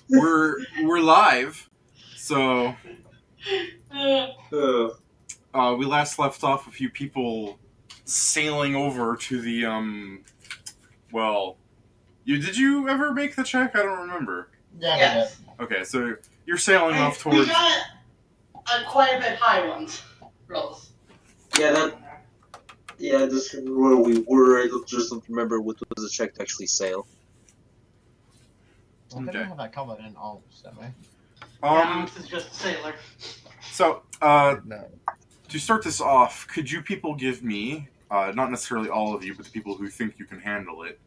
we're live. So Uh, we last left off a few people sailing over to the Well, did you ever make the check? I don't remember. Yeah, yes. Okay, so you're sailing off we towards. got quite a bit high ones. Rolls. Yeah, this is where we were. I just don't remember what was the check to actually sail. I think Okay. we have that covered in Ahnks, don't we? Ahnks is just a sailor. So No. to start this off, could you people give me, not necessarily all of you, but the people who think you can handle it,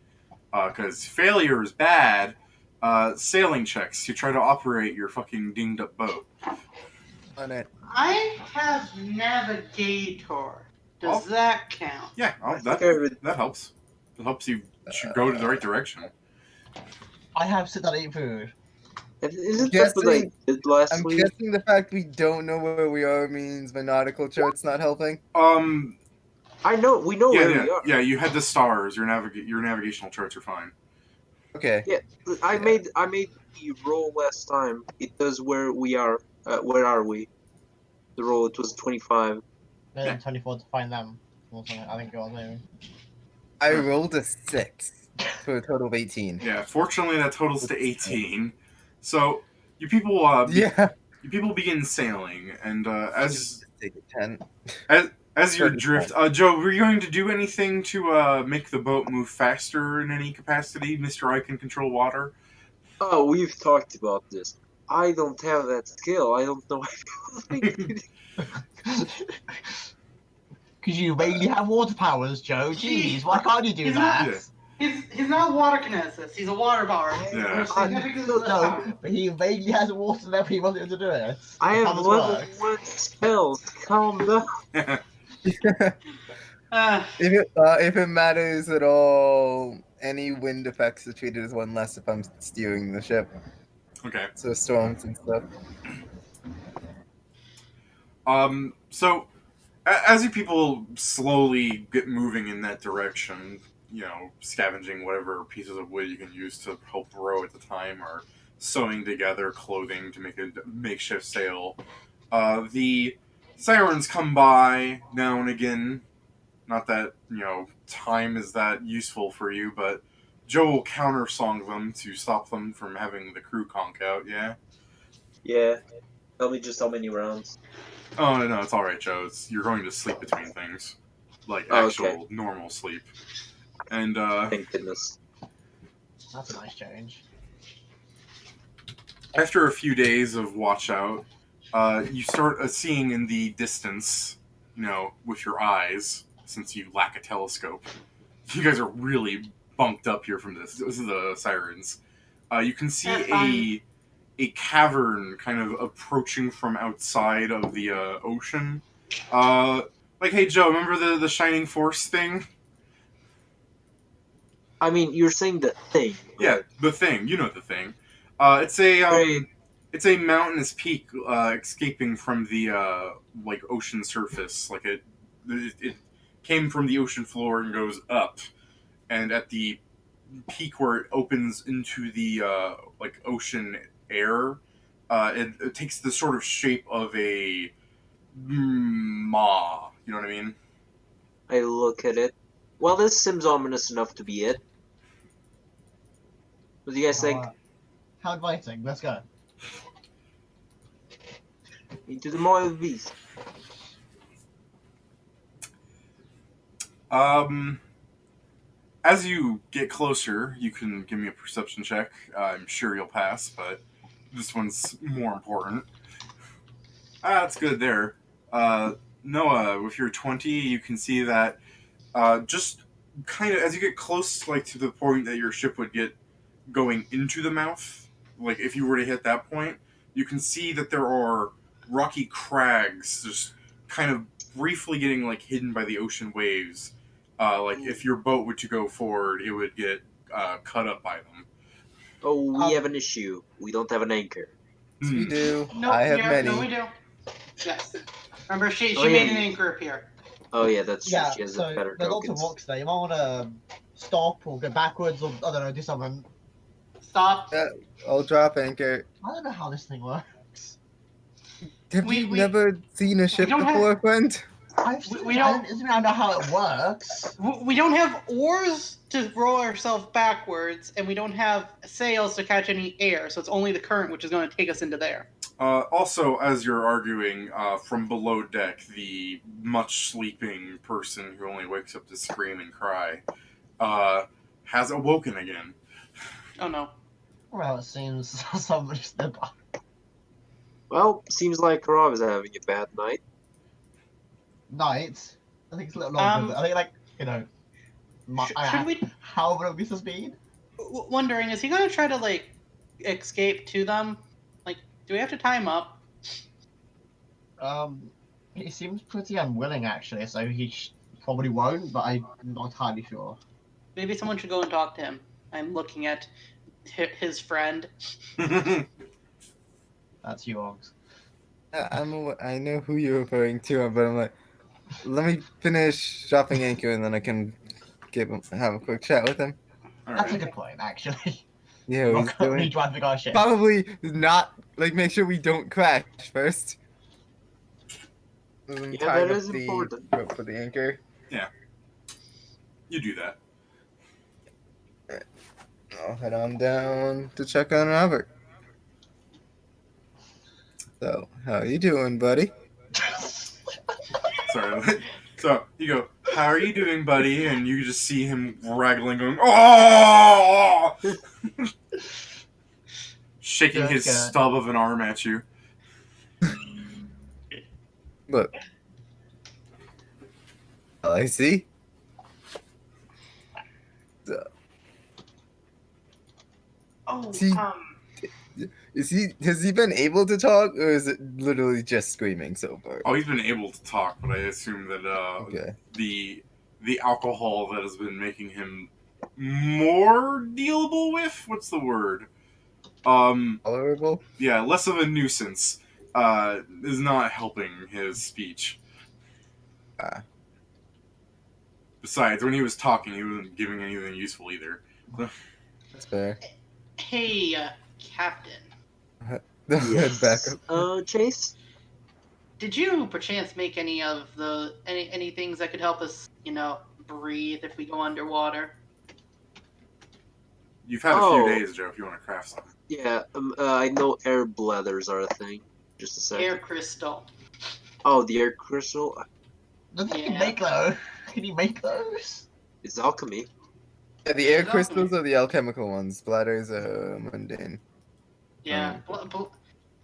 because failure is bad, sailing checks to try to operate your fucking dinged up boat. On it. I have navigator. Does that count? Yeah, that helps. It helps you go to the right direction. I have sit down and eat food. Isn't that what I did last I'm week? guessing the fact we don't know where we are means my nautical chart's not helping. I know. We know where we are. Yeah, you had the stars. Your navigational charts are fine. Okay. Yeah, I made the roll last time. It does where we are. Where are we? The roll, it was 25. Maybe 24 to find them. Or something. I think it was maybe. I rolled a 6 for a total of 18. Yeah, fortunately that totals to 18. So you people you people begin sailing, and as Take a 10. as you drift, Joe, were you going to do anything to make the boat move faster in any capacity? Mr. I can control water. Oh, we've talked about this. I don't have that skill. I don't know. Because you vaguely have water powers, Joe. Jeez, why can't you do He's that? not- He's not a water kinesis. He's a water power. Yeah. There's significantly less power. No, but he vaguely has water level. He wants him to do it. I That's have how this level works. 1 spells. Calm down. If it matters at all, any wind effects are treated as one less if I'm steering the ship. Okay. So storms and stuff. So as you people slowly get moving in that direction, scavenging whatever pieces of wood you can use to help row at the time, or sewing together clothing to make a makeshift sail. The sirens come by now and again. Not that, time is that useful for you, but Joe will counter-song them to stop them from having the crew conk out, yeah? Yeah. Tell me just how many rounds. Oh, no, it's alright, Joe. You're going to sleep between things. Like, actual, normal sleep. And, Thank goodness. That's a nice change. after a few days of watch out, you start seeing in the distance, with your eyes, since you lack a telescope. You guys are really bunked up here from this. This is the sirens. You can see a cavern kind of approaching from outside of the ocean. Hey, Joe, remember the Shining Force thing? I mean, you're saying the thing. Right? Yeah, the thing. You know the thing. It's a mountainous peak escaping from the ocean surface. Like it came from the ocean floor and goes up, and at the peak where it opens into the ocean air, it takes the sort of shape of a maw. You know what I mean? I look at it. Well, this seems ominous enough to be it. What do you guys think? How inviting. Let's go. Into the maw of the beast. As you get closer, you can give me a perception check. I'm sure you'll pass, but this one's more important. That's good there. Noah, with your 20, you can see that just kind of as you get close, to the point that your ship would get going into the mouth, if you were to hit that point, you can see that there are rocky crags just kind of briefly getting hidden by the ocean waves. If your boat were to go forward, it would get cut up by them. Oh, we have an issue. We don't have an anchor. Yes, we do. No, I have many. No, we do. Yes. Remember, she Oh, yeah, made an anchor appear. Oh yeah, that's true. Yeah, She has so a better there's lots of tokens. rocks there. You might want to stop or go backwards or, I don't know, do something. Stop. I'll drop anchor. I don't know how this thing works. Have We- you we- never seen a ship don't have- before, friend? I've We- seen we it, don't- I don't know how it works. We don't have oars to row ourselves backwards, and we don't have sails to catch any air, so it's only the current which is going to take us into there. Also, as you're arguing, from below deck, the much sleeping person who only wakes up to scream and cry has awoken again. Oh no. Well, it seems somebody's the Well, seems like Rob is having a bad night. night. I think it's a little longer. I think, like, you know, Should we? however long this has been. Wondering, is he going to try to like escape to them? Like, do we have to tie him up? He seems pretty unwilling actually, so he probably won't. But I'm not entirely sure. Maybe someone should go and talk to him. I'm looking at his friend. That's you, Ahnks. I know who you're referring to, but I'm like, let me finish dropping anchor and then I can have a quick chat with him. That's a Alright. good point, actually. Yeah, We're he's currently doing. driving our ship. Probably not. Like, make sure we don't crash first. Yeah, that is important. Rope for the anchor. You do that. I'll head on down to check on Robert. So, how you doing, buddy? Sorry. So you go, "How are you doing, buddy?" And you just see him wraggling, going, "Oh!" shaking Good, his good. stub of an arm at you. Look. Oh, I see. Oh, See- Has he been able to talk, or is it literally just screaming so far? Oh, he's been able to talk, but I assume that Okay. the alcohol that has been making him more dealable with. What's the word? Tolerable? Yeah, less of a nuisance. Is not helping his speech. Ah. Besides, when he was talking, he wasn't giving anything useful either. That's fair. hey, Captain. Head back up. Chase? Did you perchance make any of the any things that could help us, breathe if we go underwater? You've had a Oh. few days, Joe, if you want to craft something. Yeah, I know air bladders are a thing. Just a second. Air crystal. Oh, the air crystal Does he Yeah. make those? Can he make those? is alchemy. Yeah, the air It's crystals are the alchemical ones. Bladders are mundane. Yeah.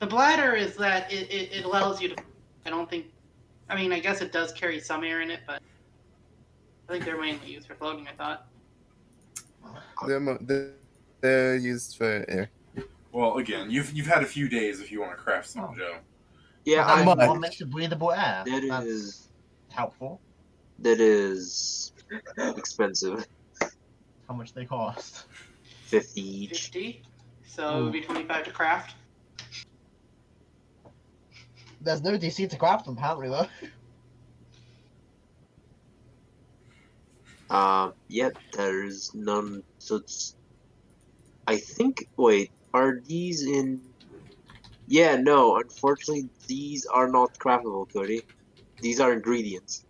The bladder is that it allows you to. I don't think. I mean, I guess it does carry some air in it, but I think they're mainly used for floating. I thought. They're used for air. Well, again, you've had a few days if you want to craft something, Joe. Yeah, How I much? What makes it breathable air? That That's is- helpful. that is expensive. How much they cost? 50 each. 50. So it would be 25 to craft. There's no DC to craft them, apparently, though. Yet there's none. So it's. I think. Wait, are these in? Yeah, no. Unfortunately, these are not craftable, Cody. These are ingredients.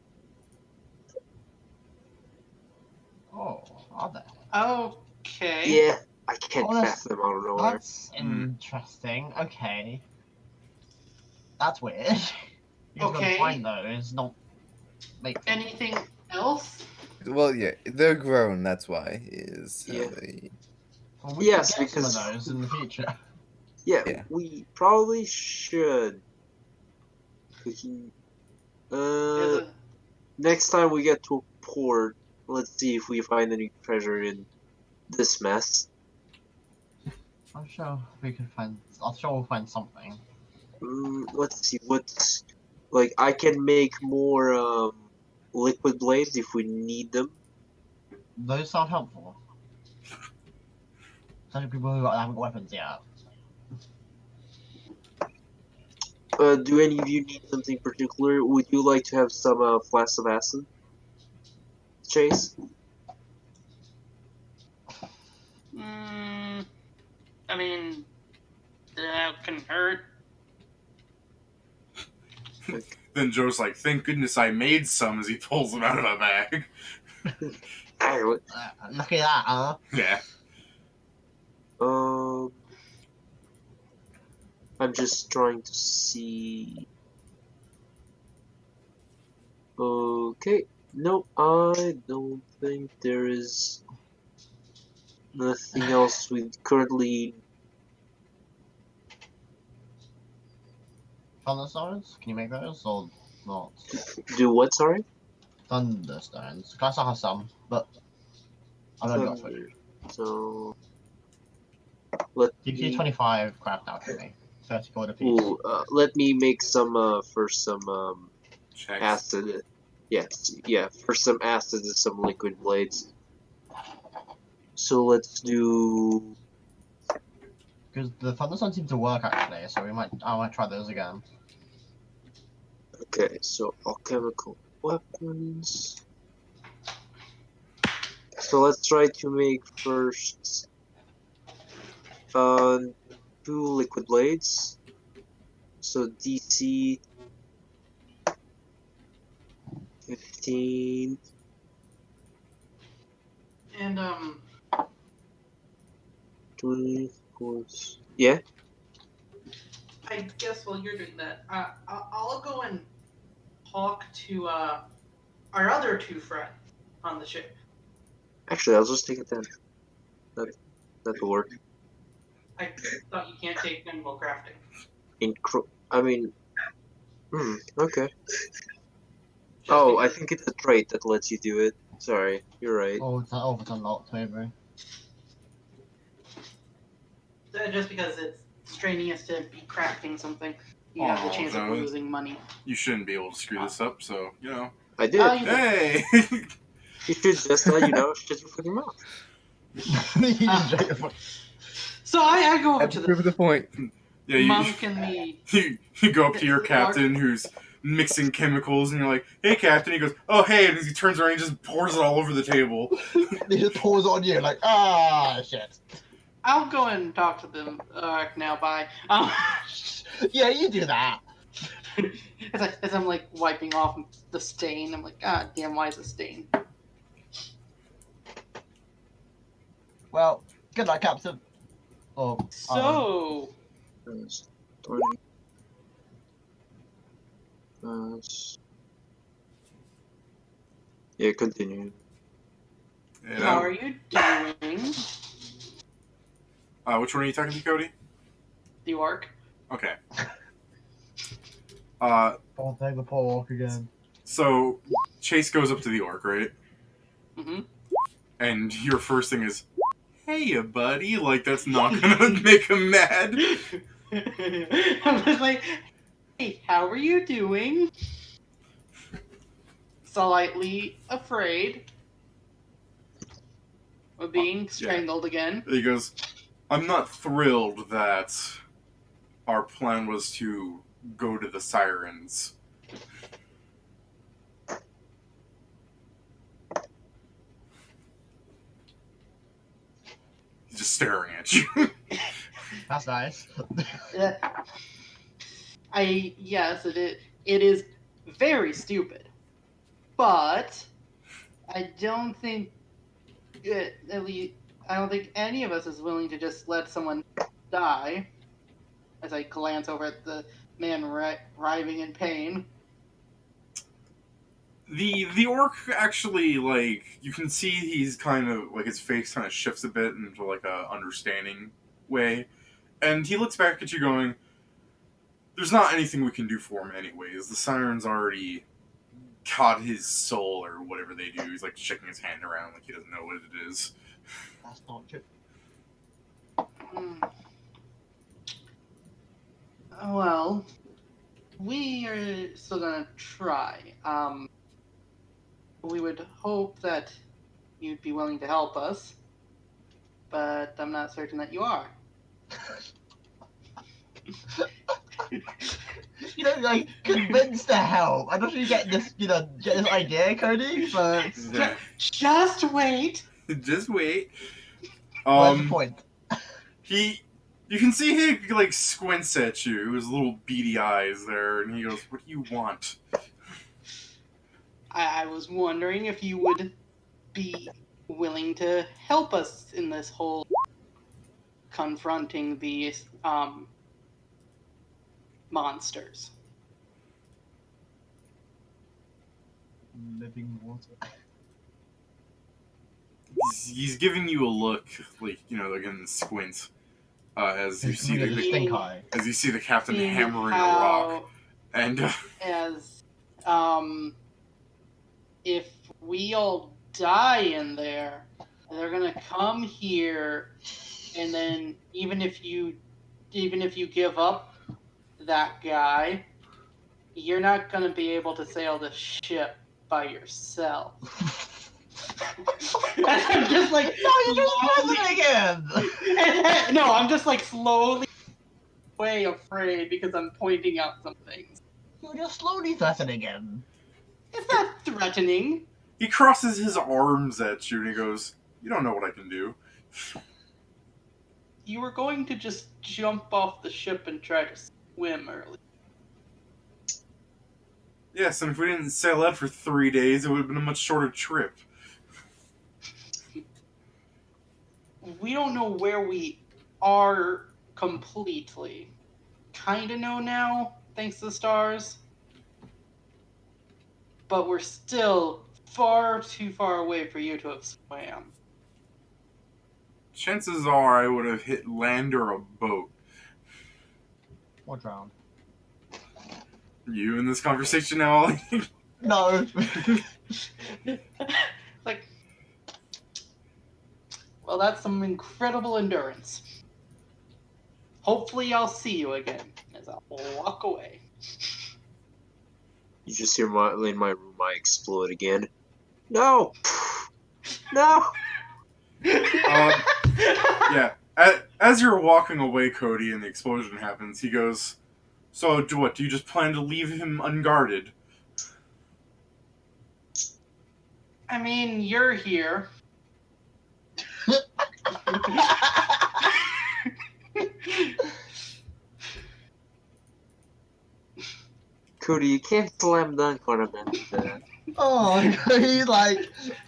Oh, are they? Okay. Yeah, I can't Oh, that's- craft them out of nowhere. That's interesting. Okay. That's weird. You just Okay. gotta find those, not make them. Anything else? Well, yeah, they're grown. That's why. Is how Yeah. they- Well, we Yes, could get because- some of those in the future. Yeah, Yeah. we probably should. We can. There's a- Next time we get to a port, let's see if we find any treasure in this mess. I'm sure we can find. I'm sure we'll find something. Let's see what's like. I can make more liquid blades if we need them. Those sound helpful. Some people who haven't got weapons yet. Do any of you need something particular? Would you like to have some flasks of acid, Chase? I mean, that can hurt. Then Joe's like, thank goodness I made some as he pulls them out of a bag. Hey, what? Look at that, huh? Yeah. I'm just trying to see. Okay. No, I don't think there is nothing else we currently. Thunderstones? Can you make those or not? Do what, sorry? Thunderstones. I still have some, but I've only got 2. So. Let You me. 25 craft out for me. 30 gold apiece. Ooh, let me make some, for some, Checks. acid. Yes, yeah, for some acid and some liquid blades. So let's do. Because the thunderstones seem to work actually, so I might try those again. Okay, so alchemical weapons. So let's try to make first 2 liquid blades. So DC 15. And 24. Yeah. I guess while you're doing that, I'll go and talk to our other 2 friends on the ship. Actually, I'll just take it then. That'll work. I thought you can't take them while crafting. I mean. Okay. Just Oh, I because- think it's a trait that lets you do it. Sorry, you're right. It's unlocked maybe. Just because it's straining us to be crafting something, you have the chance of Joe. losing money. You shouldn't be able to screw this up, so, you know. I did. Oh, you did. Hey! You should just let you know, shut your fucking mouth. You just drink the So I go over Have to to prove the the point. Yeah, you, monk and the. you go up to your captain who's mixing chemicals, and you're like, hey, captain. He goes, oh, hey. And as he turns around, he just pours it all over the table. He just pours on you like, shit. I'll go and talk to them now. Bye. Yeah, you do that. As I'm like wiping off the stain, I'm like, God damn, why is it stain? Well, good luck, Captain. Oh, So, That's 20. Yeah, continue. You how know? are you doing, Which one are you talking to, Cody? the orc? Okay. Don't take the poor walk again. So Chase goes up to the orc, right? Mm-hmm. And your first thing is, hey, buddy. Like, that's not gonna make him mad. I'm just like, hey, how are you doing? Slightly afraid of being strangled again. He goes, I'm not thrilled that our plan was to go to the sirens. He's just staring at you. That's nice. Yes, it is very stupid, but I don't think at least I don't think any of us is willing to just let someone die. As I glance over at the man writhing in pain. The orc actually, like, you can see he's kind of, like, his face kind of shifts a bit into, like, a understanding way. And he looks back at you going, there's not anything we can do for him anyways. The sirens already caught his soul or whatever they do. He's, like, shaking his hand around like he doesn't know what it is. That's not true. Well, we are still gonna try. We would hope that you'd be willing to help us, but I'm not certain that you are. You know, like, convinced to help. I'm not sure you get this, get this idea, Cody, but Yeah. Just wait. Just wait. where's the point? He You can see he like squints at you, his little beady eyes there, and he goes, "What do you want?" I was wondering if you would be willing to help us in this whole confronting these monsters. Living water. He's giving you a look, like again, squint, as you It's see really the stink eye. as you see the captain Seeing hammering a rock, and as if we all die in there, they're gonna come here, and then even if you give up that guy, you're not gonna be able to sail the ship by yourself. And I'm just like, No, you're just president again! no, I'm just like slowly way afraid because I'm pointing out some things. You're just slowly threatening him. It's not threatening. he crosses his arms at you, and he goes, "You don't know what I can do." You were going to just jump off the ship and try to swim early. Yes, and if we didn't sail out for 3 days, it would have been a much shorter trip. We don't know where we are completely. Kinda know now, thanks to the stars. But we're still far too far away for you to have swam. Chances are I would have hit land or a boat. Or drowned. You in this conversation now, Ollie? No! Like, well, that's some incredible endurance. Hopefully I'll see you again as I walk away. You just hear in my room, I explode again. No! No! Yeah. As you're walking away, Cody, and the explosion happens, he goes, "So, do you just plan to leave him unguarded?" I mean, you're here. Cody, you can't slam dunk on a man like that. Oh, he's like,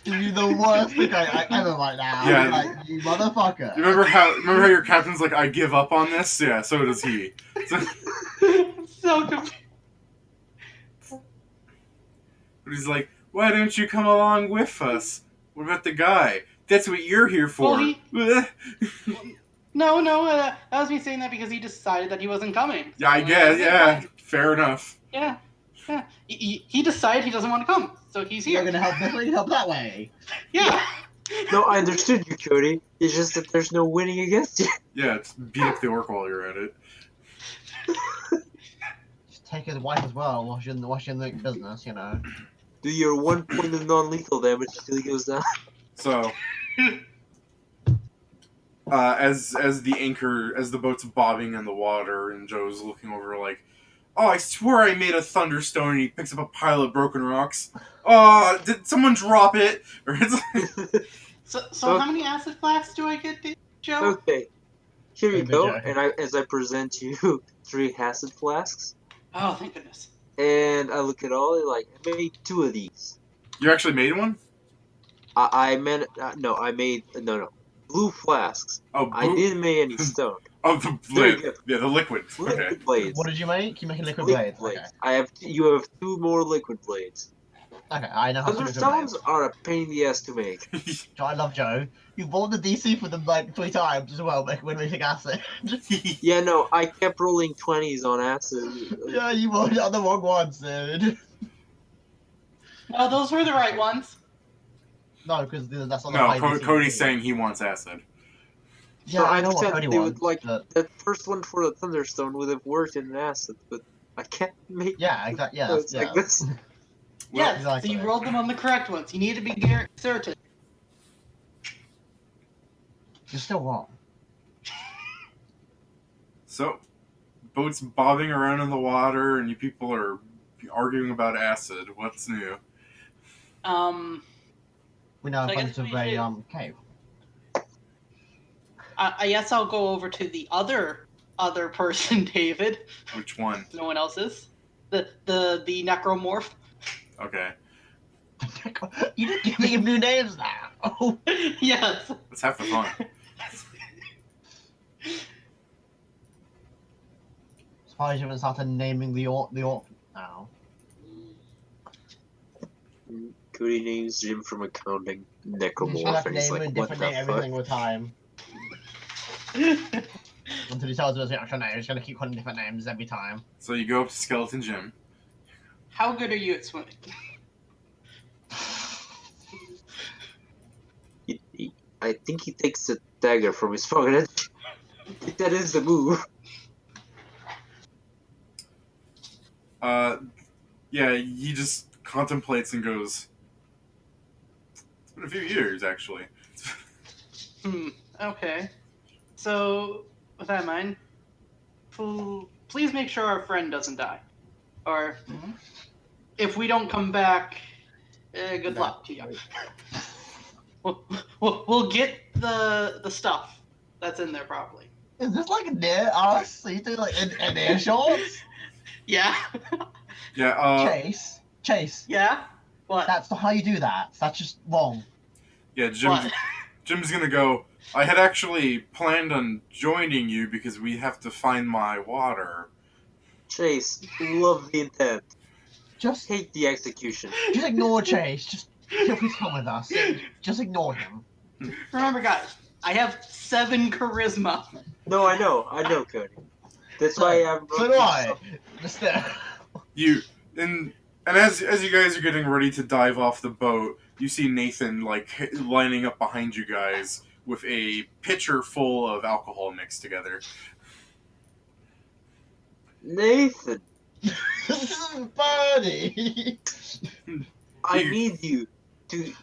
you're the worst guy ever right now. Yeah. Like, you motherfucker. You remember how your captain's like, "I give up on this"? Yeah, so does he. So confused. But he's like, "Why don't you come along with us? What about the guy? That's what you're here for." Well, No, that was me saying that because he decided that he wasn't coming. Yeah, I guess. Yeah, fair enough. Yeah. He decided he doesn't want to come, so he's here. You're gonna help this way, help that way. Yeah. No, I understood you, Cody. It's just that there's no winning against you. Yeah, just beat up the orc while you're at it. Just take his wife as well, while she's in the business, you know. Do your 1 point of non-lethal damage until he goes down. So, as the boat's bobbing in the water, and Joe's looking over like, "Oh, I swear I made a thunderstone," and he picks up a pile of broken rocks. "Oh, did someone drop it?" Or it's like, So how many acid flasks do I get, Joe? Okay, here you Good go. job. And as I present you 3 acid flasks, Oh, thank goodness. and I look at Ollie like, I made 2 of these. you actually made one? I meant I made blue flasks. Oh, I didn't make any stone. Oh, the There you blade. go. Yeah, the liquid. Liquid Okay. blades. What did you make? You make a liquid Liquid blade. blades. You have 2 more liquid blades. Okay, I know how to do liquid Thunderstones blades. are a pain in the ass to make. Joe, I love Joe. You rolled the DC for them like 3 times as well, when making acid. Yeah, no, I kept rolling 20s on acid. Yeah, you rolled it on the wrong ones, dude. No, those were the right ones. No, because that's not the No, high DC. Cody's saying he wants acid. Yeah, So I know what understand Cody they wants. would like but... that first one for the Thunderstone would have worked in an acid, but I can't make Yeah, exactly. Yeah, it's like this. Yes, exactly. so you rolled them on the correct ones. You need to be certain. You're still wrong. So, boats bobbing around in the water, and you people are arguing about acid. What's new? We now So I have guess to we a should- cave. I guess I'll go over to the other person, David. Which one? No one else is. The necromorph. Okay. You just giving him new names now. Oh. Yes. Let's have the fun. Surprised you haven't started naming the orc now. Cody names Jim from accounting You necromorph, should have and to he's name like, him what different the name every fuck? single time. Until he tells us the actual name, he's gonna keep calling different names every time. So you go up to Skeleton Jim. How good are you at swimming? I think he takes a dagger from his pocket. That is the move. Yeah, he just contemplates and goes, it's been a few years, actually. Okay. So, with that in mind, please make sure our friend doesn't die. Or, if we don't come back, good luck to you. We'll get the stuff that's in there probably. Is this like near us? So you do like an air shots? Yeah. Yeah, Chase. Yeah? What? That's not how you do that. That's just wrong. yeah, What? Jim's gonna go, I had actually planned on joining you because we have to find my water. Chase, love the intent. Just Hate the execution. ignore Chase. Just feel free to come with us. Just ignore him. Remember, guys, I have 7 charisma. No, I know, Cody. That's why I'm. So do I. Just And as you guys are getting ready to dive off the boat, you see Nathan like lining up behind you guys with a pitcher full of alcohol mixed together. Nathan, Buddy. I need you to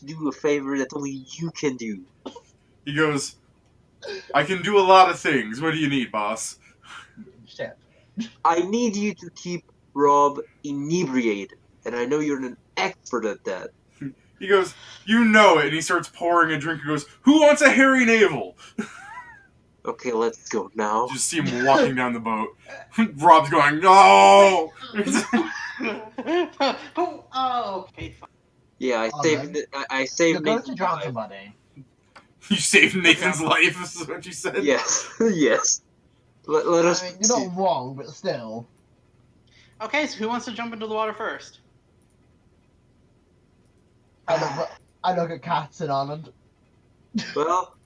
do a favor that only you can do. He goes, I can do a lot of things. What do you need, boss? Shit. I need you to keep Rob inebriated, and I know you're an expert at that. He goes, you know it, and he starts pouring a drink and goes, who wants a hairy navel? Okay, let's go now. You just see him walking down the boat. Rob's going, no! Oh, okay, fine. Yeah, Alright. I You're saved going Nathan's to drown life. somebody. You saved Nathan's life, is what you said? Yes, yes. Let us. I mean, you're not wrong, but still. Okay, so who wants to jump into the water first? I look at cats in Ireland. Well,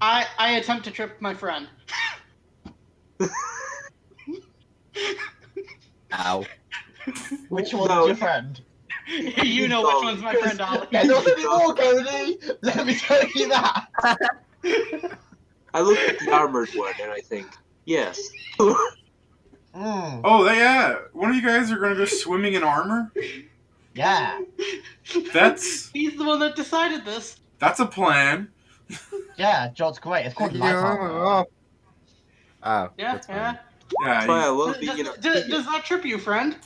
I attempt to trip my friend. Ow. Which one's No. your friend? You know which one's my friend, Ollie. They're not anymore, Cody! Let me tell you that! I looked at the armored one, and I think, yes. Mm, Oh, yeah. One of you guys are going to go swimming in armor? yeah. That's He's the one that decided this. a plan. Yeah, John's great. It's called Take life your armor armor. off. Ow. Yeah, that's fine. yeah. That's why I Yeah, love being in a. Does that trip you, friend?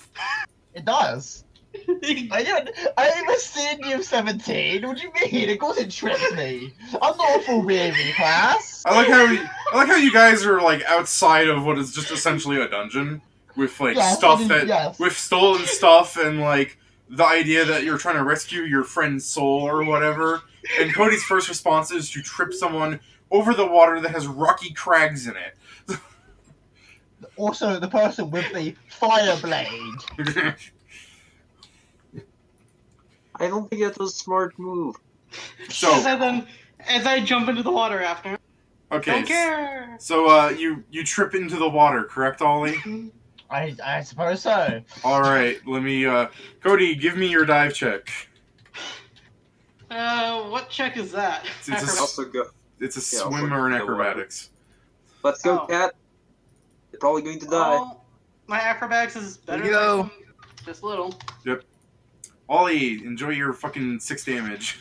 It does. I even seen you 17. What do you mean? Of course it trips me. I'm not a full baby class. I like how you guys are like outside of what is just essentially a dungeon with like Yes, stuff I mean, that yes. with stolen stuff and like the idea that you're trying to rescue your friend's soul or whatever. And Cody's first response is to trip someone over the water that has rocky crags in it. Also, the person with the fire blade. I don't think that was a smart move. So as I jump into the water after. okay, Don't care. so you trip into the water, correct, Ollie? I suppose so. All right, let me. Cody, give me your dive check. What check is that? It's a Acrobatics. Also go. It's a Yeah, I'll swim put or an it in the water. acrobatics. Let's go, Oh. Kat. You're probably going to die. Oh, my acrobatics is better Here you go. than just little. Ollie, enjoy your fucking 6 damage.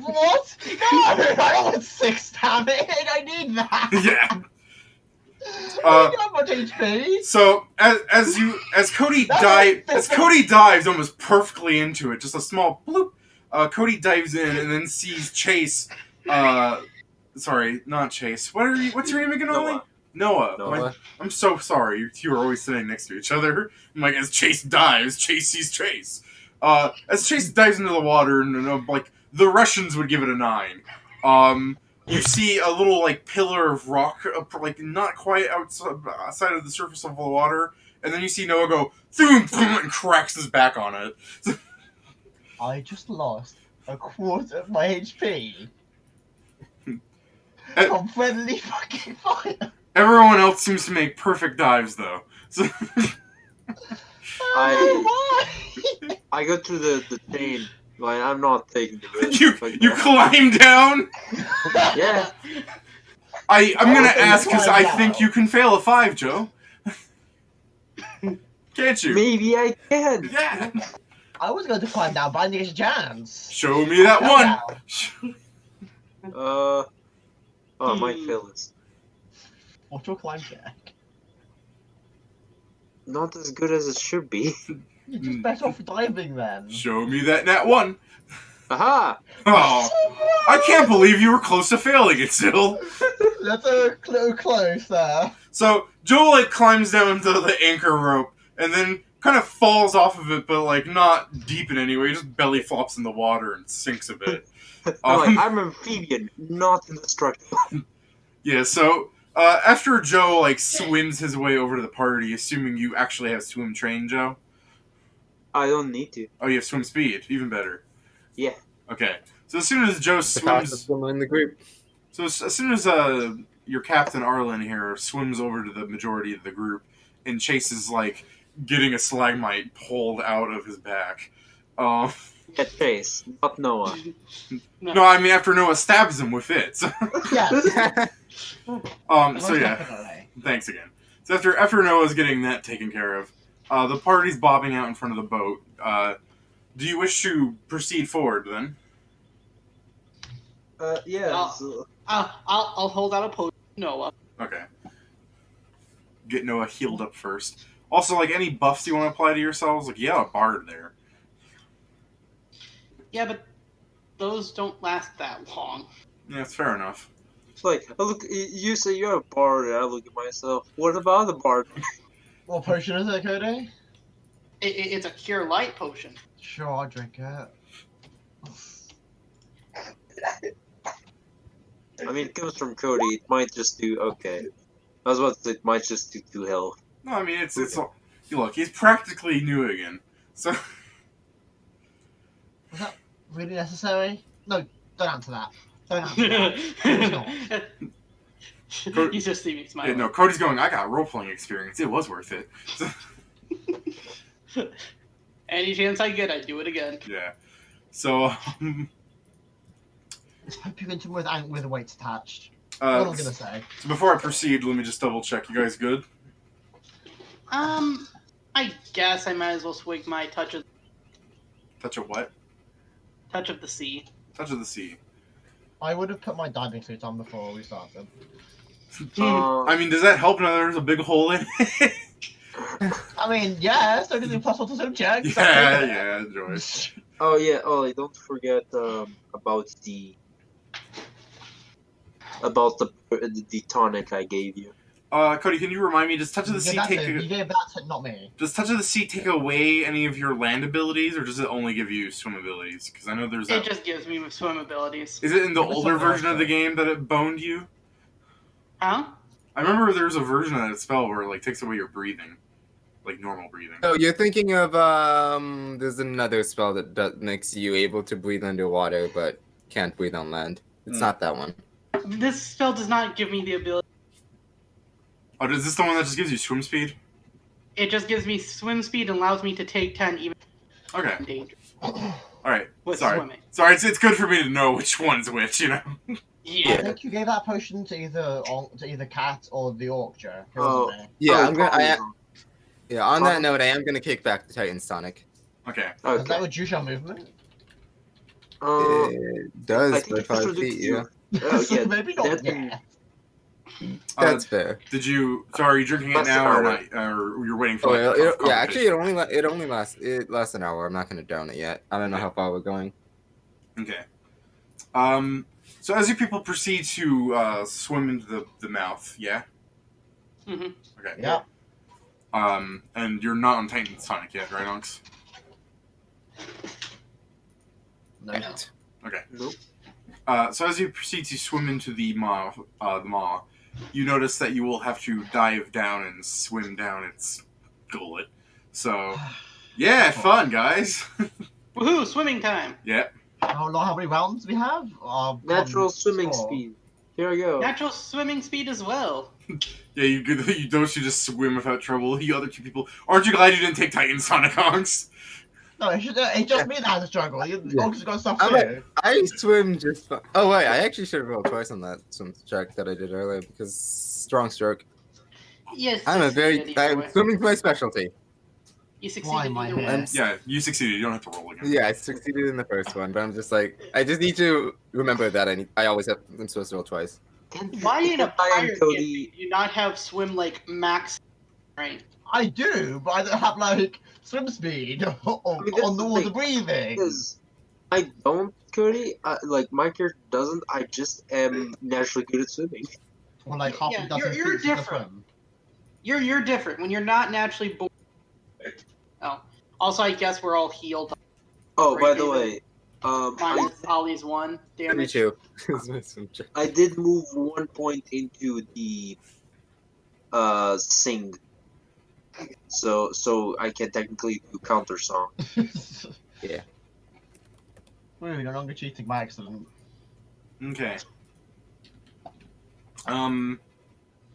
What? No, I don't want 6 damage. I need that. Yeah. I don't have much HP. So as Cody dives almost perfectly into it, just a small bloop. Cody dives in and then sees Chase sorry, not Chase. What's your name again, Ollie? Noah. Noah. I'm so sorry. You two are always sitting next to each other. I'm like, as Chase dives, Chase sees Chase. As Chase dives into the water, and like the Russians would give it a 9. You see a little like pillar of rock, like not quite outside of the surface of the water, and then you see Noah go boom, boom, and cracks his back on it. I just lost a quarter of my HP. Uh, On friendly fucking fire. Everyone else seems to make perfect dives, though. So I go through the chain. Like, I'm not taking the risk. you climb down. Yeah. I'm gonna Okay, ask because climb I down. think you can fail a 5, Joe. Can't you? Maybe I can. Yeah. I was going to climb down, but I didn't get a chance. Show me that Fell one. down. Oh, I might fail this. What's your climb check? Not as good as it should be. You're just better off diving then. Show me that nat 1. Aha! Oh, I can't believe you were close to failing it still. That's a little close there. So Joe like climbs down to the anchor rope and then kind of falls off of it, but like not deep in any way. He just belly flops in the water and sinks a bit. I'm amphibian, not indestructible. Yeah. So after Joe like swims his way over to the party, assuming you actually have swim train, Joe. I don't need to. Oh, you have swim speed, even better. Yeah. Okay. So as soon as Joe The swims, fastest swimmer in the group. so as soon as your captain Arlen here swims over to the majority of the group, and Chase is like getting a stalagmite pulled out of his back. Yeah, Chase, not Noah. No, I mean after Noah stabs him with it. So, Yes. so Most yeah, definitely. thanks again. So after Noah's getting that taken care of, the party's bobbing out in front of the boat. Do you wish to proceed forward then? Yeah. I'll hold out a potion to Noah. Okay. Get Noah healed up first. Also, like any buffs you want to apply to yourselves, like you have a bard there. Yeah, but those don't last that long. Yeah, that's fair enough. It's like, I look. You say you're a bard, and I look at myself. What about the bard? What potion is it, Cody? It's a cure light potion. Sure, I'll drink it. I mean, it comes from Cody. It might just do okay. I was about to say it might just do 2 health. No, I mean it's all, look, he's practically new again. So Was that really necessary? No, don't answer that. Don't answer that. It's not. You just see me yeah, smiling. no, Cody's going. I got role playing experience. It was worth it. So, Any chance I get, I do it again. yeah. So Hope you can do with weights attached. What I'm so gonna say. before I proceed, let me just double check. You guys good? I guess I might as well swig my touch of What? the sea. Touch of the sea. I would have put my diving suit on before we started. I mean, does that help now there's a big hole in it? I mean, yeah, so does the plus to swim check. yeah, enjoy. Oh yeah, Ollie, don't forget about the tonic I gave you. Cody, can you remind me, does Touch of the Sea You take gave that to not me. does Touch of the Sea take away any of your land abilities, or does it only give you swim abilities? Because I know there's It that. just gives me swim abilities. Is it in the Give us older something version else, of the though. game that it boned you? Huh? I remember there was a version of that spell where it like takes away your breathing, like normal breathing. Oh, you're thinking of there's another spell that makes you able to breathe underwater but can't breathe on land. It's not that one. This spell does not give me the ability. Oh, is this the one that just gives you swim speed? It just gives me swim speed and allows me to take 10 even Okay, in danger all right. with Sorry, swimming. sorry. It's good for me to know which one's which. You know. I Yeah. think you gave that potion to either Kat or the Orc, Joe. Oh. Wasn't it? Yeah, Oh, I'm gonna. probably On that note, I am gonna kick back the Titan's tonic. Okay. Does that Okay. reduce your movement? It I does think by it 5 feet. Yeah, Oh, yeah, Maybe not that- yet. that's fair. Did you? So are you drinking it Less now or than not? Or you're waiting for? Oh, Like, yeah. Actually, it only lasts an hour. I'm not gonna down it yet. I don't know how far we're going. Okay. So as you people proceed to swim into the mouth, yeah? Hmm. Okay. Yeah. And you're not on Titan Sonic yet, right, Ahnks? No. Okay. Nope. So as you proceed to swim into the maw, you notice that you will have to dive down and swim down its gullet. So, yeah, fun, guys. Woohoo! Swimming time. Yeah. How many rounds do we have? Natural swimming score. speed. Here I go. Natural swimming speed as well. Yeah, you don't you just swim without trouble. You other two people, aren't you glad you didn't take Titan Sonic, Ahnks? No, it's just me that has a struggle. You Yeah. Oaks got stuff I'm too. I swim just fine. Oh wait, I actually should have rolled twice on that swim check that I did earlier because strong stroke. Yes. I'm swimming's my specialty. You Why succeeded my either hair? way. Yeah, you succeeded. You don't have to roll again. Yeah, I succeeded in the first one, but I'm just like I just need to remember that I'm supposed to roll twice. Why in a Iron pirate game Cody. do you not have swim like max strength? I do, but I don't have like swim speed or I mean, that's on the the water thing. breathing. Because I don't, Cody. Like my character doesn't. I just am naturally good at swimming. Or like half Yeah, a dozen you're feet to different. swim. You're different when you're not naturally born. Oh, also I guess we're all healed. Oh, by Great, the David. way, I, Minus Ollie's one Me damage. too. Is my swim check. I did move 1 point into the sing. So I can technically do counter song. Yeah. We're no longer cheating by accident. Okay.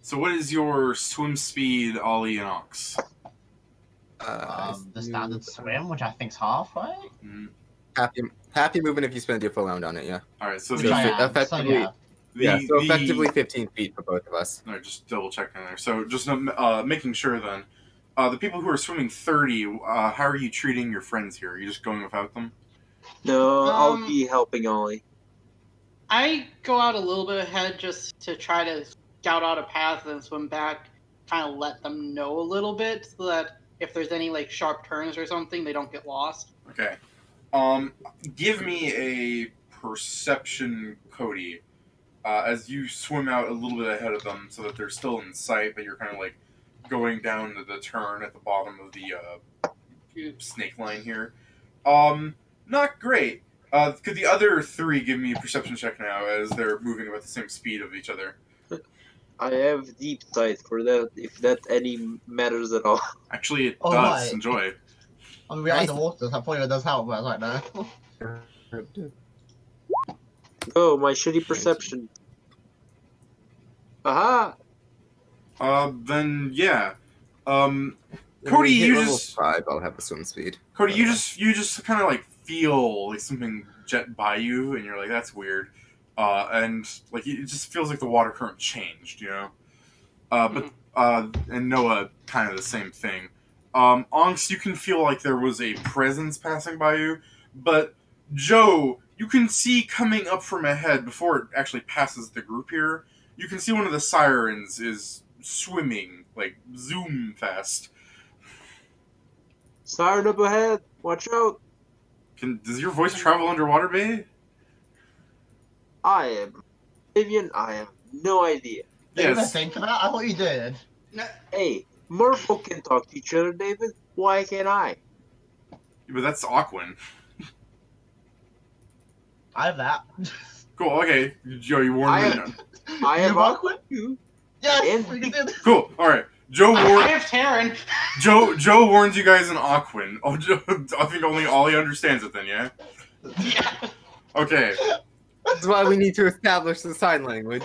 So what is your swim speed, Ollie and Ahnks? The standard swim, which I think's half, right? Mm. Happy movement if you spend your full round on it. Yeah. All right. So Which the, I am, effectively- so yeah. So effectively 15 feet for both of us. All right, just double checking there. So just making sure then. The people who are swimming 30, how are you treating your friends here? Are you just going without them? No, I'll Um, be helping Ollie. I go out a little bit ahead just to try to scout out a path and swim back, kind of let them know a little bit so that if there's any like sharp turns or something, they don't get lost. Okay. Give me a perception, Cody, as you swim out a little bit ahead of them so that they're still in sight, but you're kind of like going down to the turn at the bottom of the snake line here. Not great. Could the other three give me a perception check now as they're moving about the same speed of each other? I have deep sight for that, if that any matters at all. Actually, it Oh, does. right. Enjoy. I mean, we're underwater, so that probably does help us right now. Oh, my shitty perception. Aha! Then yeah. When Cody, we hit you level just 5, I'll have the swim speed. Cody, you just kind of like feel like something jet by you, and you're like, that's weird, and like it just feels like the water current changed, you know. And Noah, kind of the same thing. Ahnks, you can feel like there was a presence passing by you, but Joe, you can see coming up from ahead before it actually passes the group here. You can see one of the sirens is swimming like zoom fast. Siren up ahead! Watch out! Does your voice travel underwater, babe? I am Vivian, I have no idea. Did you Yes. think of that? I thought you did. Hey, merfolk can talk to each other, David. Why can't I? But that's Aquan. I have that. Cool, okay. Joe, you warned I me. have- I You have have Aqua too. Yes, And- we can do this. Cool, alright. I have Terran. Joe warns you guys in Aquan. Oh, I think only Ollie understands it then, yeah? Yeah. Okay. That's why we need to establish the sign language.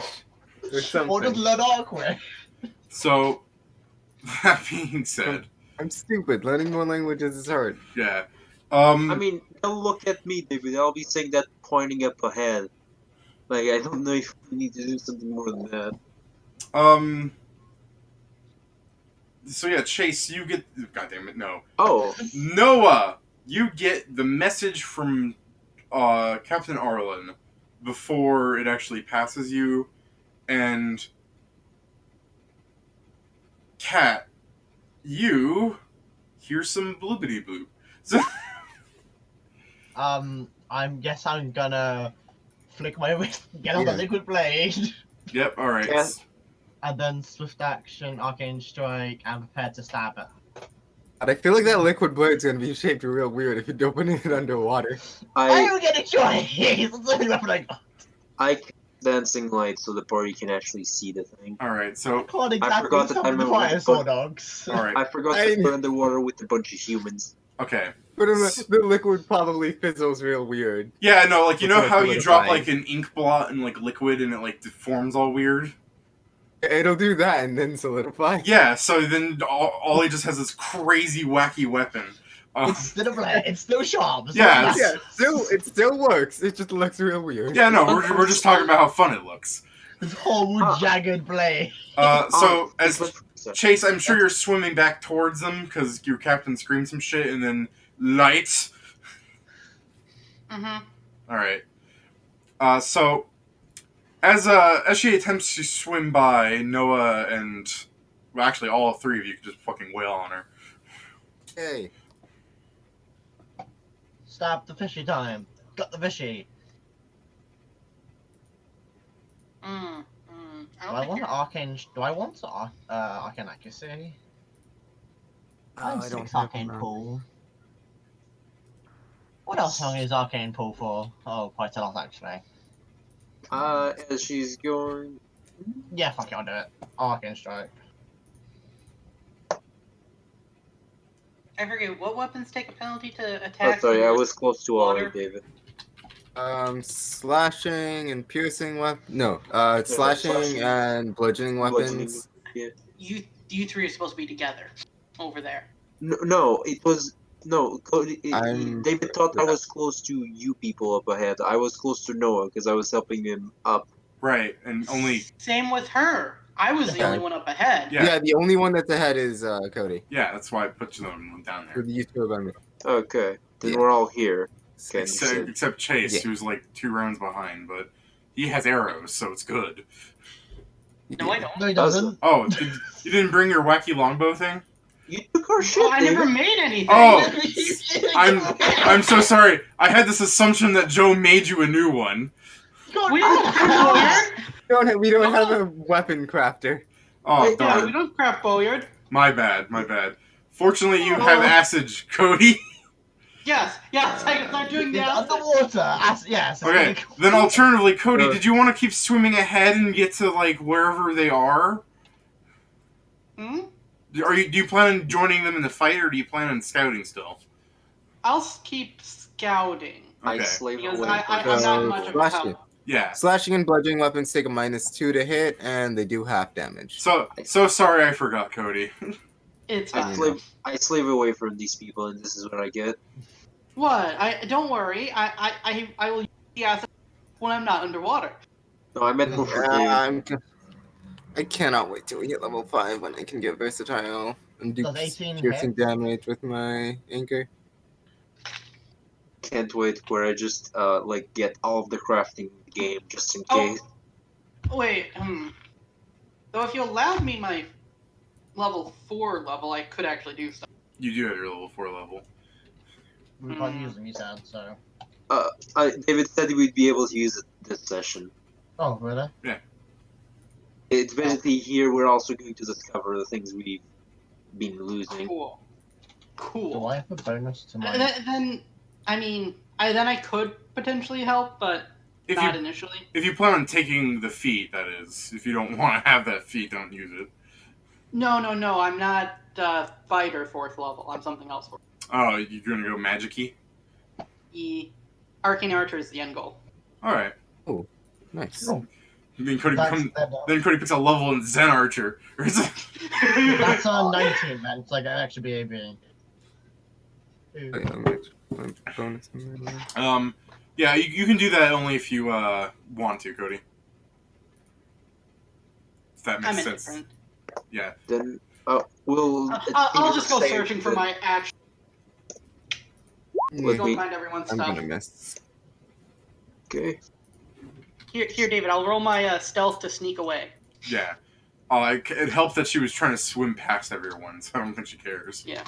Or Or just something. learn awkward. So, that being said, I'm stupid. Learning more languages is hard. yeah. I mean, don't look at me, David. I'll be saying that pointing up ahead. Like, I don't know if we need to do something more than that. So yeah, Chase, you get. God damn it, no. Oh, Noah, you get the message from Captain Arlen before it actually passes you, and Kat, you hear some bloopity bloop. So I guess I'm gonna flick my wrist, get on the Yeah. liquid blade, Yep. All right. Yeah. and then swift action, arcane strike, and prepare to stab it. But I feel like that liquid blade's gonna be shaped real weird if you're opening it underwater. I I don't get a choice! It's the only weapon I got. I cast dancing light so the party can actually see the thing. All right. I So can't exactly forgot that summon I'm the a fire little sword dogs. all right. I forgot I- to put underwater with a bunch of humans. Okay. But the liquid probably fizzles real weird. Yeah. No. Like you know Before how you drop solidifying. like an ink blot in like liquid and it like deforms all weird. It'll do that and then solidify. Yeah. So then Ollie just has this crazy wacky weapon. It's still a blade, it's still sharp. It's Yeah, not it's- massive. It still works. It just looks real weird. Yeah. No. We're just talking about how fun it looks. This whole jagged blade. So as So, Chase, I'm sure you're swimming back towards them because your captain screamed some shit, and then lights. Mm-hmm. All right. So as she attempts to swim by, Noah and well, actually all three of you could just fucking wail on her. Hey. Stop the fishy time. Got the fishy. Mm. Do I want arcane? Do I want arcane accuracy? I don't have arcane one. pool. What else am I use arcane pool for? Oh, quite a lot actually. as she's going. Yeah, fuck it, I'll do it. Arcane strike. I forget what weapons take a penalty to Oh, attack. sorry, I in was close to Ollie, water. David. Slashing and piercing weapon. No, slashing slashing. and bludgeoning weapons. You three are supposed to be together over there. No, it was no. Cody, I'm- David thought I was close to you people up ahead. I was close to Noah because I was helping him up. Right, and only Same with her. I was the Okay. only one up ahead. Yeah. Yeah, the only one that's ahead is Cody. yeah, that's why I put them down there. You two above me. Okay, then Yeah. we're all here. Okay, Except Chase, Yeah. who's like 2 rounds behind, but he has arrows, so it's good. No, I don't. No, he doesn't. Oh, you didn't bring your wacky longbow thing? You took our shit. Oh, I never David. made anything. Oh, I'm so sorry. I had this assumption that Joe made you a new one. We don't craft boyard. We don't have a weapon crafter. Oh, Wait, Yeah, we darn. don't craft boyard. My bad. Fortunately, you have acid, Cody. Yes, I can start doing He's that. underwater. Yes. Okay, then alternatively, Cody, did you want to keep swimming ahead and get to, like, wherever they are? Hmm? Do you plan on joining them in the fight, or do you plan on scouting still? I'll keep scouting I Okay. slave because away. I'm for not So, much of a flash help. it. Yeah. Slashing and bludgeoning weapons take a -2 to hit, and they do half damage. So sorry I forgot, Cody. It's I fine. slave away from these people, and this is what I get. What? Don't worry. I will use the acid when I'm not underwater. No, I meant more for David. I cannot wait till we hit level 5 when I can get versatile and do Does 18 piercing hit? damage with my anchor. Can't wait where I just like get all of the crafting in the game just in Oh. case. Wait. So if you allowed me my level 4 level, I could actually do stuff. You do have your level 4 level. We can't use them, you said, so. David said we'd be able to use it this session. Oh, really? It's basically here we're also going to discover the things we've been losing. Cool. Do I have a bonus to my... Then I could potentially help, but If not you initially. if you plan on taking the feat, that is. If you don't want to have that feat, don't use it. No. I'm not fighter 4th level. I'm something else. Oh, you're gonna go magic-y? The Arcane Archer is the end goal. Alright. Nice. Oh, Then Cody that's, picks a level in Zen Archer. Or is it- that's on 19, man. It's like an extra BAB. Oh, yeah, my bonus in there. Yeah, you can do that only if you want to, Cody. If that I'm makes sense. indifferent. Yeah. Then we'll. I'll just go searching for my action. Let Go me- find everyone's I'm stuff. gonna miss. Okay. Here, David. I'll roll my stealth to sneak away. Yeah. It helped that she was trying to swim past everyone, so I don't think she cares. Yeah.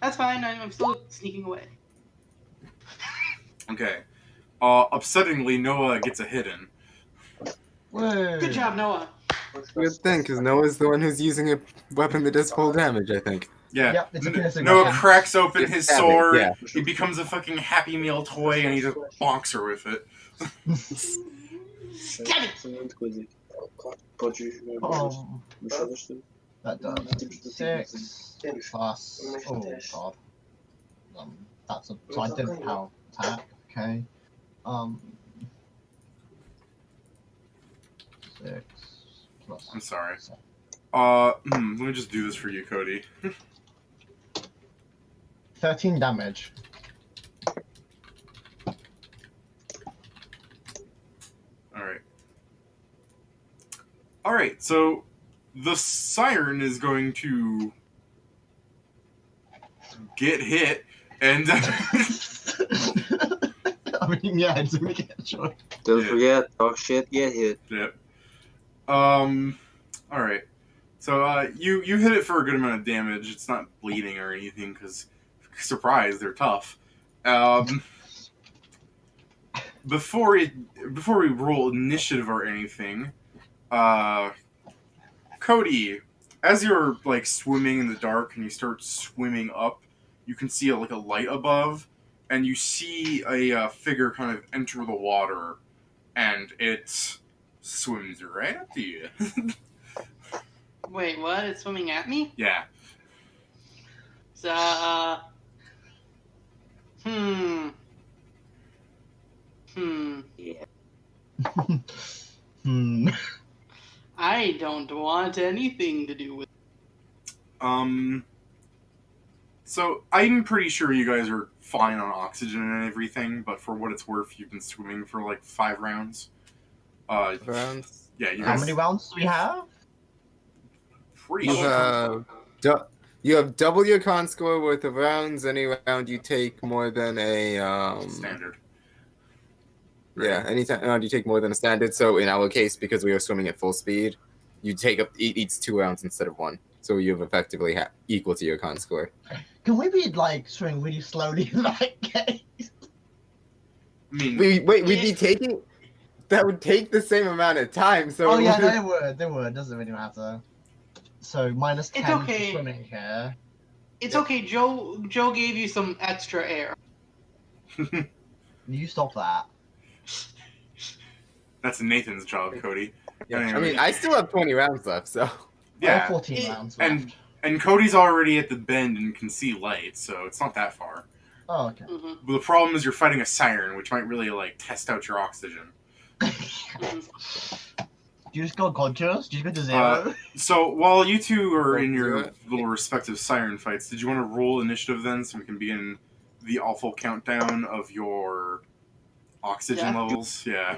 That's fine. I'm still sneaking away. Okay. Upsettingly, Noah gets a hit in. Whoa. Good job, Noah. Good thing, because Noah's the one who's using a weapon that does full damage, I think. Yeah. Yep, it's a piercing Noah weapon. cracks open It's his stabbing, sword. yeah. He becomes a fucking Happy Meal toy, and he just bonks her with it. Stab it. That does 6 plus. Oh god. That's a. So I didn't power attack. Okay. 6 plus. I'm sorry. 7. Let me just do this for you, Cody. 13 damage. Alright, so the siren is going to get hit, and I mean, yeah, it's gonna get shot. Don't forget, talk shit, get hit. Yep. Alright. So, you hit it for a good amount of damage. It's not bleeding or anything, because, surprise, they're tough. Before we roll initiative or anything, Cody, as you're, like, swimming in the dark and you start swimming up, you can see, like, a light above, and you see a figure kind of enter the water, and it swims right up to you. Wait, what? It's swimming at me? Yeah. So, Yeah. I don't want anything to do with. So I'm pretty sure you guys are fine on oxygen and everything, but for what it's worth, you've been swimming for like 5 rounds. Rounds? Yeah, you How guys many rounds do we have? pretty You sure. have double your con score worth of rounds. Any round you take more than a Standard. Yeah, anytime round you take more than a standard. So in our case, because we are swimming at full speed, you take up each 2 rounds instead of 1. So you've effectively equal to your con score. Can we be like swimming really slowly in that case? I mean, We'd be taking. That would take the same amount of time. So Oh yeah, they would. Doesn't really matter. So minus It's 10 okay. for swimming here. It's okay. Joe gave you some extra air. You stop that. that's Nathan's job, Cody. Yeah, Anyway. I mean, I still have 20 rounds left. So I have Yeah, 14 rounds left. and Cody's already at the bend and can see light, so it's not that far. Oh, okay. Mm-hmm. But the problem is you're fighting a siren, which might really like test out your oxygen. Do you just go conscious? Do you go to 0? So while you two are in Do your it. little respective siren fights, did you want to roll initiative then, so we can begin the awful countdown of your oxygen Yeah. levels? Yeah.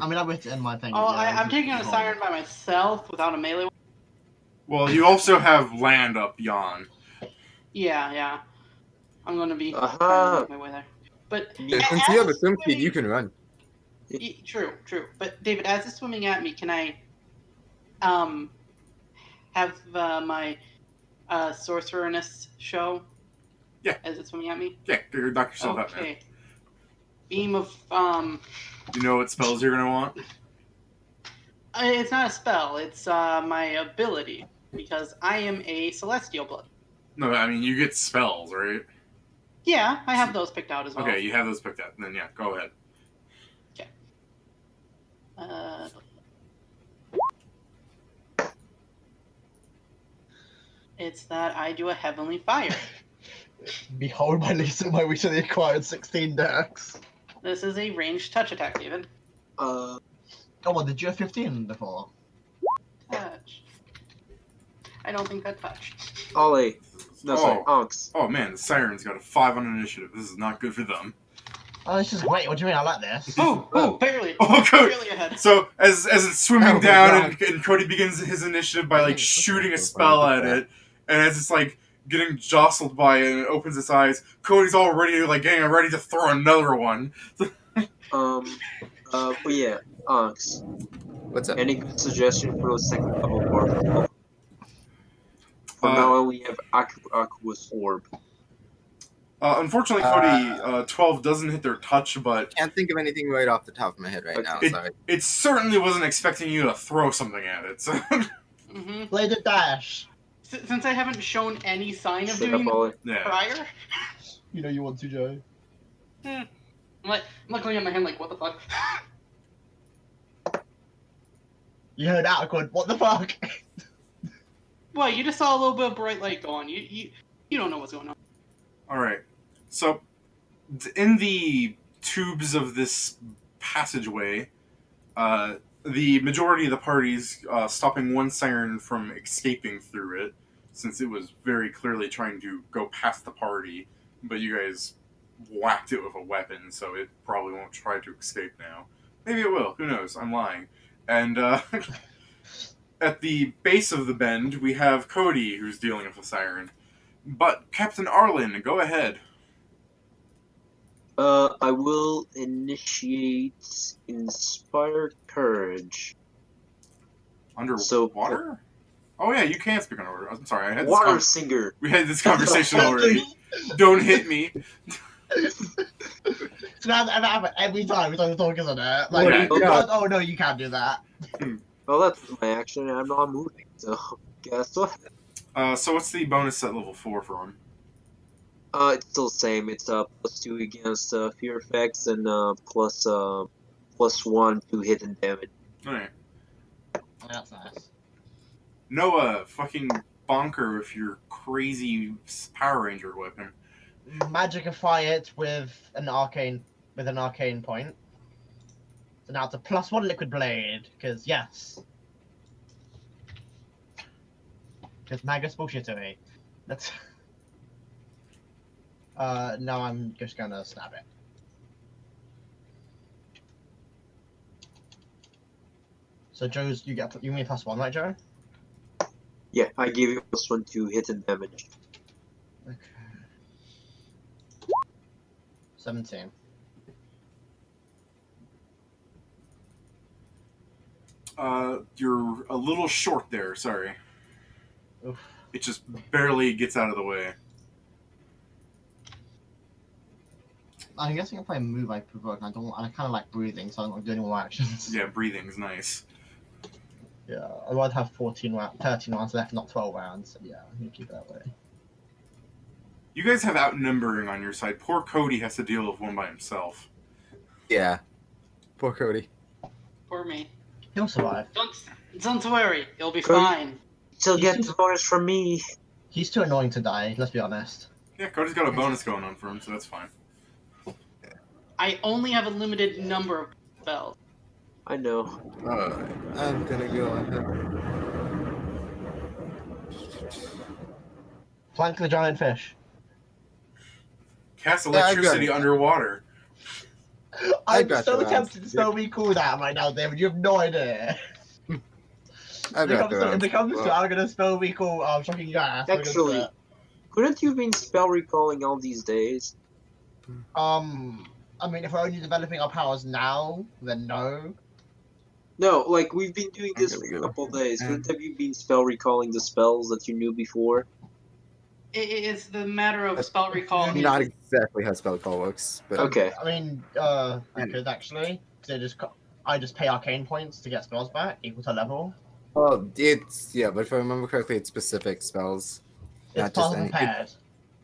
I mean, I went to end my thing. Oh, yeah, I'm taking a siren by myself without a melee. Well, you also have land up beyond. Yeah. I'm gonna be Aha. trying to make my way there. But since you have a swim speed, you can run. True. But David, as it's swimming at me, can I have my sorcererness show? Yeah. As it's swimming at me. Yeah, knock yourself out, man. Okay. Beam of You know what spells you're gonna want? It's not a spell. It's my ability because I am a celestial blood. No, I mean you get spells, right? Yeah, I have those picked out as well. Okay, you have those picked out. Then yeah, go ahead. It's that I do a heavenly fire. Behold my recently acquired 16 decks. This is a ranged touch attack, David. Oh, well, did you have 15 before? Touch. I don't think that touched. Ollie. No, sorry, Oh. Ahnks. Oh man, the siren's got a 5 on initiative. This is not good for them. Oh, this is great. What do you mean? I like this. Barely. Oh, Cody. Barely ahead. So as it's swimming Oh my down God. and Cody begins his initiative by like shooting a spell at it, and as it's like getting jostled by it and it opens its eyes, Cody's already like getting ready to throw another one. But yeah, Ahnks. What's up? Any good suggestion for those second level dwarf? For now, we have Aqua's Orb. Unfortunately, Cody, 12 doesn't hit their touch, but Can't think of anything right off the top of my head right now. Sorry. it certainly wasn't expecting you to throw something at it. So. Mm-hmm. Play the dash. Since I haven't shown any sign of Shut doing up, Ollie. Yeah. prior, You know you want to, Joe. I'm looking at my hand like, what the fuck? You heard out, Quid. What the fuck? Well, you just saw a little bit of bright light go on. You don't know what's going on. All right. So, in the tubes of this passageway, the majority of the party's stopping one siren from escaping through it, since it was very clearly trying to go past the party, but you guys whacked it with a weapon, so it probably won't try to escape now. Maybe it will. Who knows? I'm lying. And at the base of the bend, we have Cody, who's dealing with a siren. But Captain Arlen, go ahead. I will initiate Inspire Courage. Underwater? Oh yeah, you can speak underwater. I'm sorry, I had Watersinger. we had this conversation already. Don't hit me. So now that happens every time we talk, isn't it? Like, Yeah. oh no, you can't do that. Well, that's my action, and I'm not moving, so guess what? So what's the bonus at level 4 for him? It's still the same. It's +2 against fear effects and +1 to hit and damage. Alright. That's nice. Noah, fucking bonker with your crazy Power Ranger weapon. Magicify it with an arcane point. So now it's a +1 liquid blade, because yes. Because Magus bullshittery. That's now I'm just gonna stab it. So Joe's you mean +1, right, Joe? Yeah, I give you +1 to hit and damage. Okay. 17. You're a little short there, sorry. Oof. It just barely gets out of the way. I'm guessing if I move, I provoke. I kind of like breathing, so I don't want to do any more actions. Yeah, breathing's nice. Yeah, I'd rather have 13 rounds left, not 12 rounds. So yeah, I'm gonna keep it that way. You guys have outnumbering on your side. Poor Cody has to deal with one by himself. Yeah. Poor Cody. Poor me. He'll survive. Don't worry. You'll be Cody. fine. Still get the bonus from me. He's too annoying to die, let's be honest. Yeah, Cody's got a bonus going on for him, so that's fine. I only have a limited number of spells. I know. I'm gonna go ahead. Flank the giant fish. Cast Yeah, I got electricity it. underwater. I'm got so the tempted to rounds. spell me cooldown right now, David. You have no idea. I got the If it comes to rounds. I'm gonna spell me cool, shocking your ass. I'm gonna do Actually, it. couldn't you have been spell recalling all these days? I mean, if we're only developing our powers now, then no. No, like we've been doing this I'm for gonna a go. couple days. Couldn't have you been spell recalling the spells that you knew before? It's the matter of spell recall. Not exactly how spell call works, but Okay. I mean, I could actually. Cause I just pay arcane points to get spells back, equal to level. well, it's but if I remember correctly, it's specific spells. It's Not just part of any- the pairs.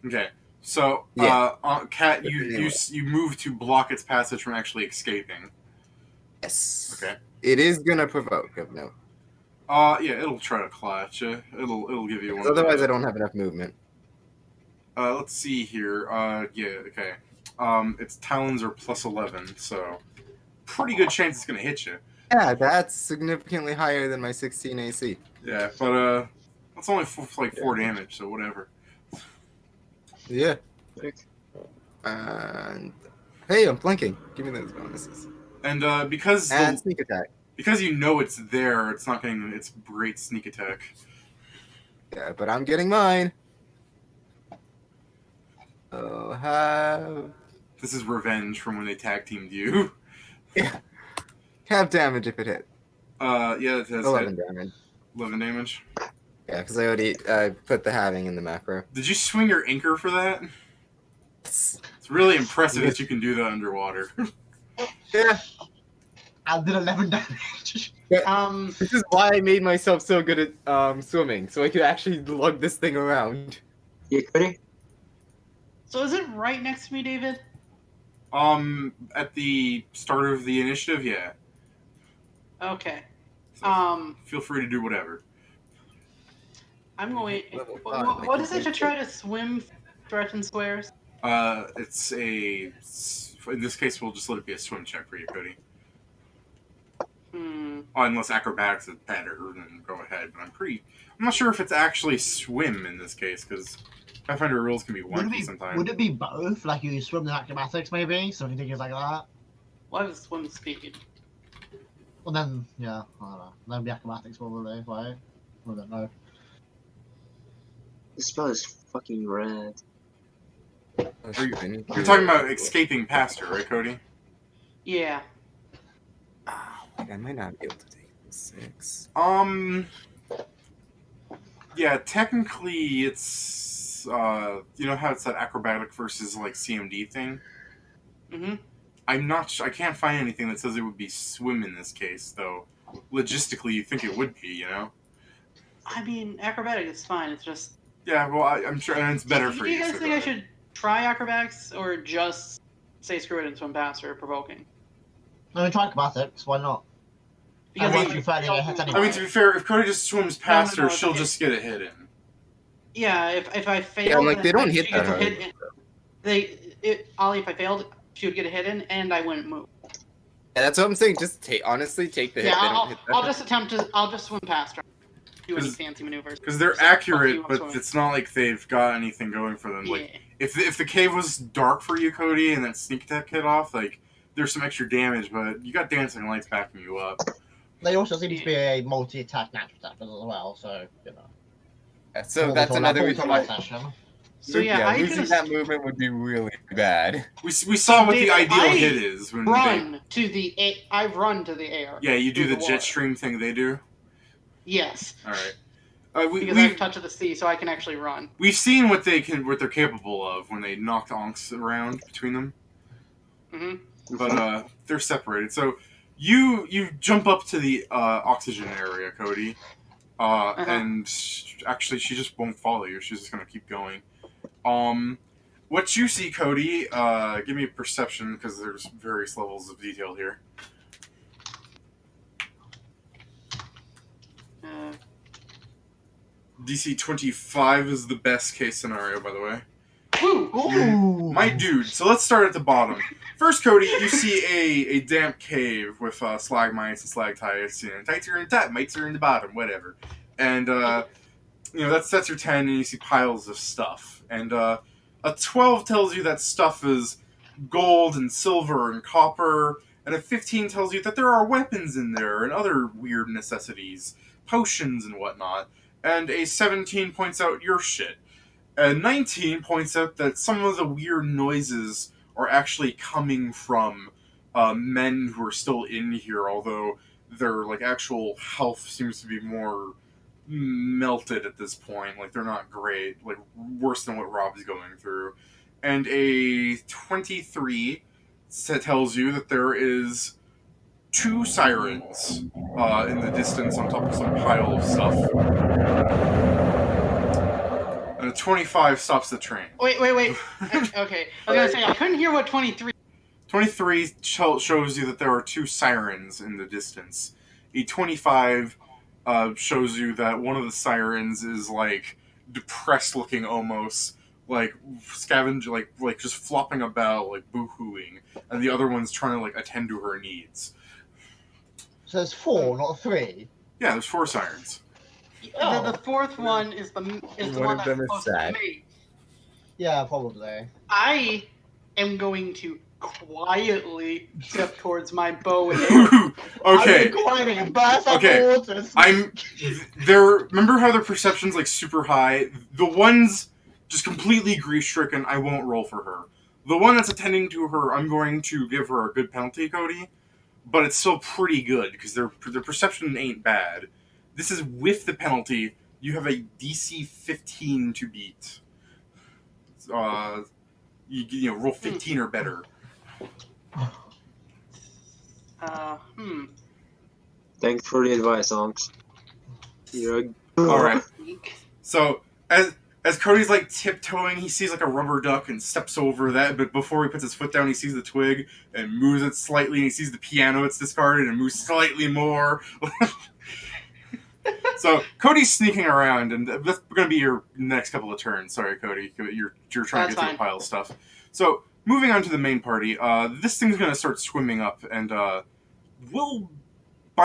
Okay, so Yeah. Kat, Anyway. you move to block its passage from actually escaping. Yes. Okay. It is gonna provoke of note. Yeah, it'll try to clutch you. It'll give you one. Otherwise, I don't have enough movement. Let's see here. Yeah, okay. Its talons are +11, so pretty good chance it's gonna hit you. Yeah, that's significantly higher than my 16 AC. Yeah, but that's only like 4 damage, so whatever. Yeah. Okay. And hey, I'm flanking. Give me those bonuses. And because And sneak attack. because you know it's there, it's not getting its great sneak attack. Yeah, but I'm getting mine. Oh, have This is revenge from when they tag teamed you. have damage if it hit. Yeah, it has 11 hit. damage. 11 damage. Yeah, because I already put the halving in the macro. Did you swing your anchor for that? It's, It's really impressive that you can do that underwater. yeah. I did 11 damage. This is why I made myself so good at swimming, so I could actually lug this thing around. Yeah, Cody? So is it right next to me, David? At the start of the initiative, yeah. Okay. So feel free to do whatever. I'm going. Level 5, I What can is it to take try to swim threatened squares? It's a. In this case, we'll just let it be a swim check for you, Cody. Unless acrobatics is better, then go ahead. But I'm not sure if it's actually swim in this case, because Pathfinder rules can be wonky sometimes. Would it be both? Like you swim in acrobatics, maybe? Something things like that? What is swim speed? Well, then, yeah, I don't know. Then be acrobatics, probably, right? I don't know. This spell is fucking rad. You're talking about escaping past her, right, Cody? Yeah. I might not be able to take 6. Yeah, technically it's, you know how it's that acrobatic versus, like, CMD thing? Mm-hmm. I can't find anything that says it would be swim in this case, though. Logistically, you think it would be, you know? I mean, acrobatic is fine. It's just. Yeah, well, I'm sure, and it's better for Do you. you guys so think go I ahead. should try acrobatics or just say screw it and swim past her, provoking? No, try acrobatics, why not? Because I if mean- I Friday, fail I had to the- I mean, to be fair, if Cody just swims past no, her, it's she'll okay. just get a hit in. Yeah, if I fail, Yeah, like, then they don't she hit gets that a hit in. Ollie, if I failed, she would get a hit in, and I wouldn't move. Yeah, that's what I'm saying. Just honestly take the hit. Yeah, They don't hit that. I'll just swim past her. Do any 'Cause- fancy maneuvers. Because they're Just fuck accurate, you, I'm but swimming. it's not like they've got anything going for them. Yeah. Like, if the cave was dark for you, Cody, and that sneak attack hit off, like, there's some extra damage, but you got dancing lights backing you up. They also seem to be a multi-attack natural attackers as well, so, you know. Yeah, so that's another reason why. Session. So yeah, I losing just that movement would be really bad. We saw what the David, ideal I hit is when they. run to the air. I run to the air. Yeah, you do through the water. jet stream thing they do. Yes, All right. because I have touch of the sea, so I can actually run. We've seen what they're capable of when they knocked Ahnks around between them. Mm-hmm. But they're separated. So you jump up to the oxygen area, Cody, and actually she just won't follow you. She's just gonna keep going. What you see, Cody? Give me a perception because there's various levels of detail here. DC 25 is the best case scenario, by the way. Woo! Ooh! My dude, so let's start at the bottom. First, Cody, you see a damp cave with stalagmites and stalactites, and tights are in the top, mites are in the bottom, whatever. And, you know, that's your 10, and you see piles of stuff. And a 12 tells you that stuff is gold and silver and copper, and a 15 tells you that there are weapons in there and other weird necessities, potions and whatnot. And a 17 points out your shit. And 19 points out that some of the weird noises are actually coming from men who are still in here, although their like actual health seems to be more melted at this point. Like they're not great, like worse than what Rob's going through. And a 23 tells you that there is 2 sirens in the distance on top of some pile of stuff. And a 25 stops the train. Wait. Okay, I was gonna say I couldn't hear what 23. 23 shows you that there are 2 sirens in the distance. A 25 shows you that one of the sirens is like depressed looking almost, like like just flopping about, like boo-hooing, and the other one's trying to like attend to her needs. So there's 4, not 3. Yeah, there's 4 sirens. The fourth one is the One one of that's them is supposed sad. to be me. Yeah, probably. I am going to quietly step towards my bow and arrow. Okay. Okay. Okay. I'm there. Remember how their perception's like super high? The one's just completely grief stricken. I won't roll for her. The one that's attending to her, I'm going to give her a good penalty, Cody. But it's still pretty good because their perception ain't bad. This is with the penalty. You have a DC 15 to beat. You know, roll 15 or better. Thanks for the advice, Ahnks. You're a All right. So as Cody's like tiptoeing, he sees like a rubber duck and steps over that. But before he puts his foot down, he sees the twig and moves it slightly. And he sees the piano it's discarded and moves slightly more. So Cody's sneaking around, and that's going to be your next couple of turns. Sorry, Cody, you're trying to get through a pile of stuff. So moving on to the main party, this thing's going to start swimming up, and by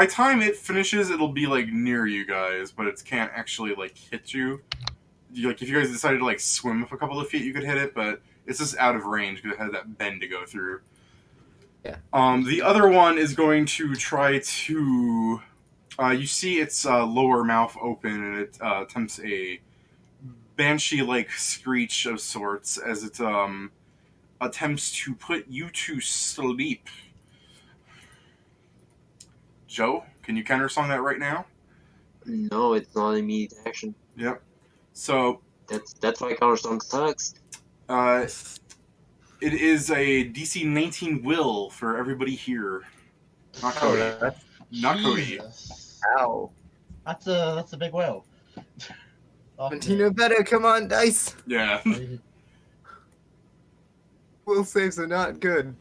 the time it finishes, it'll be like near you guys, but it can't actually like hit you. Like if you guys decided to like swim up a couple of feet, you could hit it, but it's just out of range because it has that bend to go through. Yeah. The other one is going to try to. You see its lower mouth open, and it attempts a banshee-like screech of sorts as it attempts to put you to sleep. Joe, can you counter-song that right now? No, it's not an immediate action. Yep. So that's why counter song sucks. it is a DC 19 will for everybody here. Not Cody. Not Cody. Jesus. Ow. That's a big whale. Continue better, come on, dice. Yeah. Will saves are not good.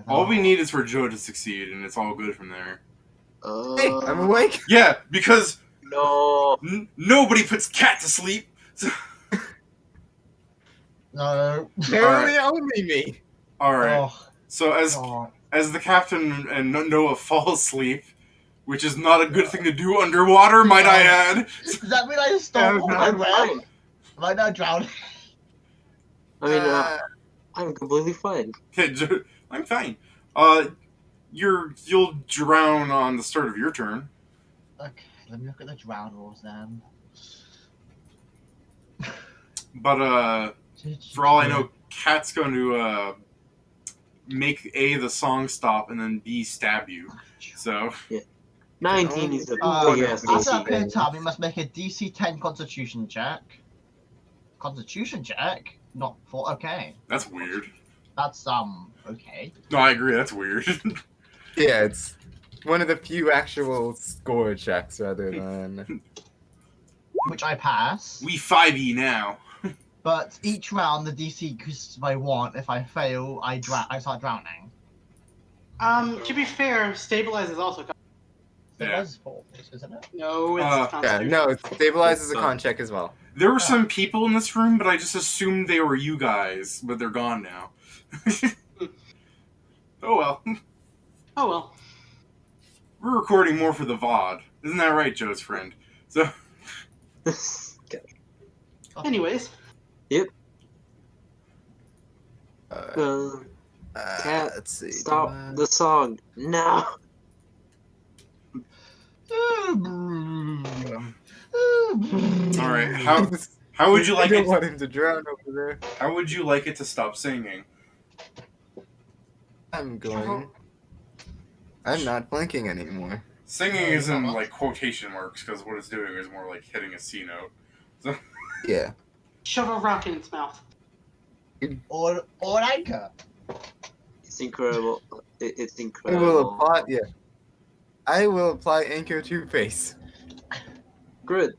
All we need is for Joe to succeed, and it's all good from there. Hey, I'm awake. Yeah, because No. Nobody puts Kat to sleep. So... No. Apparently only me. All right. Oh, So as the captain and Noah fall asleep, which is not a good thing to do underwater, might I add. does that mean I stop? I'm fine. Am I now drowning? I mean, I'm completely fine. I'm fine. You'll drown on the start of your turn. Okay, let me look at the drown rules then. But for all I know, Kat's going to make A, the song stop, and then B, stab you. So 19 is a Oh, big ass after that DC. period of time, we must make a DC 10 Constitution check. Constitution check? Not for okay. that's weird. That's okay. No, I agree. That's weird. Yeah, it's one of the few actual score checks rather than. Which I pass. We 5e now. But each round the DC increases by 1. If I fail, I start drowning. To be fair, stabilize is also. It Yeah. was 4, isn't it? No, it's Yeah, Constitution. no, it stabilizes a con check as well. There were some people in this room, but I just assumed they were you guys, but they're gone now. Oh well. Oh well. We're recording more for the VOD. Isn't that right, Joe's friend? So Anyways, Kat, Let's see. stop the song now. all right, how would you like I it? don't want him to drown over there. How would you like it to stop singing? I'm going. I'm not blinking anymore. Singing is in like quotation marks because what it's doing is more like hitting a C note. So Yeah. shove a rock in its mouth. Or an anchor. It's incredible. It's I incredible. will apply. Yeah. I will apply anchor to face. Good.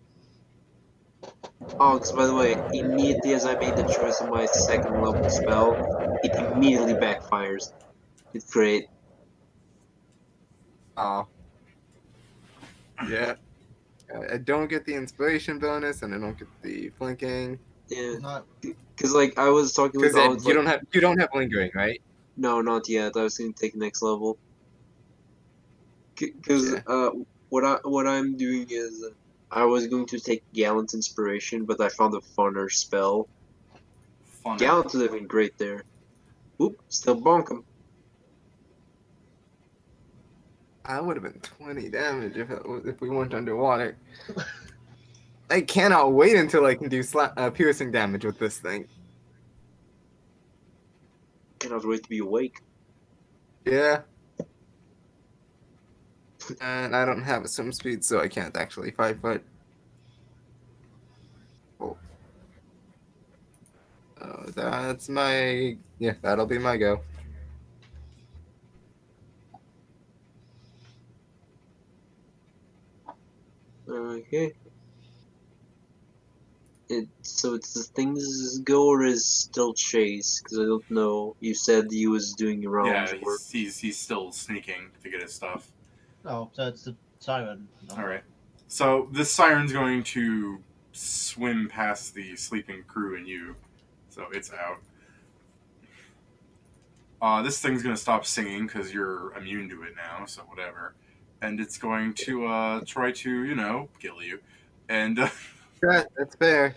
Oh, because by the way, immediately as I made the choice of my second level spell, it immediately backfires. It's great. Oh. Yeah. I don't get the inspiration bonus, and I don't get the flanking. Yeah, No. because like I was talking with Because Ollie, you don't have lingering, right? No, not yet. I was going to take next level. Because Yeah. what I'm doing is I was going to take Gallant's inspiration, but I found a funner spell. fun. Gallant would have been great there. Oop, still bonk him. I would have been 20 damage if we weren't underwater. I cannot wait until I can do piercing damage with this thing. Cannot wait to be awake. Yeah. And I don't have a swim speed, so I can't actually 5 foot. Oh. That's my that'll be my go. Okay. So it's the things go or is still Chase? Because I don't know. You said he was doing around Yeah, work. he's still sneaking to get his stuff. Oh, so it's the siren. No. All right. So this siren's going to swim past the sleeping crew and you, so it's out. This thing's going to stop singing because you're immune to it now, so whatever. And it's going to try to, kill you. And That's fair.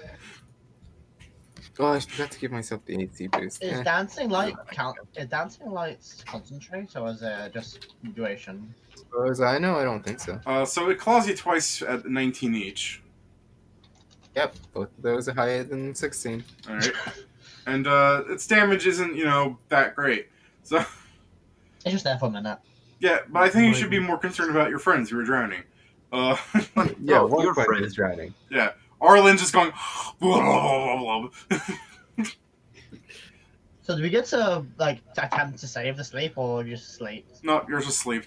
Oh, I forgot to give myself the AC boost. Is dancing light count? Is dancing lights concentrate or is it just duration? As far as I know, I don't think so. so it claws you twice at 19 each. Yep, both of those are higher than 16. All right. And its damage isn't, that great. So It's just there for a minute. yeah, but I think you should be more concerned about your friends who are drowning. Yeah, Oh, one your friend friend. is drowning. Yeah, Arlen's just going. Blah, blah, blah, blah. So do we get to attempt to save the sleep or just sleep? No, you're just asleep.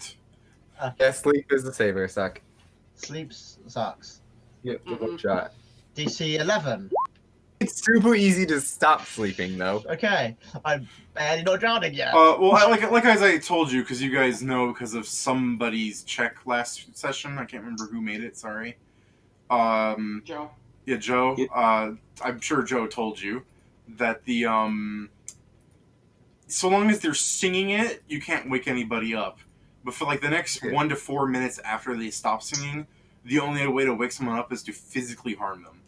Yeah, sleep is the saver, suck. Sleep sucks. Get the one Mhm. shot. DC 11. It's super easy to stop sleeping, though. Okay, I'm barely not drowning yet. Well, like as I told you, because you guys know because of somebody's check last session. I can't remember who made it. Sorry. Joe. Yeah, Joe. Yeah. I'm sure Joe told you that the so long as they're singing it, you can't wake anybody up. But for like the next 1 to 4 minutes after they stop singing, the only way to wake someone up is to physically harm them.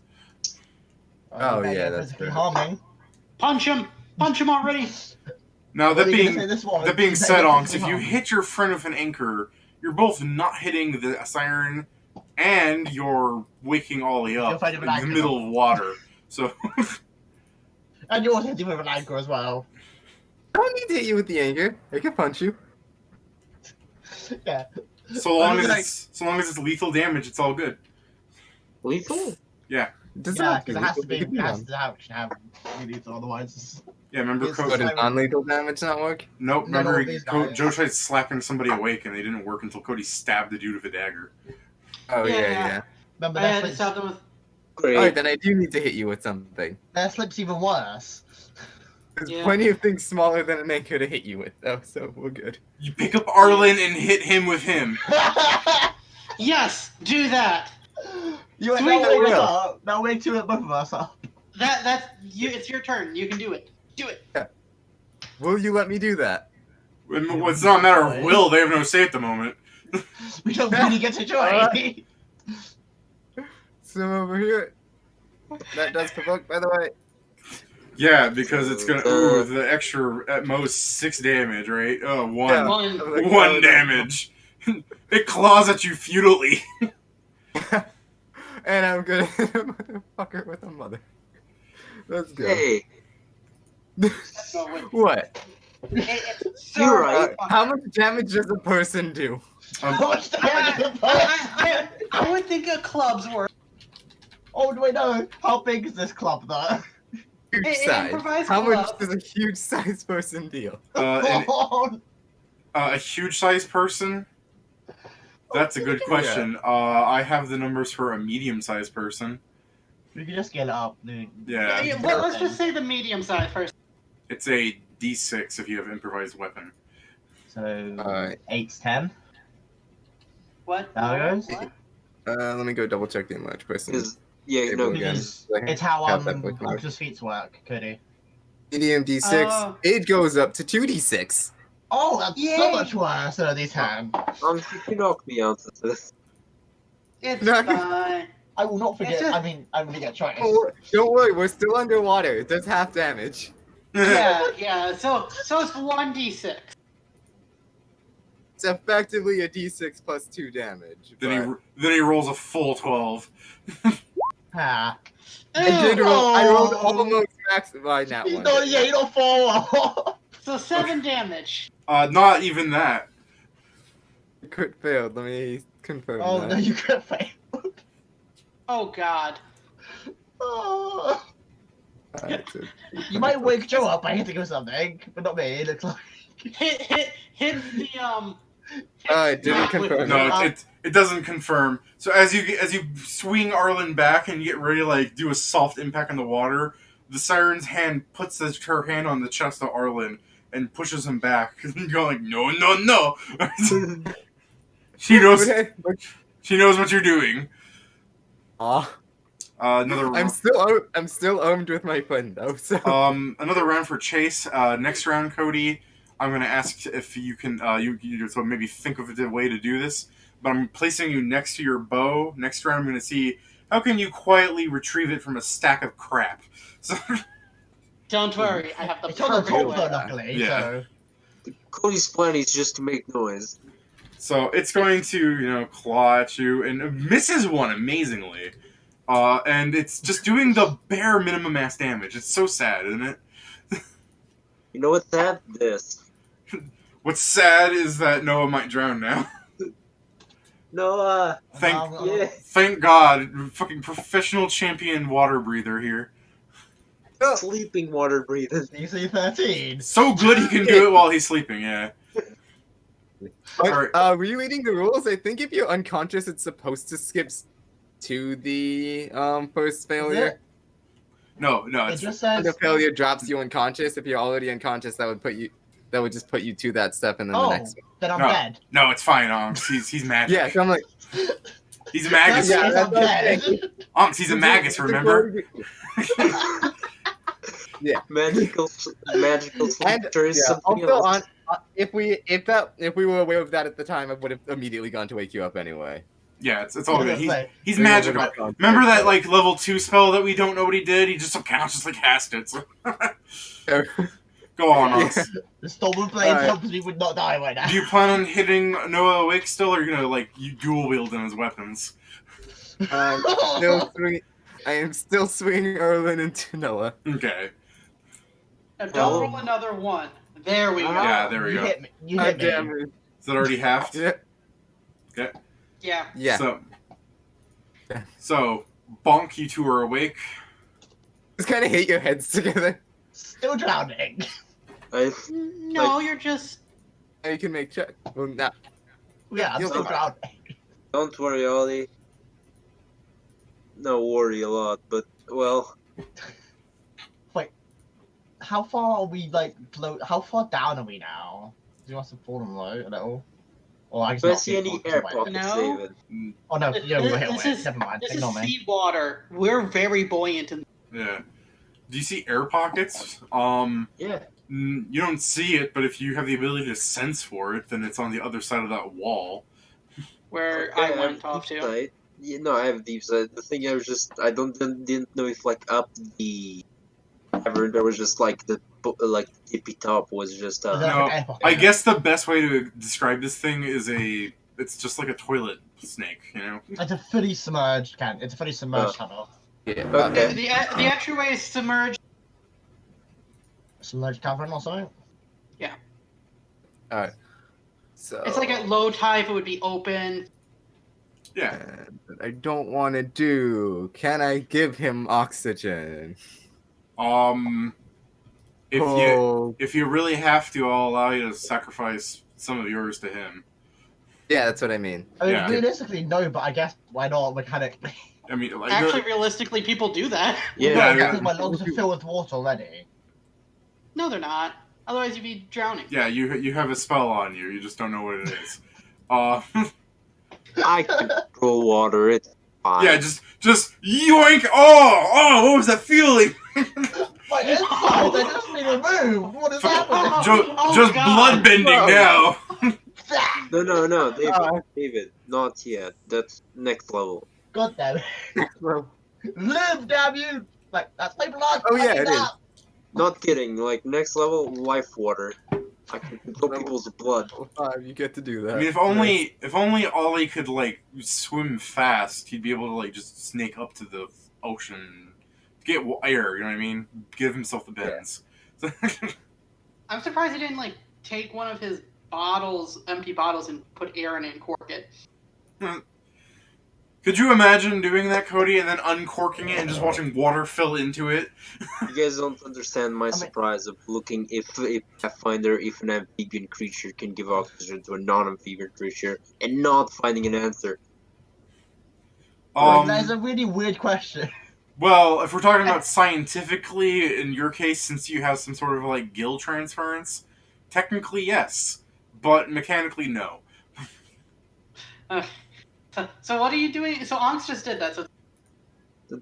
Oh, yeah, that's physically true. harming. Punch him! Punch him already! Now that What are you being gonna say this was? that being said, Physically Ahnks, if you harming. hit your friend with an anchor, you're both not hitting the siren, and you're waking Ollie You're up fighting in with the anchor. middle of water. So And you're also hitting with an anchor as well. I don't need to hit you with the anger. I can punch you. Yeah. so long as Like- it's lethal damage, it's all good. Lethal? It doesn't Yeah, have to because it has to be. lethal, It it has can to have lethal, otherwise. Yeah, remember Yes, be. What, Cody? does non-lethal damage not work? Nope. None Remember of these Joe guys. tried slapping somebody awake, and they didn't work until Cody stabbed the dude with a dagger. Oh, Yeah. yeah. Remember, I had to stop them with. Great. Alright, then I do need to hit you with something. their slip's even worse. There's Yeah. plenty of things smaller than an anchor to hit you with, though, so we're good. You pick up Arlen and hit him with him. Yes! Do that! You Sweet, now I wake us will. up. Now wake two of both of us up. That's you. It's your turn. You can do it. Do it. Will you let me do that? Well, it's not a matter of will. They have no say at the moment. We don't really get to join. Alright. So over here. That does provoke, by the way. Yeah, because it's gonna the extra at most 6 damage, right? Oh, one. Yeah. One. Like, One oh, damage. It claws at you futilely. And I'm gonna hit a motherfucker with a mother. Let's go. Hey, No, wait. What? It's so You're right. How much damage does a person do? How much damage Yeah, is the first? I would think a club's worth. Oh, do I know? How big is this club, though? Huge An size. improvised How much club. does a huge size person deal? A huge sized person? That's a good question. I have the numbers for a medium sized person. We can just get it up, dude. Yeah. Let's just say the medium size first. It's a d6 if you have improvised weapon. So, Alright. 8's 10. What? There it goes. What? Let me go double check the enlarged person. because yeah, Table no, again. It's how Have that book marked. Octus feats work, Cody. Medium d6. Oh. It goes up to 2d6. Oh, that's Yay! so much worse than these hand. you can knock me out of this. It's No. fine. I will not forget. It's just- I mean, I'm gonna get choice. Oh, don't worry, we're still underwater. It does half damage. Yeah. So it's 1d6. It's effectively a d6 plus 2 damage. Then he rolls a full 12. Ah. I did roll. I rolled Oh. almost max by that You one. don't, yeah, you don't fall. So 7 damage. Not even that. Crit failed. Let me confirm Oh that. no, you could fail. Oh god. Oh. So You might wake Joe up by hitting or something, but not me. It looks like. Hit the it didn't confirm. No, it doesn't confirm. So as you swing Arlen back and you get ready to like do a soft impact on the water, the siren's hand puts her hand on the chest of Arlen and pushes him back. And you're like, no, no, no. She knows what you're doing. Aw. Another I'm still armed with my friend though. So another round for Chase. Next round, Cody. I'm going to ask if you can, so maybe think of a way to do this. But I'm placing you next to your bow. Next round, I'm going to see how can you quietly retrieve it from a stack of crap. So, Don't worry, I have the It's on the perfect top though, way. luckily. Yeah. So. Cody's plan is just to make noise. so it's going to, claw at you and misses one amazingly. And it's just doing the bare minimum mass damage. It's so sad, isn't it? You know what's that? This. What's sad is that Noah might drown now. Noah. Yeah. Thank God, fucking professional champion water breather here. Sleeping water breathing. DC 13. So good he can do it while he's sleeping. Yeah. were you reading the rules? I think if you're unconscious, it's supposed to skip to the first failure. No, It it's just says. The failure drops you unconscious. If you're already unconscious, that would just put you to that step and then the next one. Then I'm No. dead. No, it's fine, Ahnks. He's magic. Yeah, so I'm like, He's a magus. Yeah, I'm dead. Ahnks, he's a magus, remember? Yeah. Magical And sleeper is something also else. if we were aware of that at the time, I would have immediately gone to wake you up anyway. Yeah, it's all good. He's We magical. would've gone- Remember that like level 2 spell that we don't know what he did? He just subconsciously cast it. So. Go on, Ahnks. The Storm Blade Alright. helps me would not die right now. Do you plan on hitting Noah awake still, or are you gonna you dual wield them as weapons? I am still swinging Arlen into Noah. Okay. Now don't roll another one. There we go. Yeah, there we You go. hit me. You hit me. Damn it. Is that already halved? Yeah. Yeah. Yeah. So, bonk, you two are awake. Just kind of hit your heads together. Still drowning. No, you're just. You can make check. Well, not. Yeah, I'm You'll still be drowning. Don't worry, Ollie. No worry a lot, but well. How far are we how far down are we now? Do you want to fall low a little? Or I guess Do I not see too any far air away. pockets, No. David? Oh no, yeah, we were hit This away. is- Never mind. This is Ignore me. seawater. We're very buoyant in. Yeah. Do you see air pockets? Yeah. You don't see it, but if you have the ability to sense for it, then it's on the other side of that wall. Where Okay, I have went off deep to. sight. Yeah, no, I have deep sight. The thing I was just, didn't know if like up the cavern there was just like the tippy top was just Is there No, like an air pocket? I guess the best way to describe this thing is it's just like a toilet snake, It's a fully submerged can. It's a fully submerged tunnel. Yeah. Okay. The actual way is submerged. Submerged cavern or something. All right. So. It's like at low tide, it would be open. Yeah. And I don't want to do. Can I give him oxygen? If you really have to, I'll allow you to sacrifice some of yours to him. Yeah, that's what I mean. I mean, Yeah. realistically, no, but I guess why not mechanically? I mean, like Actually, realistically, people do that. Yeah. Yeah. because my lungs are filled with water already. No, they're not. Otherwise, you'd be drowning. yeah, you have a spell on you. You just don't know what it is. I can control water. It's fine. Yeah, just yoink! Oh, what was that feeling? My insides, they just been removed. What is happening? Just God. bloodbending now. No, David, not yet. That's next level. God damn it. Live, damn you! Like, that's my blood! Oh, yeah, I need it is. that. Not kidding. Like next level, life water. I can control people's blood. You get to do that. I mean, if only Ollie could like swim fast, he'd be able to like just snake up to the ocean, get air. You know what I mean? Give himself the bends. I'm surprised he didn't like take one of his bottles, empty bottles, and put air in it and cork it. Could you imagine doing that, Cody, and then uncorking it and just watching water fill into it? You guys don't understand my surprise of looking if a Pathfinder, if an amphibian creature can give oxygen to a non-amphibian creature, and not finding an answer. That is a really weird question. Well, if we're talking about scientifically, in your case, since you have some sort of like gill transference, technically yes, but mechanically no. So what are you doing? So Ahnks just did that. So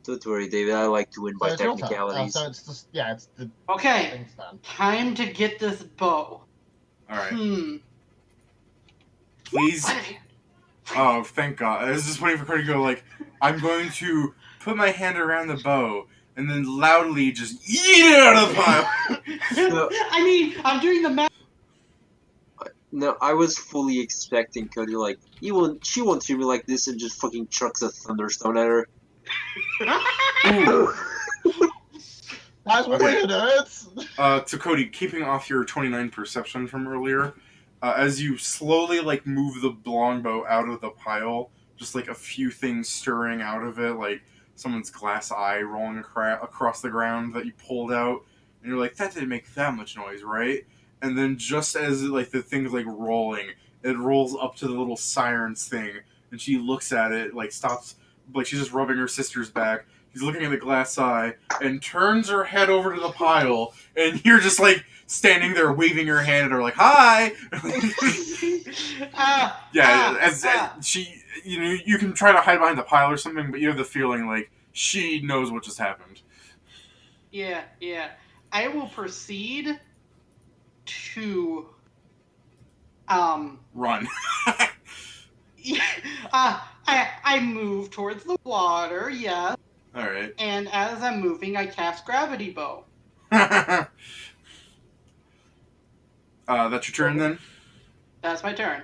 Don't worry, David. I like to win by it's your turn. technicalities. So it's just it's the okay, thing's done. time to get this bow. All right. Please. What have you? Oh, thank God! I was just waiting for Cody to go like, I'm going to put my hand around the bow and then loudly just eat it out of the pile. I mean, I'm doing the math. No, I was fully expecting Cody like she won't treat me like this and just fucking chucks a thunderstone at her. That's what weird, nerds. To Cody, keeping off your 29 perception from earlier, as you slowly like move the longbow out of the pile, just like a few things stirring out of it, like someone's glass eye rolling across the ground that you pulled out, and you're like, that didn't make that much noise, right? And then just as like the thing's like rolling, it rolls up to the little siren's thing, and she looks at it, like stops, like she's just rubbing her sister's back. She's looking at the glass eye and turns her head over to the pile, and you're just like standing there waving your hand at her, like "Hi." As she, you can try to hide behind the pile or something, but you have the feeling like she knows what just happened. Yeah. I will proceed to run. I move towards the water, yeah. Alright. And as I'm moving, I cast Gravity Bow. That's your turn then? That's my turn.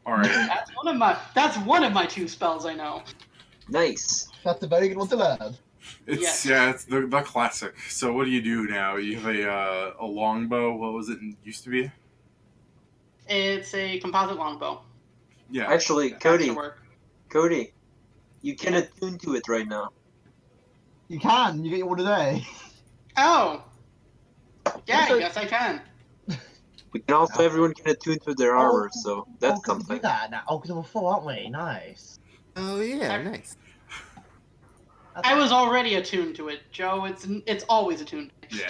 Alright. That's one of my 2 spells I know. Nice. That's a very good one to learn. It's the classic. So what do you do now? You have a longbow. What was it used to be? It's a composite longbow. Yeah. Actually, Cody, you can attune to it right now. You can. You get your one today. Oh. Yeah, I guess I can. We can also everyone can attune to their armor, so that's can we something. do that now? Oh, because we're full, aren't we? Nice. Oh yeah, nice. I was already attuned to it, Joe. It's always attuned. Yeah.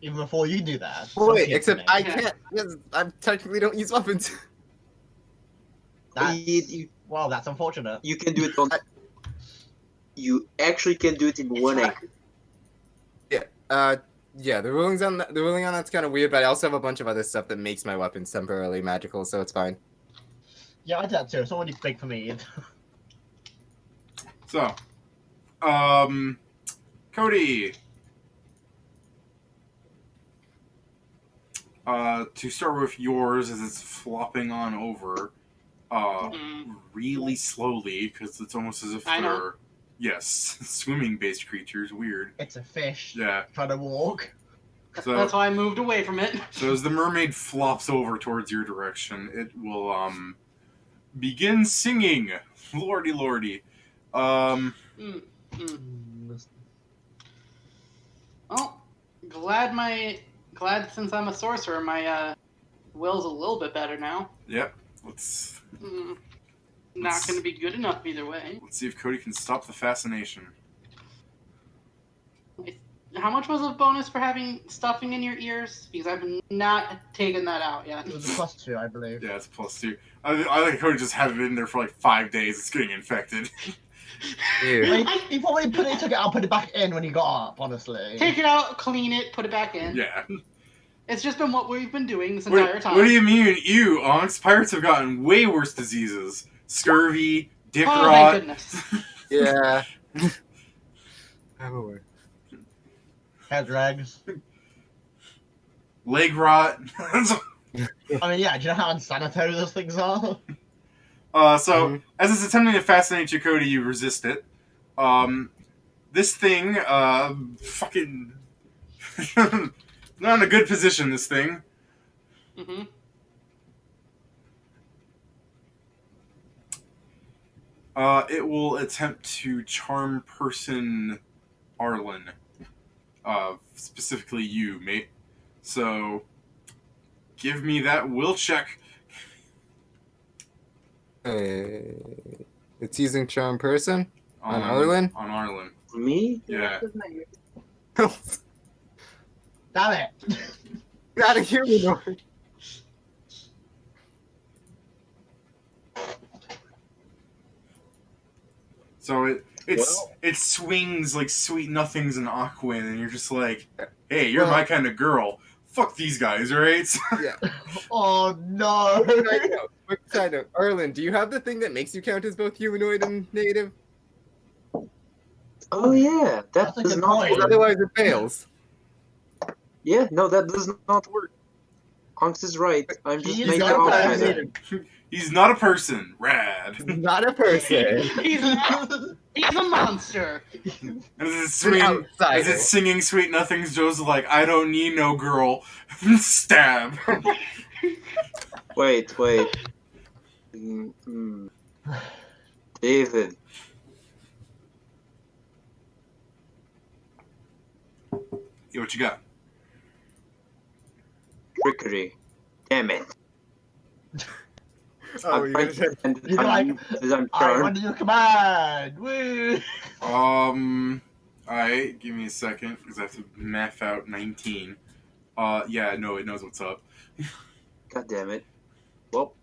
Even before you do that. Oh, wait, except I can't because I technically don't use weapons. Well, that's unfortunate. You can do it on. You actually can do it in one anchor. Yeah. The ruling on that's kind of weird, but I also have a bunch of other stuff that makes my weapons temporarily magical, so it's fine. Yeah, I did that too. It's already big for me. So, Cody. To start with yours, as it's flopping on over, really slowly, because it's almost as if they're, swimming-based creatures. Weird. It's a fish. Yeah. Trying to walk. So, that's why I moved away from it. So as the mermaid flops over towards your direction, it will begin singing. Lordy, lordy. Well, glad since I'm a sorcerer, my will's a little bit better now. Yep. Let's not going to be good enough either way. Let's see if Cody can stop the fascination. How much was the bonus for having stuffing in your ears? Because I've not taken that out yet. It was a +2, I believe. Yeah, it's +2. I think Cody just had it in there for like 5 days. It's getting infected. He probably took it out, put it back in when he got up, honestly. Take it out, clean it, put it back in. Yeah. It's just been what we've been doing this entire time. What do you mean, you, Ahnks? Pirates have gotten way worse diseases. Scurvy, dick rot. Thank goodness. Yeah. Head drags. Leg rot. I mean, yeah, do you know how unsanitary those things are? As it's attempting to fascinate you, Cody, you resist it. This thing, fucking... not in a good position, this thing. It will attempt to charm person Arlen. Specifically you, mate. So, give me that will check. It's using charm person on Arlen. On Arlen. Me? Yeah. Damn it! Not a humanoid. So it swings like sweet nothings in Aquin, and you're just like, hey, you're my kind of girl. Fuck these guys, right? Yeah. Oh no! Quick side note. Arlen, do you have the thing that makes you count as both humanoid and native? Oh yeah, that That's a does good not point. work. Otherwise, it fails. Yeah, no, that does not work. Ahnks is right. I'm just He's making not off a with person. it. He's not a person. Rad. Not a person. He's a monster. And as It's an outsider. it's singing sweet nothings, Joe's like, I don't need no girl. Stab. Wait. Mm. David. Yo, what you got? Trickery. Damn it. Oh, you're gonna say You're like, I'm I charmed. under your command! Woo! Alright, give me a second, because I have to math out 19. Yeah, no, it knows what's up. God damn it. Well,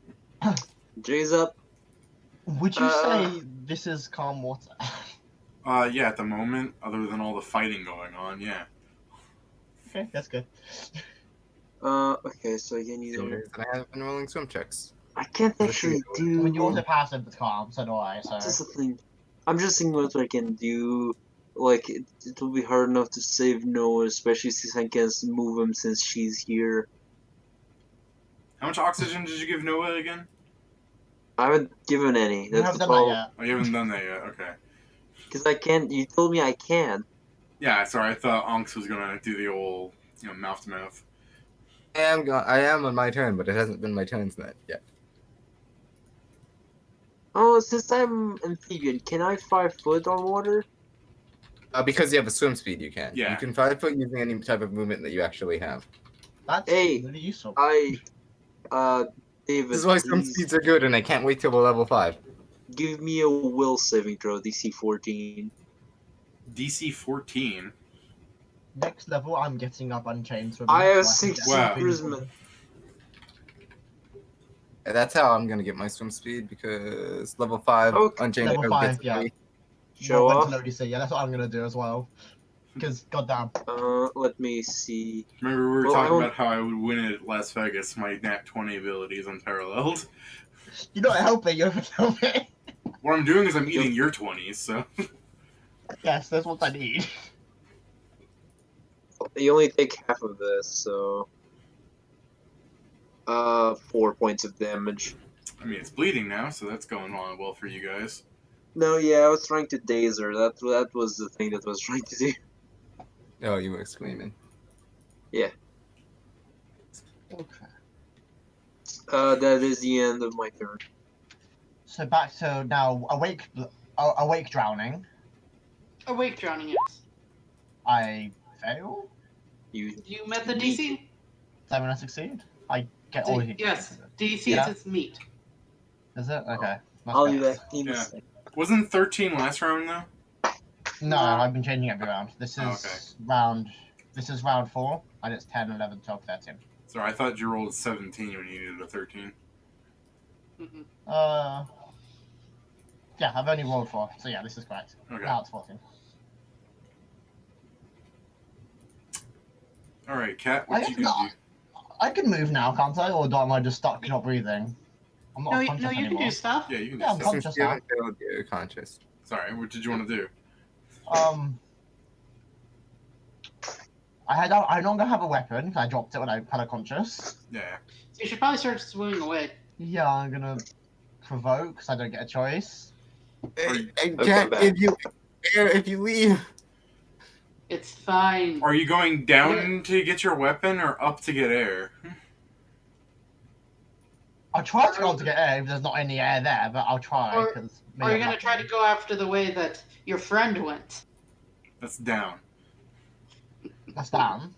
Jay's up. Would you say this is calm water? Yeah, at the moment, other than all the fighting going on, yeah. Okay, that's good. Okay, so again, you and I have been rolling swim checks. I can't actually I mean, you do. also passive with calm, so do I, so... This is the thing. I'm just thinking what I can do. Like, it will be hard enough to save Noah, especially since I can't move him since she's here. How much oxygen did you give Noah again? I haven't given any. You That's haven't the done that problem. yet. Oh, you haven't done that yet, okay. Because I can't. You told me I can. Yeah, sorry, I thought Ahnks was gonna do the old, mouth to mouth. I am on my turn, but it hasn't been my turn yet. Oh, since I'm amphibian, can I 5 foot on water? Because you have a swim speed, you can. Yeah. You can 5 foot using any type of movement that you actually have. That's Hey, really useful. David, This is why swim please speeds are good, and I can't wait till we're level 5. give me a will saving throw, DC 14. DC 14. Next level, I'm getting up Unchained Swim. I have so can 6 get Wow. imprisonment. And that's how I'm gonna get my swim speed, because level 5 Okay. Unchained Level Arrow 5, gets yeah. me. Show Went off. to ODC, yeah, that's what I'm gonna do as well. Because, goddamn. Let me see. Remember, we were Well, I talking don't- about how I would win at Las Vegas. My Nat 20 ability is unparalleled. You're not helping, you're helping. What I'm doing is I'm eating your 20s, so. Yes, that's what I need. You only take half of this, so 4 points of damage. I mean, it's bleeding now, so that's going on well for you guys. No, yeah, I was trying to daze her. That was the thing that I was trying to do. Oh, you were screaming. Okay. That is the end of my turn. So back to now, awake drowning. Awake drowning, yes. I fail? You You met the DC? Does I succeed? I get all the Yes, DC Yeah. is its meat. Is it? Okay. That's I'll good. do that in a Yeah. second. Wasn't 13 last round, though? No, I've been changing every round. This is Oh, okay. round 4, and it's 10, 11, 12, 13. Sorry, I thought you rolled 17 when you needed a 13. Mm-hmm. Yeah, I've only rolled 4, so yeah, this is correct. Okay. Now it's 14. Alright, Kat, I what guess you gonna do? I can move now, can't I? Or am I just stuck not breathing? I'm not No, unconscious no, you anymore. can do stuff. Yeah, you can do Yeah, I'm stuff. conscious Since you now. haven't failed, you're conscious. Sorry, what did you want to do? I no longer have a weapon. I dropped it when I had a conscious. Yeah. You should probably start swimming away. Yeah, I'm gonna provoke because I don't get a choice. I come can't back. give you air if you leave. It's fine. Are you going down to get your weapon or up to get air? I'll try to go to get air if there's not any air there, but I'll try. Or- Cause Or you're gonna try to go after the way that your friend went. That's down. That's down.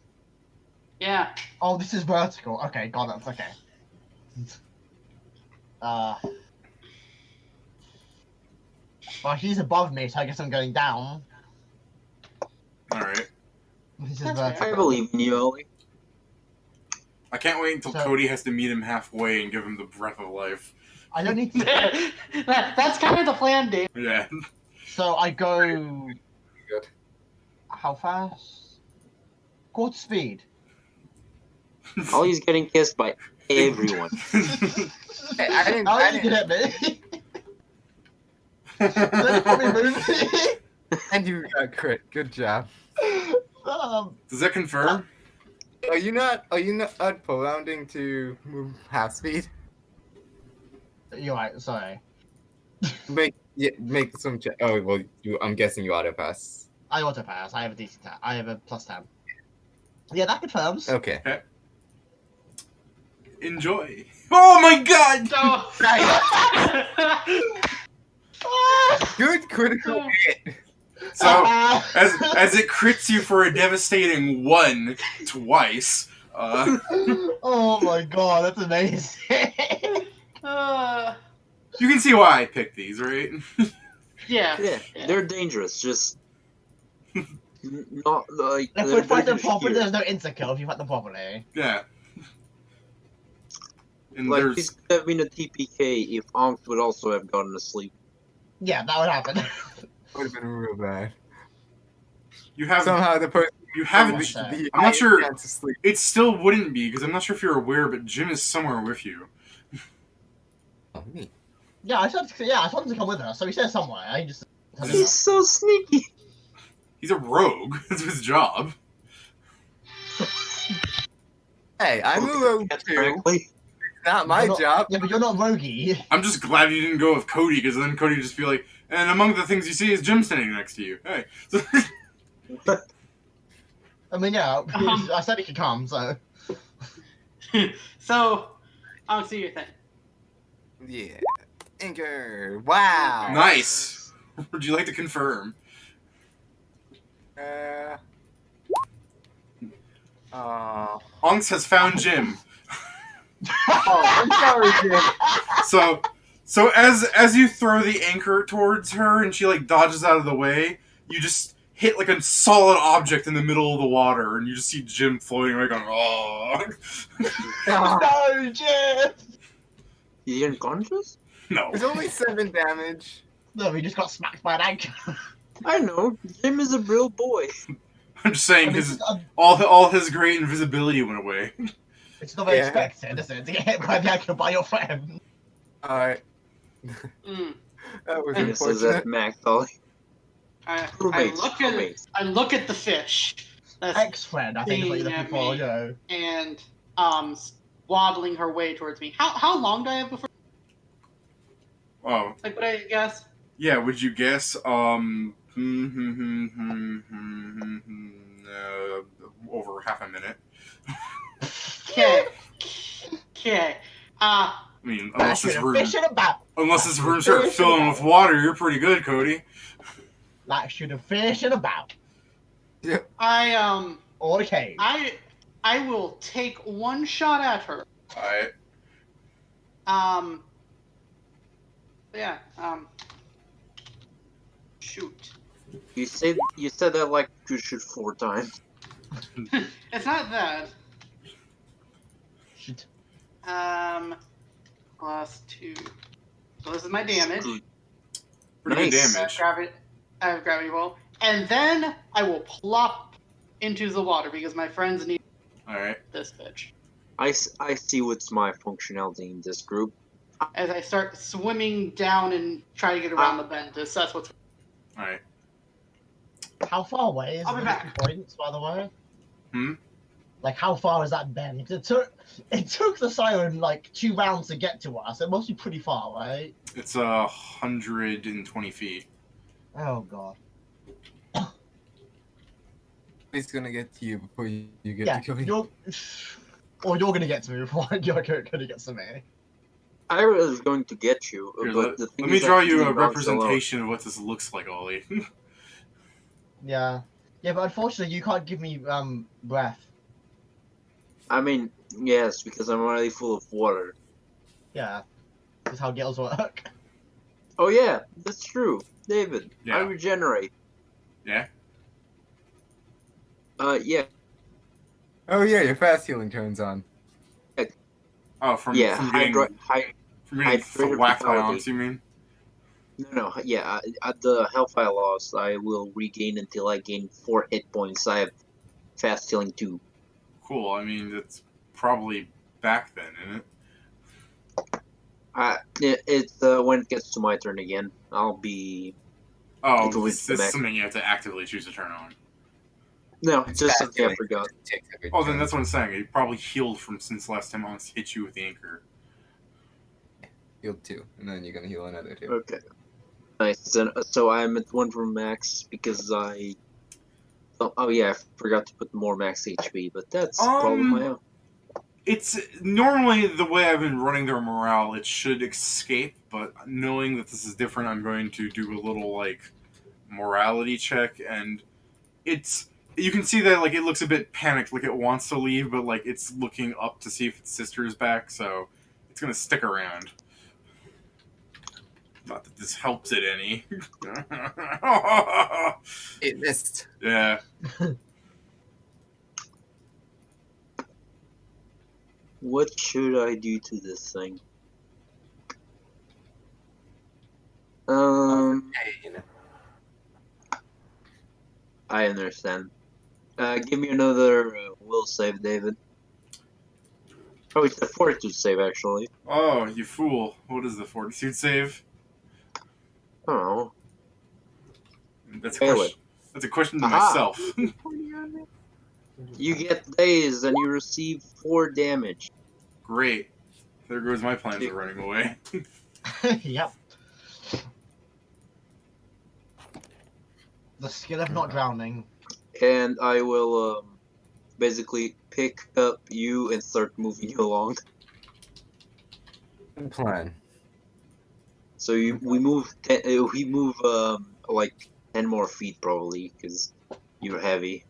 Yeah. Oh, this is vertical. Okay, got it. Okay. Well, he's above me, so I guess I'm going down. All right. This is That's fair. vertical. I believe in you, Ollie. I can't wait until So- Cody has to meet him halfway and give him the breath of life. I don't need to. That's kind of the plan, Dave. Yeah. So I go. Good. How fast? Quarter speed. Ollie's getting kissed by everyone. Hey, I didn't. How I you can didn't hit me? Don't probably move me. and you got crit. Good job. Does that confirm? Are you not allowing to move half speed? You're right. Sorry. Make some check. Oh well, I'm guessing you auto pass. I auto pass. I have a decent. I have a +10. Yeah, that confirms. Okay. Enjoy. Oh my god! So, Good critical hit. So as it crits you for a devastating 1 twice. Oh my god, that's amazing. You can see why I picked these, right? yeah. Yeah, they're dangerous. Just not like. If we fight them properly, there's no insta-kill if you fight them properly. Yeah. And Like there's this could have been a TPK if Ahnks would also have gotten asleep. Yeah, that would happen. Would have been real bad. you have Somehow the person. you haven't. Almost I'm not sure. Chance to sleep. It still wouldn't be because I'm not sure if you're aware, but Jim is somewhere with you. Oh, me. Yeah, I told him to come with us, so he said somewhere. I just. He's so sneaky. He's a rogue. That's his job. Hey, I'm a rogue too. Frankly. Not my You're not- job. Yeah, but you're not roguey. I'm just glad you didn't go with Cody because then Cody would just be like, and among the things you see is Jim standing next to you. Hey. I mean, yeah, I said he could come, so. So, I'll see your thing. Yeah. Anchor. Wow. Nice. Would you like to confirm? Ahnks has found Jim. Oh, I'm sorry, Jim. So as you throw the anchor towards her and she like dodges out of the way, you just hit like a solid object in the middle of the water and you just see Jim floating away going, oh. No, Jim! Is he unconscious? No. It's only 7 damage. No, he just got smacked by an anchor. I know. Jim is a real boy. I'm just saying I mean, his all his great invisibility went away. it's not very Yeah. expected, is it, to get hit by the anchor by your friend? Alright. Mm. That was This is at unfortunate. max, Ollie. I Roommates, look at roommates. I look at the fish that's Ex-friend, I think is what you're Yeah, looking for, me. yo. and waddling her way towards me. How long do I have before? Oh, Like, would I guess? yeah, would you guess over half a minute? Okay. I mean, unless this room Fish in a boat. starts filling with water, you're pretty good, Cody. Like shoot a fish in a boat. I Or a cave. I will take one shot at her. Alright. Yeah. Shoot. You said that like you shoot 4 times. It's not that. Shoot. +2. So this is my damage. Pretty Nice. good damage. I have gravity roll, and then I will plop into the water because my friends need Alright. this bitch. I see what's my functionality in this group. As I start swimming down and try to get around the bend to assess what's. Alright. How far away is I'll be the back. points, by the way? Hmm? Like, how far is that bend? 'Cause it took the siren, like, 2 rounds to get to us. It must be pretty far, right? It's 120 feet. Oh, God. He's gonna get to you before you get Yeah, to Cody. you're... Or you're gonna get to me before you're gonna get to me. I was going to get you, Here, but the thing let me is draw that you a leave Ahnks alone. representation of what this looks like, Ollie. Yeah. Yeah, but unfortunately you can't give me breath. I mean, yes, because I'm already full of water. Yeah. That's how gills work. Oh yeah, that's true, David. I Yeah. regenerate. Yeah. Yeah, Oh yeah, your fast healing turns on. Oh, from yeah. getting Hydrated whacked by vitality. Ahnks, you mean? No, yeah. At the health I lost, I will regain until I gain 4 hit points. I have fast healing 2. Cool. I mean, it's probably back then, isn't it? It's when it gets to my turn again, I'll be. Oh, It'll this be is back. something you have to actively choose to turn on. No, It's just fast something I healing. forgot. It takes every Oh, then turn. that's what I'm saying. You probably healed from since last time Ahnks hit you with the anchor. Healed 2, and then you're gonna heal another 2. Okay. Nice. So I'm at 1 from max because I. Oh yeah, I forgot to put more max HP, but that's a problem I have. It's normally the way I've been running their morale. It should escape, but knowing that this is different, I'm going to do a little like morality check, and it's you can see that like it looks a bit panicked, like it wants to leave, but like it's looking up to see if its sister is back, so it's gonna stick around. Not that this helps it any. It missed. Yeah. What should I do to this thing? Pain. I understand. Give me another will save, David. Oh, it's a fortitude save, actually. Oh, you fool! What is the fortitude save? Oh. That's a Fail question. That's a question to Aha. myself. You get dazed and you receive 4 damage. Great. There goes my plans of running away. Yep. The skill of not drowning. And I will basically pick up you and start moving you along. Good plan. So we move like 10 more feet probably because you're heavy.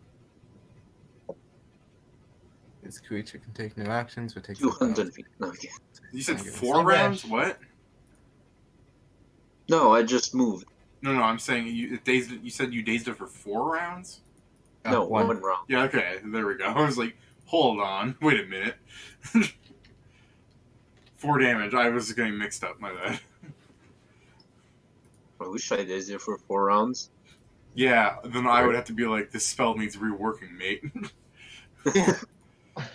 This creature can take no actions, but takes 200 feet. No, okay. You said Negative. 4 Same rounds? dish. What? No, I just moved. No, I'm saying you dazed. You said you dazed it for 4 rounds. No, one. 1 round. Yeah. Okay. There we go. I was like, hold on. Wait a minute. 4 damage. I was getting mixed up. My bad. I wish I did it for 4 rounds. Yeah. Then I would have to be like, this spell needs reworking, mate.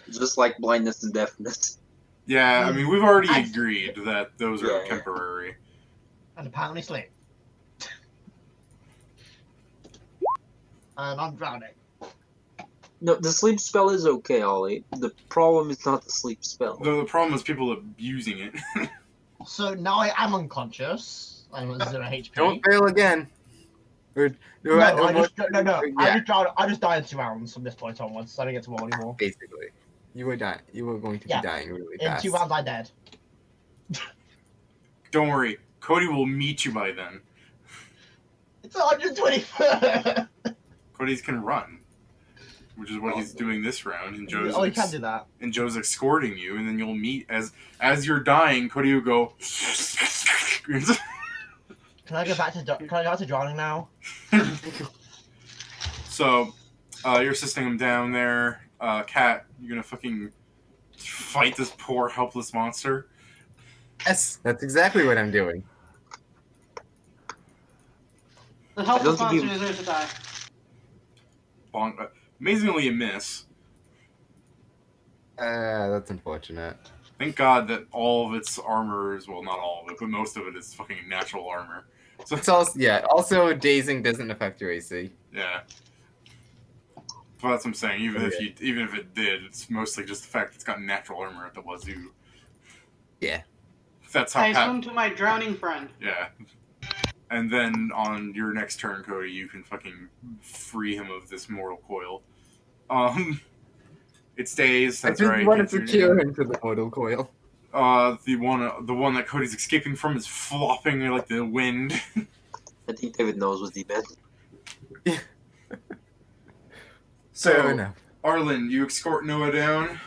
Just like blindness and deafness. Yeah. I mean, we've already I- agreed that those are Yeah. temporary. And apparently sleep. And I'm drowning. No, the sleep spell is okay, Ollie. The problem is not the sleep spell. The problem is people abusing it. So now I am unconscious. I'm at 0 HP. Don't fail again. No, Yeah. I just died in 2 rounds from this point onwards, so I don't get to roll anymore. Basically, you were dying. You were going to Yeah. be dying really In fast. 2 rounds, I'm dead. Don't worry. Cody will meet you by then. It's 120. Cody's can run, which is what he's doing this round. And Joe's Oh, you can do that. and Joe's escorting you, and then you'll meet as you're dying. Cody will go. Can I go back to drowning now? So, you're assisting him down there. Kat, you gonna fucking fight this poor helpless monster? Yes, that's exactly what I'm doing. The helpless I don't think monster deserves to die. Bonk. Amazingly, you miss. That's unfortunate. Thank God that all of its armor is, well, not all of it, but most of it is fucking natural armor. So It's also Also, dazing doesn't affect your AC. yeah. But that's what I'm saying. Even if it did, it's mostly just the fact that it's got natural armor at the wazoo. Yeah. That's how I swim to my drowning friend. Yeah. And then on your next turn, Cody, you can fucking free him of this mortal coil. It stays. That's I just right. wanted to It's- cure him to the mortal coil. The one that Cody's escaping from is flopping like the wind. I think David knows what he meant. Fair enough. Arlen, you escort Noah down.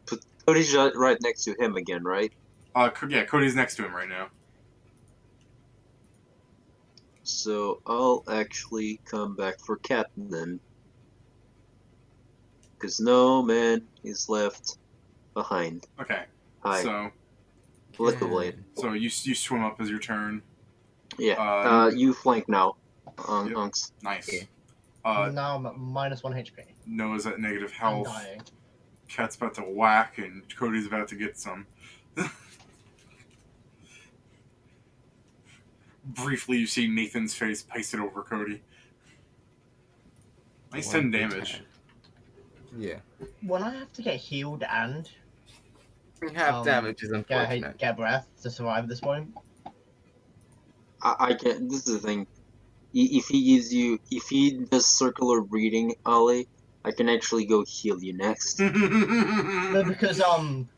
But Cody's right next to him again, right? Yeah, Cody's next to him right now. So I'll actually come back for Kat then. Because no man is left behind. Okay. Hi. So Lick the blade. you swim up as your turn. Yeah. You flank now. Yep. Ahnks. Nice. Okay. Now I'm at -1 HP. Noah's at negative I'm health. dying. Kat's about to whack, and Cody's about to get some. Briefly, you see Nathan's face pasted over Cody. Nice 10 damage. Yeah. When I have to get healed and Half damage is unfortunate. get breath to survive at this point. I can. This is the thing. If he does circular breathing, Ollie, I can actually go heal you next. No, because I'm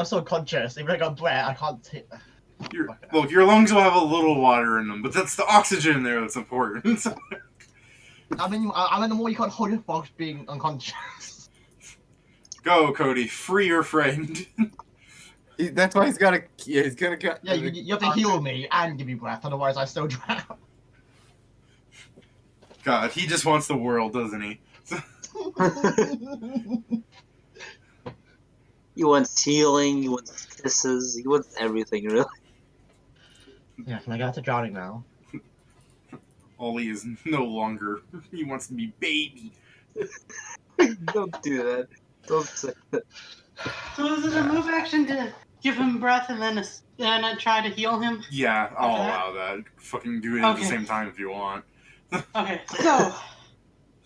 so conscious. Even if I got breath, I can't. Look, your lungs will have a little water in them, but that's the oxygen in there that's important. I mean, the more you can't hold your folks being unconscious. Go, Cody. Free your friend. That's why he's gotta. Yeah, he's gonna. Yeah, you have to heal me and give me breath, otherwise I still drown. God, he just wants the world, doesn't he? He wants healing, he wants kisses, he wants everything, really. Yeah, can I get to drowning now? Ollie is no longer. He wants to be baby. Don't do that. Don't say that. So is it a move action to give him breath and then try to heal him? Yeah, I'll Okay. allow that. Fucking do it at the Okay. same time if you want. Okay, so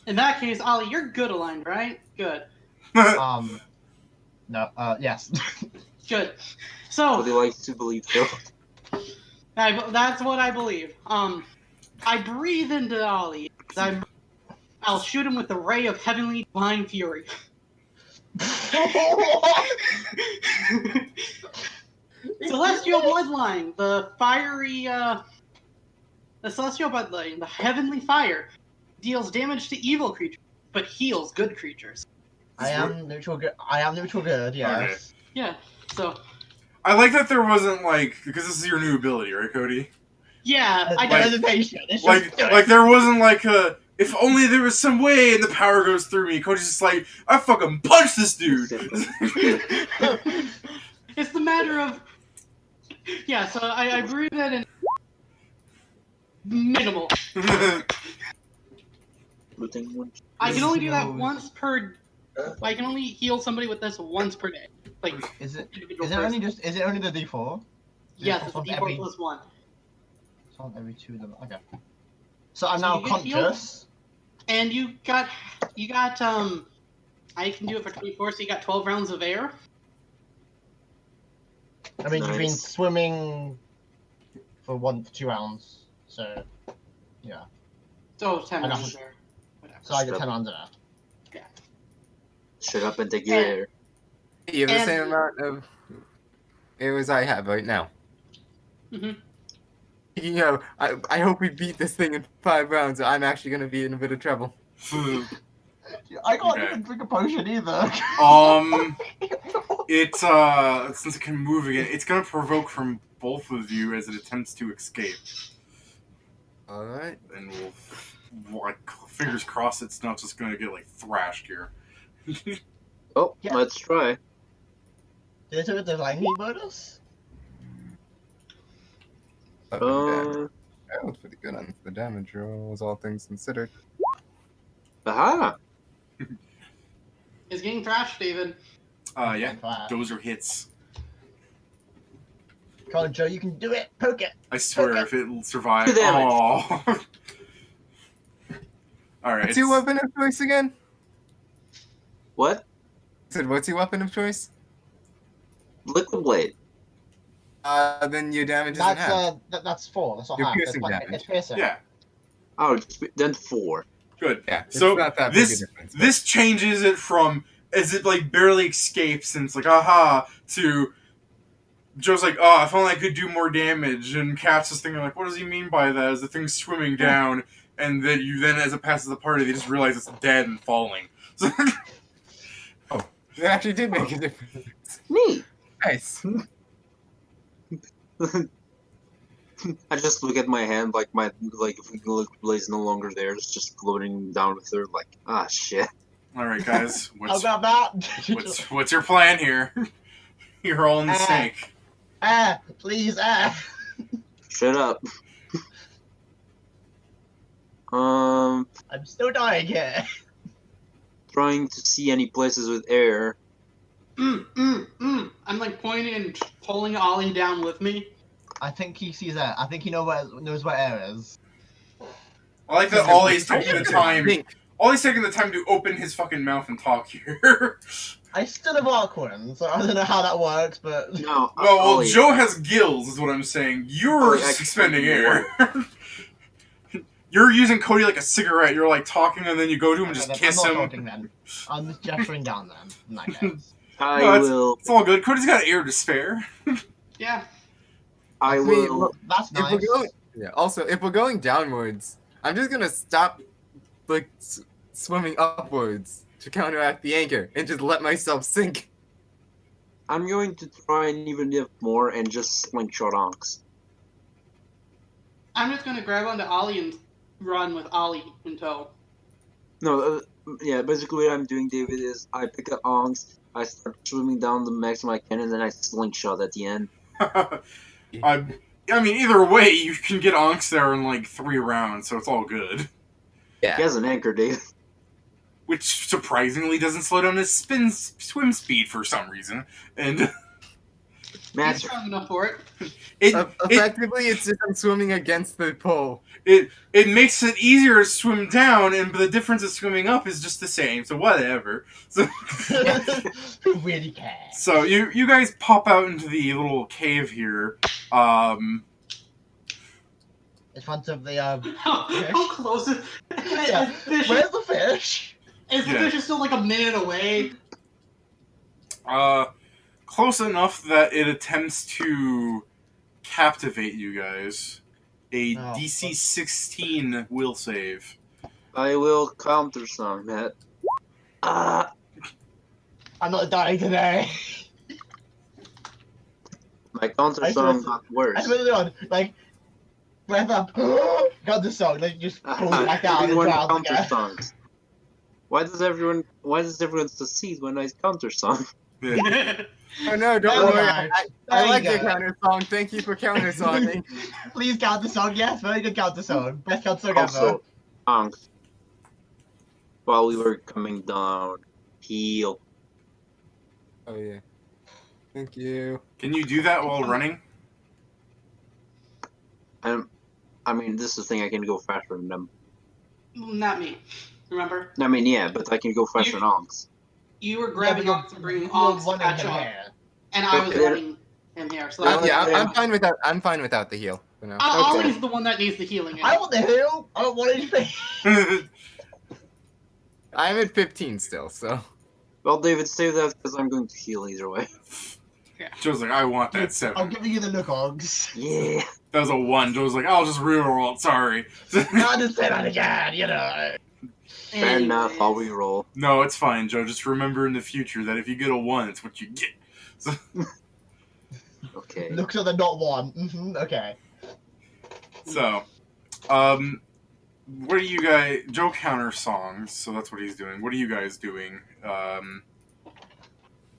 in that case, Ollie, you're good aligned, right? Good. No, yes. Good. But So he likes to believe so. that's what I believe. I breathe into Ollie. I'll shoot him with the ray of heavenly divine fury. Celestial bloodline, the fiery, the celestial bloodline, the heavenly fire, deals damage to evil creatures, but heals good creatures. I am neutral good. I am neutral good. Yes. Yeah. So I like that there wasn't like, because this is your new ability, right, Cody? yeah, I Like- did. Hesitation. It's just Like do it. like there wasn't like a. If only there was some way and the power goes through me. Cody's just like, I fucking punch this dude. It's the matter of yeah. So I breathe that in minimal. Looting one. I can only do that once per. I can only heal somebody with this once per day. Like Is it? individual Is it person. only just? Is it only the D4? Yes, Is it's it a on D4 every- plus 1. It's on every 2 of them. Okay. So I'm So now you get healed? conscious. And you got I can do it for 24, so you got 12 rounds of air. I mean, you've been Nice. swimming for 2 rounds, so yeah. So 10 I got rounds it. of air. Whatever. So I get 10 rounds of that. Shut up and take your And- air. You have the And- same amount of air as I have right now. Mhm. You know, I hope we beat this thing in 5 rounds. I'm actually gonna be in a bit of trouble. I can't Okay. even drink a potion either. It's since it can move again, it's gonna provoke from both of you as it attempts to escape. All right. And we'll like fingers crossed it's not just gonna get like thrashed here. Oh, Yeah. let's try. Did it the lightning bonus? That was pretty good on the damage rolls, all things considered. Aha! It's getting thrashed, David. Yeah, Wow. those are hits. Come on, Joe, you can do it. Poke it. I swear, Okay. if it survives. 2 damage. Oh. All right. What's your weapon of choice again? What? I said, what's your weapon of choice? Lick the blade. Then your damage isn't half. That's 4. That's not Your half. piercing That's damage. It's piercing. Yeah, Oh, then 4. good. Yeah, it's So not that big a this difference. this changes it from as it like barely escapes, and it's like aha. To Joe's like, oh, if only I could do more damage, and Kat's just thinking like, what does he mean by that? As the thing's swimming down, and then as it passes the party, they just realize it's dead and falling. So, It actually did make a difference. Neat. Nice. I just look at my hand like if the blade's is no longer there, it's just floating down with her like shit. all right, guys, How about that? what's your plan here? You're all in the snake. Please, Shut up. I'm still dying here. Trying to see any places with air. I'm like pointing and pulling Ollie down with me. I think he sees air. I think he knows where air is. I like that Ollie's taking the time. Ollie's taking the time to open his fucking mouth and talk here. I still have Arlen, so I don't know how that works, but... No, well, Ollie. Joe has gills, is what I'm saying. You're Ollie, I suspending can air. You're using Cody like a cigarette. You're like talking, and then you go to him and just kiss I'm him. not talking then. I'm just gesturing down then, in that case. will. It's all good. Cody's got air to spare. Yeah. I mean, will. look, That's If we're nice. going, also, if we're going downwards, I'm just gonna stop, like, swimming upwards to counteract the anchor and just let myself sink. I'm going to try and even live more and just slingshot Ahnks. I'm just gonna grab onto Ollie and run with Ollie in tow. No, yeah. Basically, what I'm doing, David, is I pick up Ahnks, I start swimming down the maximum I can, and then I slingshot at the end. I mean, either way, you can get Ahnks there in like 3 rounds, so it's all good. He has an anchor, David. Which surprisingly doesn't slow down his swim speed for some reason. And He's Match. strong enough for it. Effectively, it's just I'm swimming against the pole. it makes it easier to swim down, and the difference of swimming up is just the same. So whatever. So Who really cares? so you guys pop out into the little cave here. In front of the, How close is Yeah. fish? Where's the fish? Is the Yeah. fish still like a minute away? Close enough that it attempts to captivate you guys. A Oh, DC fuck. 16 will save. I will counter some that. I'm not dying today. My counter I song swear- got worse. I really on, like, breath up, got the song, then you just pull back out and Everyone drown counter again. songs. Why does everyone succeed when I counter song? Yeah. Oh no, don't There we worry. go. I There like you your go. counter song. Thank you for counter songing. Please count the song, yes, very good count the song. Best count song ever. Also, Ahnks. While we were coming down, heal. Oh yeah. Thank you. Can you do that while running? I mean, this is the thing, I can go faster than them. Not me. Remember? I mean, yeah, but I can go faster than Ahnks. You were grabbing Yeah, but Ahnks and bringing you're Ahnks to running catch him up, here. and I was Okay. running him here. So that's Yeah, Yeah. I'm fine without. I'm fine without the heal for now. Ollie's the one that needs the healing. I want the heal, I don't want anything. I'm at 15 still, so. Well, David, save that because I'm going to heal either way. Joe's like, I want that I'm 7. giving you the look, Hogs. Yeah. That was a 1. Joe's like, I'll just reroll it, sorry. I just say that again, you know. Fair enough, I'll reroll. No, it's fine, Joe. Just remember in the future that if you get a 1, it's what you get. So, Okay. Looks like they're not one. Okay. so, what are you guys... Joe counter songs, so that's what he's doing. What are you guys doing?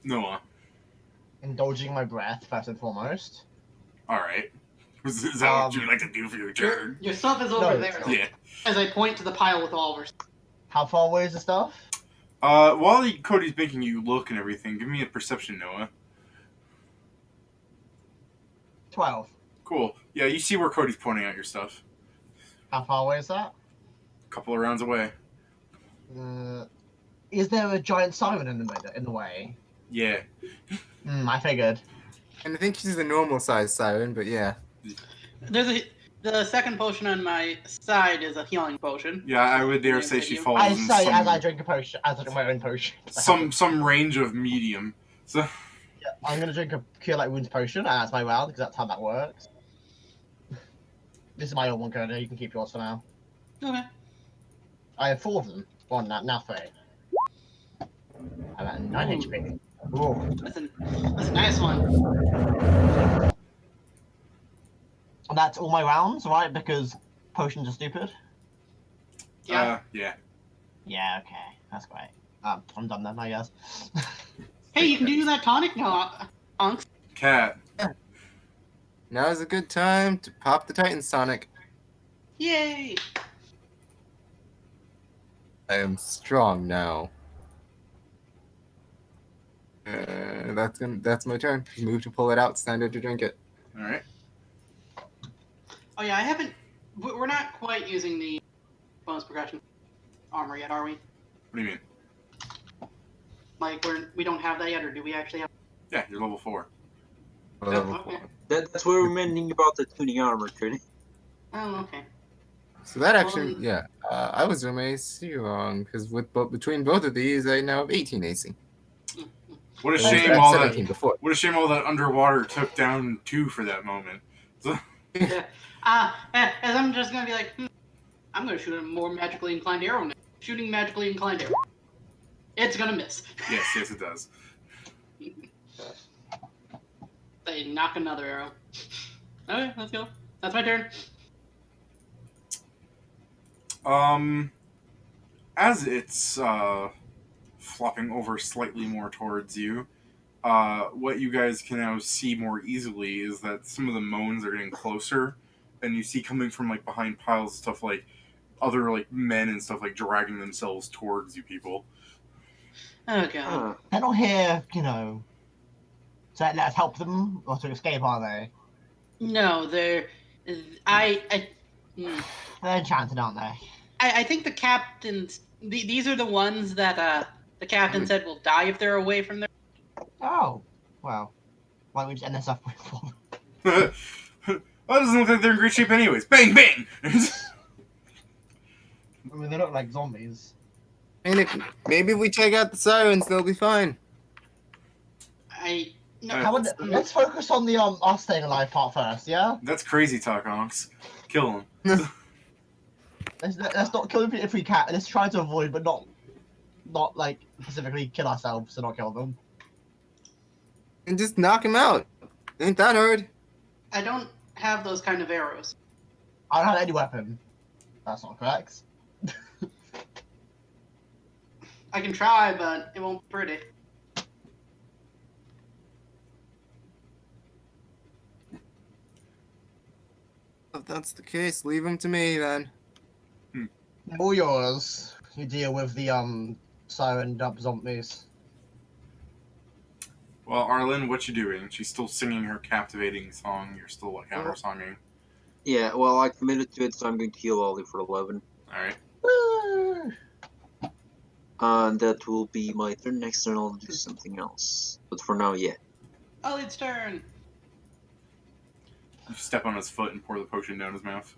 Noah. Indulging my breath, first and foremost. Alright. Is that what you'd like to do for your turn? Your stuff is over No, there. Yeah. As I point to the pile with all of our How far away is the stuff? While Cody's making you look and everything, give me a perception, Noah. 12. Cool. Yeah, you see where Cody's pointing out your stuff. How far away is that? A couple of rounds away. Is there a giant siren in the way? Yeah. I figured. And I think she's a normal sized siren, but yeah. There's The second potion on my side is a healing potion. Yeah, I would dare Names say at she you. falls I in say as I some, drink a potion, as I drink my own potion. some range of medium. So I'm gonna drink a Cure Light Wounds potion as my round because that's how that works. This is my own one, Cody. You can keep yours for now. Okay. I have 4 of them. One now 3. I'm at 9 HP. Ooh. That's a nice one. And that's all my rounds, right? Because potions are stupid. Yeah. yeah. Yeah, okay. That's great. I'm done then, I guess. Hey, you can do that tonic now, Ahnks. Cat. Now's a good time to pop the Titan Sonic. Yay! I am strong now. That's my turn. Move to pull it out, standard to drink it. All right. Oh yeah, we're not quite using the bonus progression armor yet, are we? What do you mean? Like we don't have that yet, or do we actually have? Yeah, you're level 4. Level okay. 4. That's where we're mending about the tuning armor, Cody. Oh, okay. So that actually, yeah, I was doing my AC wrong because between both of these, I now have 18 AC. What a I was shame at all 17 that. before. What a shame all that underwater took down 2 for that moment. So, Yeah. As I'm just gonna be like, I'm gonna shoot a more magically inclined arrow now. Shooting magically inclined arrow. It's gonna miss. yes, it does. They knock another arrow. Okay, let's go. That's my turn. As it's flopping over slightly more towards you, what you guys can now see more easily is that some of the moans are getting closer, and you see coming from like behind piles of stuff like other like men and stuff like dragging themselves towards you people. Oh god. They're not here, to let us help them or to escape, are they? No, they're. They're enchanted, aren't they? I think the captains. These are the ones that the captain said will die if they're away from their. Oh, well. Why don't we just end this up with Well, it doesn't look like they're in great shape anyways. Bang, bang! I mean, they look like zombies. And maybe if we take out the sirens, they'll be fine. Let's focus on the us staying alive part first, yeah? That's crazy talk, Ahnks. Kill him. Let's not kill them if we can. Let's try to avoid, but not like specifically kill ourselves to not kill them. And just knock him out. Ain't that hard? I don't have those kind of arrows. I don't have any weapon. That's not correct. I can try, but it won't be pretty. If that's the case, leave him to me then. All yours. You deal with the siren dub zombies. Well, Arlen, what you doing? She's still singing her captivating song. You're still like counter-songing. Yeah, well, I committed to it, so I'm going to heal Ollie for 11. Alright. Woo! And that will be my turn. Next turn, I'll do something else. But for now, yeah. Ollie's turn. You step on his foot and pour the potion down his mouth.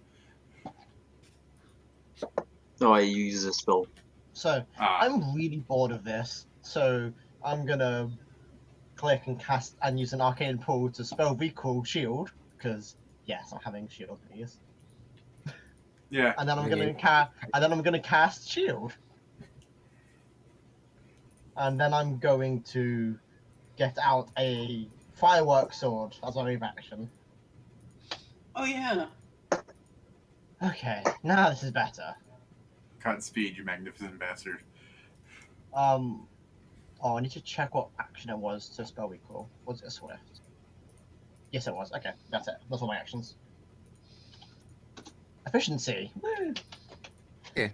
No, I use a spell. So, I'm really bored of this. So, I'm gonna click and cast and use an arcane pool to spell recall shield. Because, yes, I'm having shield please. Yeah. And then I'm gonna cast shield. And then I'm going to get out a firework sword as my move action. Oh yeah. Okay, now this is better. Cut speed, you magnificent bastard. Oh, I need to check what action it was to spell recall. Was it a swift? Yes, it was. Okay, that's it. Those were my actions. Efficiency. Woo. Yeah.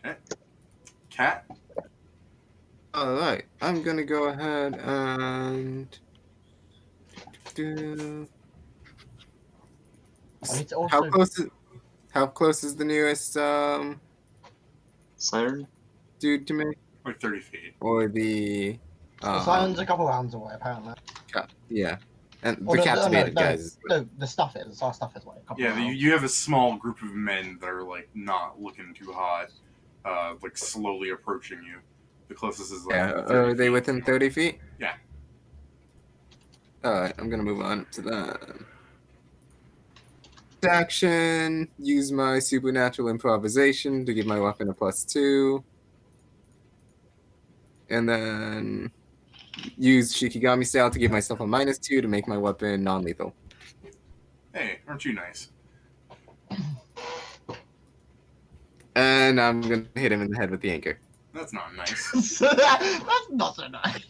Okay. Cat? Alright, I'm gonna go ahead and do. I need to also... How close is the nearest Siren? dude to me? Like 30 feet. Or the The siren's a couple rounds away, apparently. Yeah. And Or the captivated guys. No, the stuff is. Our stuff is like a couple Yeah, rounds. you have a small group of men that are like not looking too hot, like slowly approaching you. The closest is like. Yeah. 30 Are they feet. within 30 feet? Yeah. Alright, I'm gonna move on to that. Action. Use my supernatural improvisation to give my weapon a +2. And then use Shikigami style to give myself a -2 to make my weapon non-lethal. Hey, aren't you nice? And I'm gonna hit him in the head with the anchor. That's not nice. That's not so nice.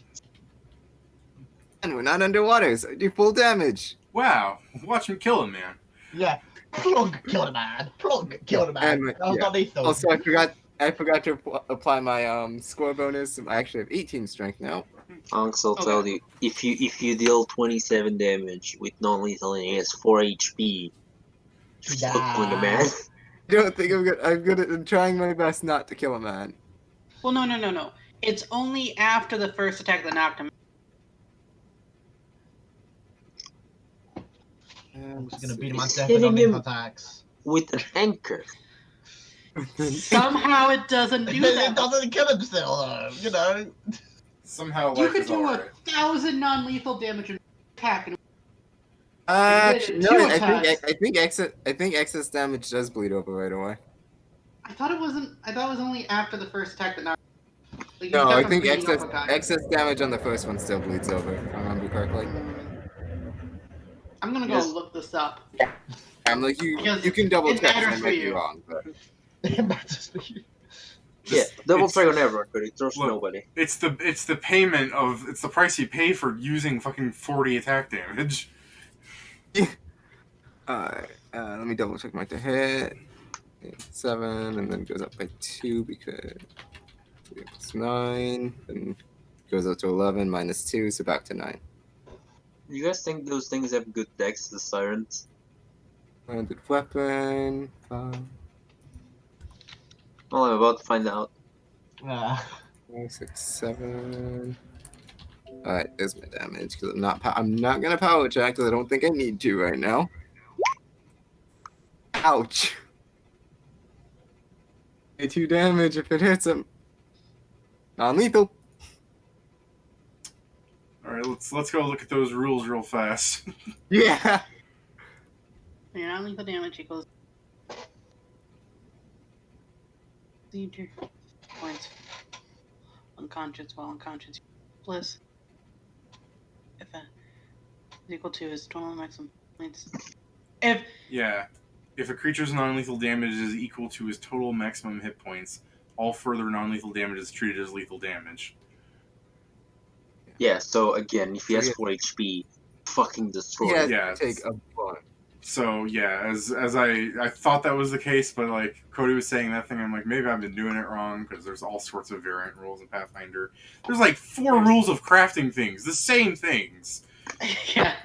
And we're not underwater, so I do full damage. Wow, watch him kill him, man. Yeah. Plug killed a man. Plug killed a man. And, That was yeah. not lethal. Also, I forgot to apply my score bonus. I actually have 18 strength now. Ahnks, I'll tell you, if you deal 27 damage with non-lethal and he has 4 HP, She you're killing a man. died. I don't think I'm trying my best not to kill a man. Well, no. It's only after the first attack that knocked him. I'm just gonna beat him to death Hitting with him. attacks. With an anchor. Somehow it doesn't do It that. doesn't kill him still, though. You know. Somehow You life could is do alright. 1,000 non-lethal damage in attack. And Actually, no. Two I think excess damage does bleed over right away. I thought it wasn't. I thought it was only after the first attack that knocked. Like, you No, kept I on think bleeding excess off of that. excess damage on the first one still bleeds over. If I remember correctly. I'm gonna go Yes. look this up. I'm like Because you can double it check. I matters for might be you. wrong, but It matters for you. Yeah, double it's- check on everyone, but it throws Look. nobody. It's the price you pay for using fucking 40 attack damage. alright. Let me double check my to hit. 7, and then goes up by 2 because it's 9, and goes up to 11 -2, so back to 9. You guys think those things have good decks, the sirens? Landed weapon. 5, Well, I'm about to find out. 6, 7. Alright, there's my damage because I'm not gonna power check because I don't think I need to right now. Ouch. 2 damage if it hits him. Non-lethal. Alright, let's go look at those rules real fast. Yeah. Your non-lethal damage equals. Lead your points. Unconscious while unconscious. Bliss. If a is equal to his total maximum points. If Yeah. If a creature's non-lethal damage is equal to his total maximum hit points, all further non-lethal damage is treated as lethal damage. Yeah, so again, if he has Yeah. 4 HP, fucking destroy. Yeah, it. Yeah, take a bunch. So yeah, as I thought that was the case, but like Cody was saying that thing, I'm like, maybe I've been doing it wrong because there's all sorts of variant rules in Pathfinder. There's like 4 rules of crafting things, the same things. yeah,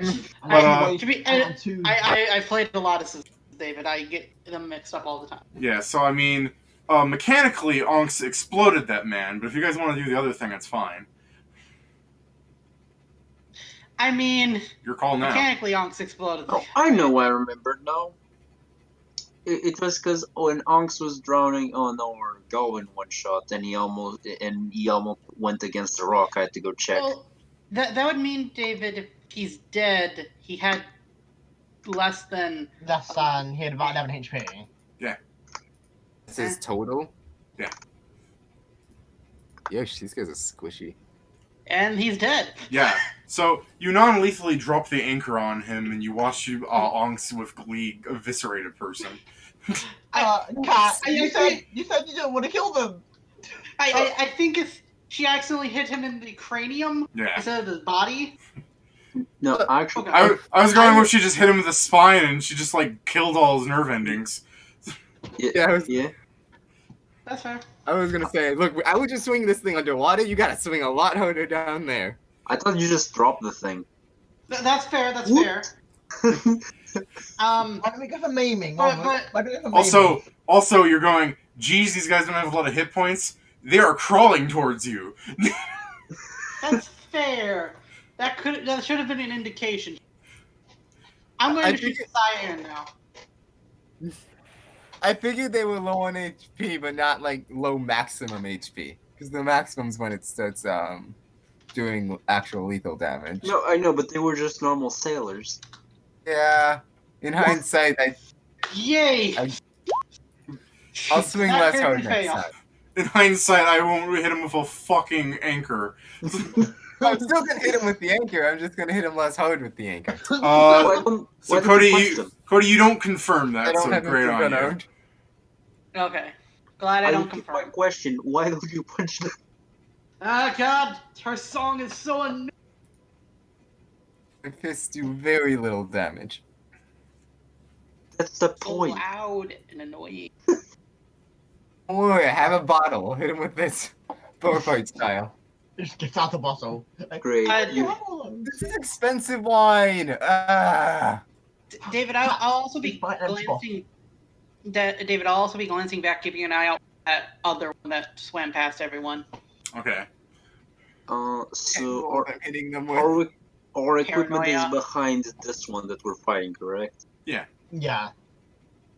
But, to be, Two. I played a lot of systems, David. I get them mixed up all the time. Yeah, so I mean, mechanically, Ahnks exploded that man, but if you guys want to do the other thing, that's fine. I mean, Your call now. mechanically, Ahnks exploded. Oh, I know, I remembered now. It was because when Ahnks was drowning on our go in one shot, and he almost went against the rock. I had to go check. Well, that would mean, David, if he's dead, he had less than. Less than he had about 11 HP. This is total? Yeah. Yosh, these guys are squishy. And he's dead. Yeah. So you non-lethally drop the anchor on him, and you watch Ahnks with glee eviscerate a person. Kat, you said you didn't want to kill them. I think it's she accidentally hit him in the cranium Yeah. instead of the body. No, actually, Okay. I was going where she just hit him with the spine, and she just like killed all his nerve endings. yeah. That's fair. I was gonna say, look, I would just swing this thing underwater. You gotta swing a lot harder down there. I thought you just dropped the thing. That's fair. That's What? fair. Why don't we go for maiming? But- Why don't we go for maiming? Also, you're going, geez, these guys don't have a lot of hit points. They are crawling towards you. That's fair. That should have been an indication. I'm going I to shoot think Cyan now. I figured they were low on HP, but not like low maximum HP. Because the maximum's when it starts doing actual lethal damage. No, I know, but they were just normal sailors. Yeah. In hindsight, Yay! I'll swing That less critically hard next failed. time. In hindsight, I won't hit him with a fucking anchor. I'm still gonna hit him with the anchor. I'm just gonna hit him less hard with the anchor. Why don't So Cody, you don't confirm I that. don't So have great anything on you. unarmed. Okay. Glad I don't My confirm. question: why don't you punch them? Ah, God! Her song is so annoying. My fists do very little damage. That's the So point. loud and annoying. Don't worry, I have a bottle. I'll hit him with this. Bar fight style. He just gets out the bottle. Like, Great. This is expensive wine. Ah. David, I'll also be Bite them glancing. David, I'll also be glancing back, keeping an eye out for that other one that swam past everyone. Okay. So I'm hitting them with. our equipment is Paranoia. behind this one that we're fighting, correct? yeah.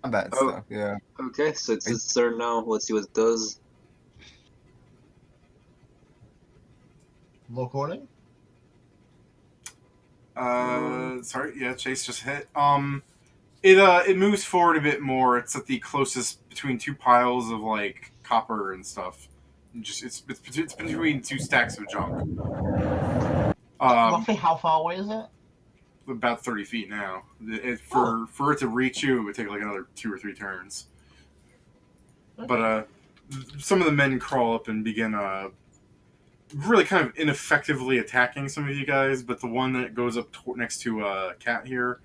Combat Oh. stuff, yeah. Okay, so it's its turn now. Let's see what it does. More calling? Sorry, yeah, Chase just hit. It moves forward a bit more. It's at the closest between two piles of like copper and stuff. And just it's between two stacks of junk. Roughly how far away is it? About 30 feet now. For it to reach you, it would take like another 2 or 3 turns. But some of the men crawl up and begin really kind of ineffectively attacking some of you guys. But the one that goes up next to Kat here,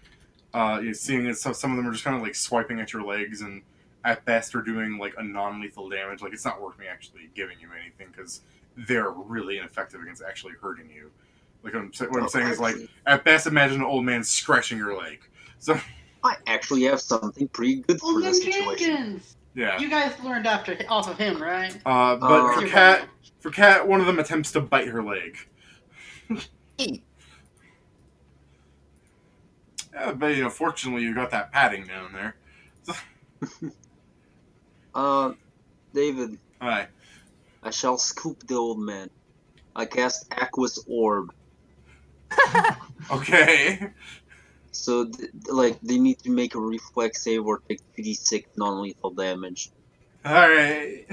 you're seeing that some of them are just kind of like swiping at your legs and at best are doing like a non-lethal damage. Like it's not worth me actually giving you anything because they're really ineffective against actually hurting you. Like what I'm saying is like at best imagine an old man scratching your leg. So I actually have something pretty good for Ollie this situation. Jenkins! yeah. You guys learned off of him, right? But for Kat, one of them attempts to bite her leg. Yeah, but fortunately you got that padding down there. David, Alright. I shall scoop the old man. I cast Aqua's Orb. Okay. So, they need to make a reflex save or take 3d6 non-lethal damage. Alright.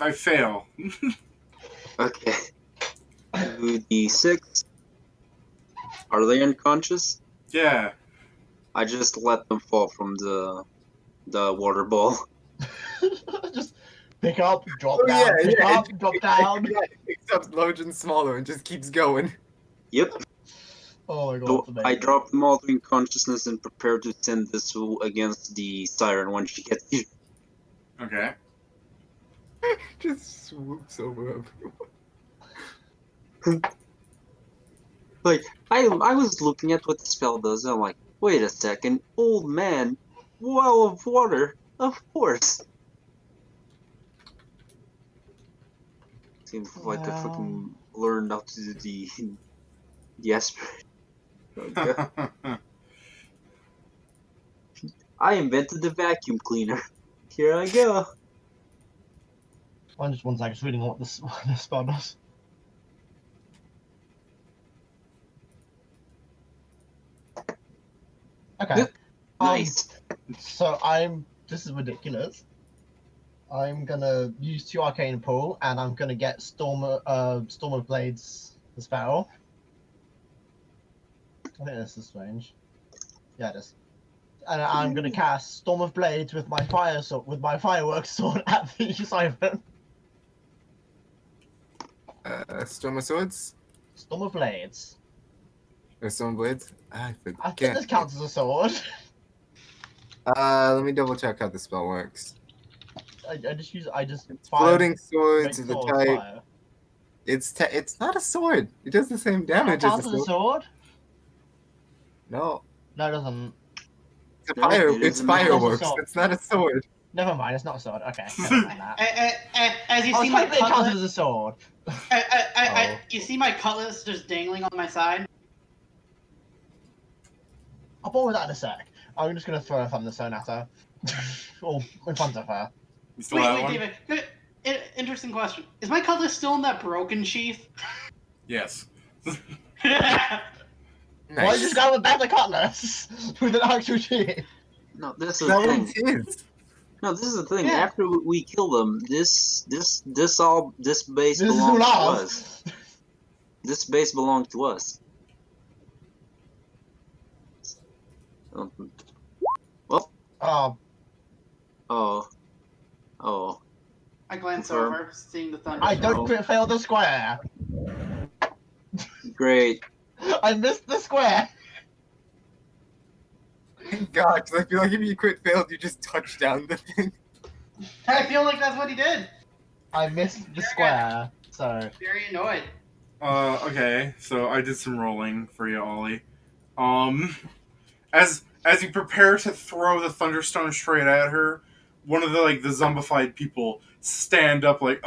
I fail. Okay. 2d6. Are they unconscious? Yeah. I just let them fall from the water ball. Just pick up, drop Oh, down, yeah, pick yeah, up, drop down. Yeah, it picks up larger and smaller and just keeps going. Yep. Oh my god, So that's amazing. I drop them all to unconsciousness and prepare to send this against the siren when she gets here. Okay. Just swoops over Like, I was looking at what the spell does, and I'm like, wait a second, old man, well of water, of course. Seems like I fucking learned how to do the aspirate. Okay. I invented the vacuum cleaner. Here I go. I'm just one second, just reading what this spell does. Okay. Yep. Nice. So this is ridiculous. I'm gonna use 2 Arcane Pool, and I'm gonna get Storm of Blades the spell. I think this is strange. Yeah, it is. And I'm gonna cast Storm of Blades with my fireworks sword at the siren. Storm of Swords? Storm of Blades. Or Storm Blades? I forget. I think this counts as a sword. Let me double check how the spell works. I just Floating make swords are the swords type. fire. It's not a sword. It does the same damage Counts as as a a sword. sword? No, No, it doesn't. it's a No, fire. it It's isn't. fireworks. It's not a sword. It's not a sword. Never mind, it's not a sword. Okay, never mind that. As you I see was my hoping it counted cutlass, as a sword. you see my cutlass just dangling on my side. I'll borrow that in a sec. I'm just gonna throw a thunderstone at her. or in front of her. You still have one? David. Interesting question. Is my cutlass still in that broken sheath? Yes. Why Nice. just go with better cutlass with an actual sheath? No, this is That the one thing. is. No, this is the thing. Yeah. After we kill them, this base This is belongs to all us. This base belonged to us. Well, Oh, oh. I glance Confirm. over, seeing the thunder. I don't crit fail the square. Great. I missed the square. God, 'cause I feel like if you quit failed, you just touch down the thing. I feel like that's what he did. I missed the square. So Very annoyed. Okay, so I did some rolling for you, Ollie. As you prepare to throw the thunderstone straight at her, one of the zombified people stand up and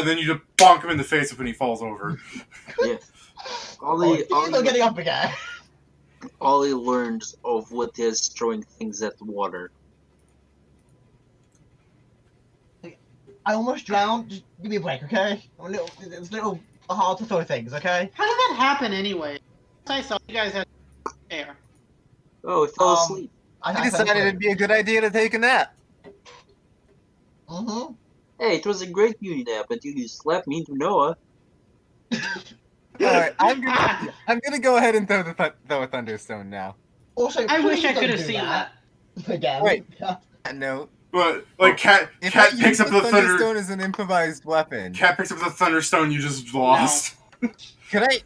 then you just bonk him in the face when he falls over. Yeah. Ollie he's not getting up again. learned of what is throwing things at the water. I almost drowned. Just give me a break, okay? It's a little hard to throw things, okay? How did that happen anyway? I saw you guys had air. Oh, he fell asleep. I decided it'd be a good idea to take a nap. Mm-hmm. Hey, it was a great beauty nap until you slapped me into Noah. Alright, I'm gonna go ahead and throw a thunderstone now. Also, I wish please I don't could have do seen that. again. Wait. No. But Kat If I picks use up the thunderstone as an improvised weapon, Kat picks up the thunderstone you just lost. can I? I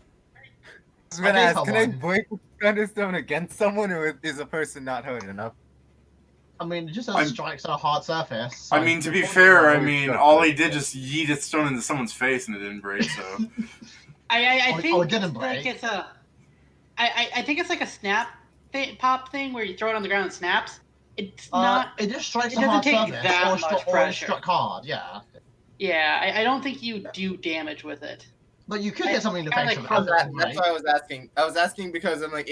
was gonna Okay, ask, come can I on. break the thunderstone against someone, or is a person not hurt enough? I mean, it just I'm- strikes on a hard surface. I so- mean, to be fair, I Oh, mean, okay. Ollie did just yeet a stone into someone's face and it didn't break, so. I think it didn't it's like break. it's a. I think it's like a snap pop thing where you throw it on the ground and snaps. It's not. It just strikes it a doesn't hard take surface, that or, much or it pressure. struck hard. Yeah, Yeah, I don't think you do damage with it. but you could get something in the Kinda face like from it. crumble. That's why I was asking. I was asking because I'm like,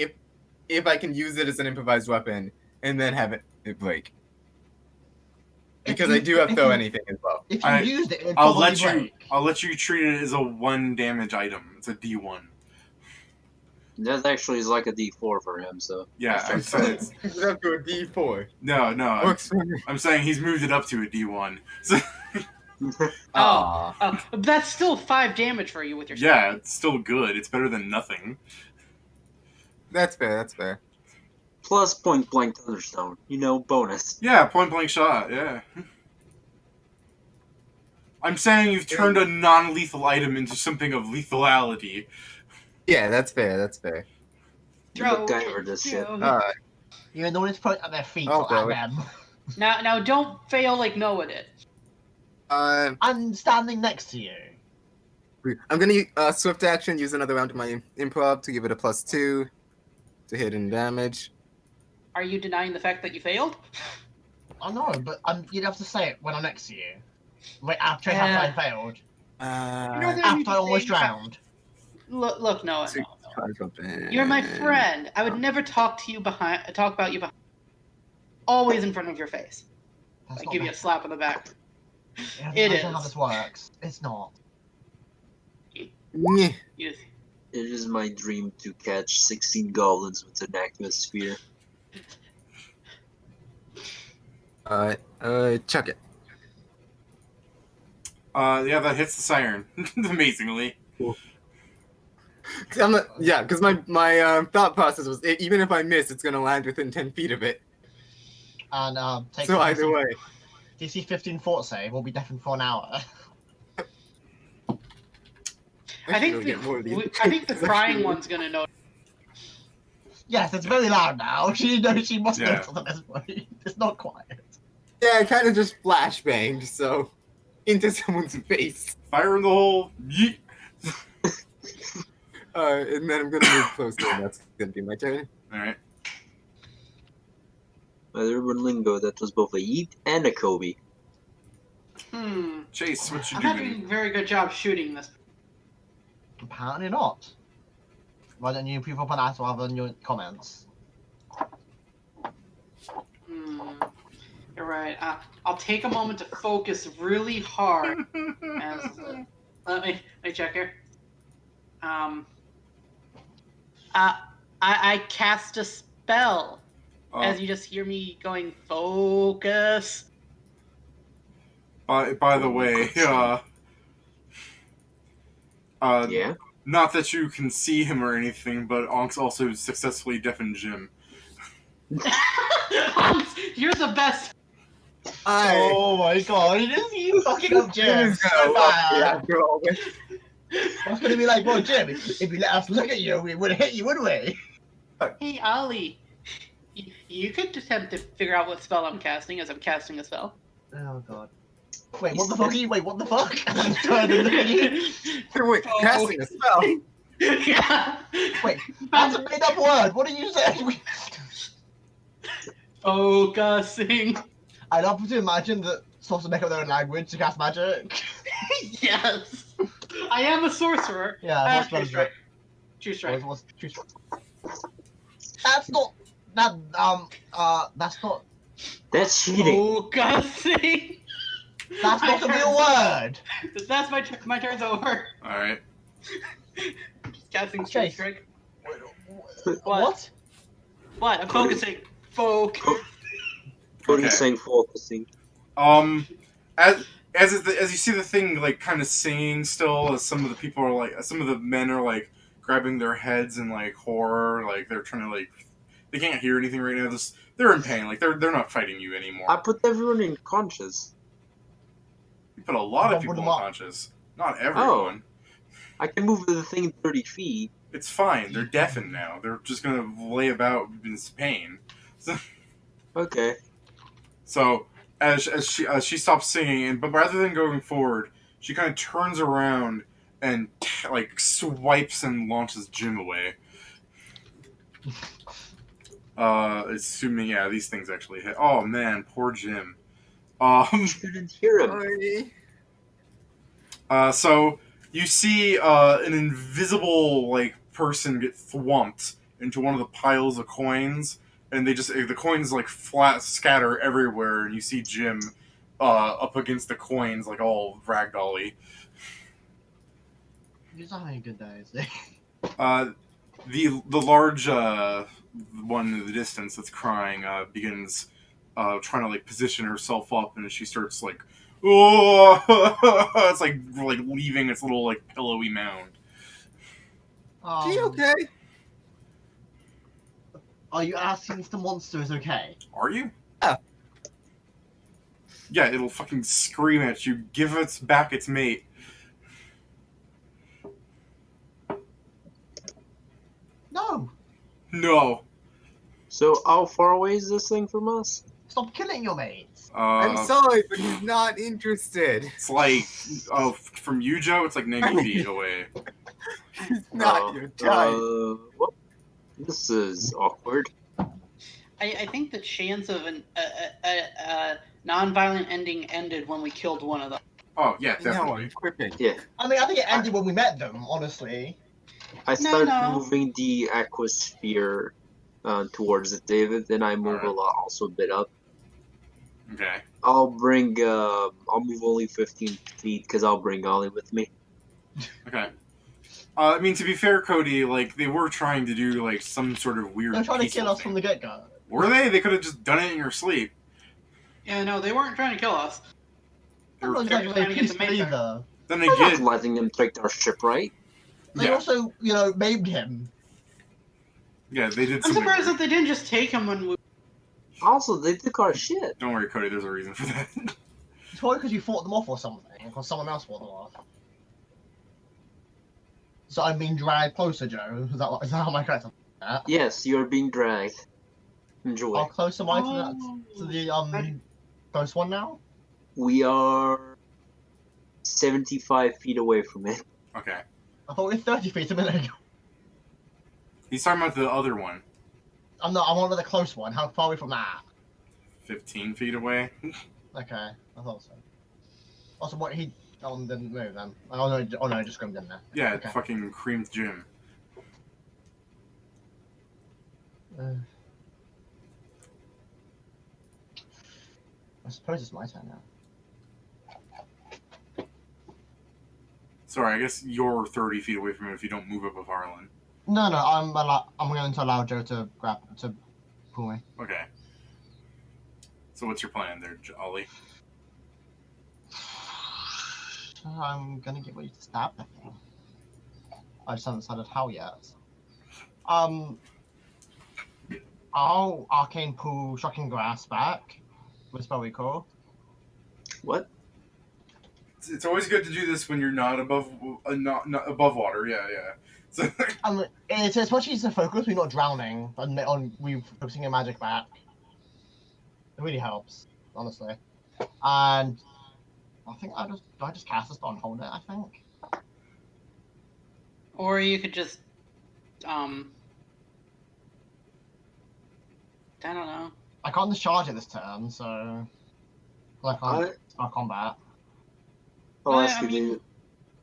if I can use it as an improvised weapon and then have it break, because I do have throw anything as well. If you I- used it, it'd I'll probably let you. break. I'll let you treat it as a 1 damage item. It's a D1. That actually is like a D4 for him, so. Yeah, I said it's It's up to a D4. no. Works for me. I'm saying he's moved it up to a D1. So, Oh, that's still 5 damage for you with your. yeah, it's still good. It's better than nothing. That's fair. That's fair. Plus point blank thunderstone. Bonus. Yeah, point blank shot. Yeah. I'm saying you've turned a non-lethal item into something of lethality. Yeah, that's fair. That's fair. You MacGyver this shit. Throw. Alright. Even though it's put at their feet, Oh, not at boy. them. Now don't fail like Noah did. I'm standing next to you. I'm gonna swift action, use another round of my improv to give it a +2 to hit and damage. Are you denying the fact that you failed? I know, but you'd have to say it when I'm next to you. Wait, after I failed. Rather than After you I almost just say- drowned. Look, Noah. Six. You're my friend. I would never talk about you behind. Always in front of your face. That's I not give you a bad. slap on the back. Yeah, It that's not how is. this works. It's not. Nyeh. You just- It is my dream to catch 16 goblins with an atmosphere. Alright, chuck it. Yeah, that hits the siren. Amazingly. Because my thought process was even if I miss, it's gonna land within 10 feet of it. And take So the either way, DC 15 fort save will be deafened for an hour. I think We'll get more of these. I think the crying one's gonna know. Yes, it's very loud now. She knows she must Yeah. know till this point. It's not quiet. Yeah, I kind of just flashbanged, so into someone's face. Fire in the hole. Yeet. And then I'm gonna move closer, and that's gonna be my turn. All right. By the urban lingo, that was both a yeet and a Kobe. Chase, what you I'm not doing? doing a very good job shooting this. Apparently not. Why don't you people put that rather than your comments? You're right. I'll take a moment to focus really hard. Let me check here. I cast a spell. As you just hear me going, focus. By the way, Yeah? not that you can see him or anything, but Ahnks also successfully deafened Jim. You're the best. Oh my god, you fucking up Jim Jim's so gonna love me bad. after all this. I was gonna be like, well, Jim, if you let us look at you, we would have hit you, wouldn't we? Hey, Ollie. You could attempt to figure out what spell I'm casting as I'm casting a spell. Oh god. Wait, what the fuck are you? Wait, what the fuck? I'm trying to look at you. Wait, casting a spell. Yeah. Wait, that's a made up word. What did you say? Focusing. I love to imagine that supposed to make up their own language to cast magic. Yes. I am a sorcerer. Yeah, what spell True is strike. it? True strike. What's true strike? That's not that that's not That's cheating. Focusing. that's not a real word. That's my turn's over. All right. Casting true Chase. strike. What? What? I'm focusing. Focus. Cody's Okay. saying focusing. As you see the thing like kind of singing still, as some of the people are like, some of the men are like grabbing their heads in like horror, like they're trying to like, they can't hear anything right now. They're in pain, like they're not fighting you anymore. I put everyone in conscious. You put a lot of Put people them in up. conscious, not everyone. I can move the thing 30 feet. It's fine. They're deafened now. They're just gonna lay about in pain. Okay. So as she stops singing, but rather than going forward, she kind of turns around and like swipes and launches Jim away. Assuming these things actually hit. Oh man, poor Jim. Couldn't hear him. So you see an invisible like person get thwomped into one of the piles of coins, and the coins like flat scatter everywhere, and you see Jim up against the coins like all ragdolly. He's not having a good day, is he? The large one in the distance that's crying begins trying to like position herself up, and she starts like, oh, it's like leaving its little like pillowy mound. She okay? Are you asking if the monster is okay? Are you? Yeah. Yeah, it'll fucking scream at you. Give it back its mate. No! No. So how far away is this thing from us? Stop killing your mates! I'm sorry, but he's not interested. It's like, from you, Joe, it's like 90 feet away. He's not your type. Well, this is awkward. I think the chance of a non-violent ending ended when we killed one of them. Oh, yeah, No, definitely. I'm quipping. Yeah. I mean, I think it ended when we met them, honestly. I start No. moving the aquasphere towards it, David. Then I move Alright. a lot, also a bit up. Okay. I'll move only 15 feet because I'll bring Ollie with me. Okay. I mean, to be fair, Cody, like, they were trying to do, like, some sort of weird They're trying to peaceful kill us thing. from the get-go. Were they? They could have just done it in your sleep. Yeah, no, they weren't trying to kill us. They I'm were- not They're exactly trying to get the peaceful main either. Then they We're not get... letting them take our ship, right? They Yeah. also, maimed him. Yeah, they did I'm something surprised weird. that they didn't just take him when we... Also, they took our shit. Don't worry, Cody, there's a reason for that. It's probably because you fought them off or something, because someone else fought them off. So I'm being dragged closer, Joe. Is that how my character? Yes, you're being dragged. Enjoy. How close am I to Oh. the close one now? We are 75 feet away from it. Okay. I thought we were 30 feet a minute ago. He's talking about the other one. I'm on the close one. How far are we from that? 15 feet away. Okay, I thought so. Also, what he didn't move then? Oh no, just screamed in there. Yeah, Okay. fucking creamed Jim. I suppose it's my turn now. Sorry, I guess you're 30 feet away from him if you don't move up with Arlen. No, I'm going to allow Joe to pull me. Okay. So what's your plan there, Ollie? I'm gonna get ready to stab the thing. I just haven't decided how yet. I'll arcane pull shocking grass back with spell recall. What? It's always good to do this when you're not above not above water. Yeah. So It's much easier to focus. We're not drowning on we focusing your magic back. It really helps, honestly. And I think I just cast a spell and hold it. I think. Or you could just, I don't know. I can't discharge it this turn, so I can't start combat. I'll ask you, mean, dude.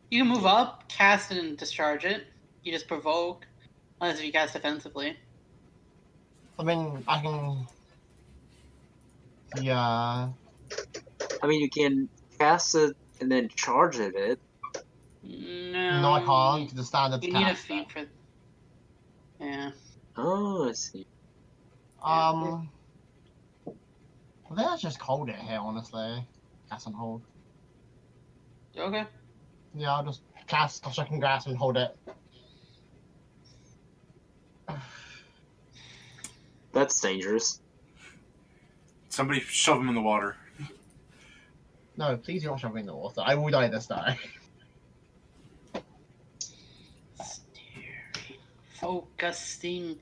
you can move up, cast it, and discharge it. You just provoke, unless if you cast defensively. I mean, I can. Yeah. I mean, you can cast it and then charge at it. No, No, I can't. The standard. You need a feat for. Yeah. Oh, I see. I think I just hold it here, honestly. Cast and hold. Okay. Yeah, I'll just cast shocking grass and hold it. That's dangerous. somebody shove him in the water. No, please don't shove me in the water. I will die this time. Focusing.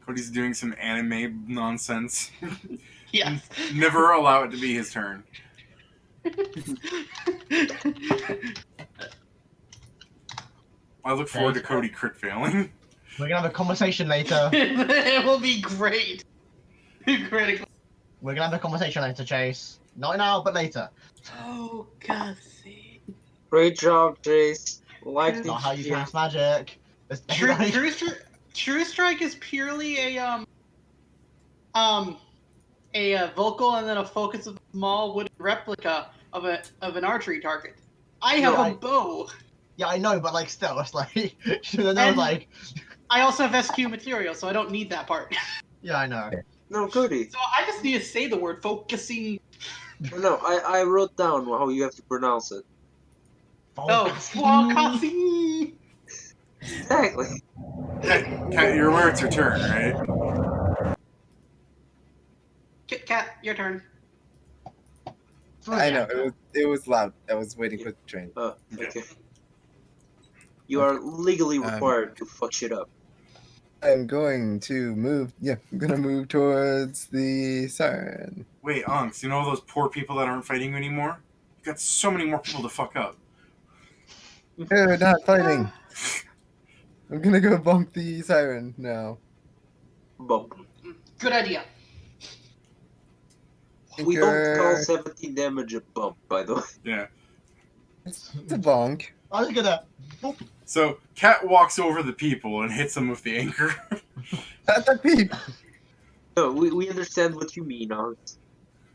Cody's doing some anime nonsense. Yes. Never allow it to be his turn. I look forward to Cody crit failing. We're gonna have a conversation later. It will be great. Critical. We're gonna have a conversation later, Chase. Not now, but later. Focusing. Great job, Chase. Life That's not how you teaches cast magic. It's True Strike is purely a vocal and then a focus of a small wooden replica of an archery target. I have a bow. Yeah, I know, but like still, it's like I also have SQ material, so I don't need that part. Yeah, I know. No, Cody. So I just need to say the word focusing. No, I wrote down how you have to pronounce it. Oh, focusing. Exactly. Kat, you're aware it's your turn, right? Kat, your turn. I know, it was loud. I was waiting for the train. Okay. You are legally required to fuck shit up. I'm going to move. Yeah, I'm gonna move towards the siren. Wait, Ahnks, you know all those poor people that aren't fighting you anymore? You got so many more people to fuck up. They're not fighting. I'm gonna go bump the siren now. Bump. Good idea. We don't call 17 damage a bump, by the way. Yeah. It's a bonk. I was gonna. So, Kat walks over the people and hits them with the anchor. Not the peep. No, we understand what you mean, Ahnks.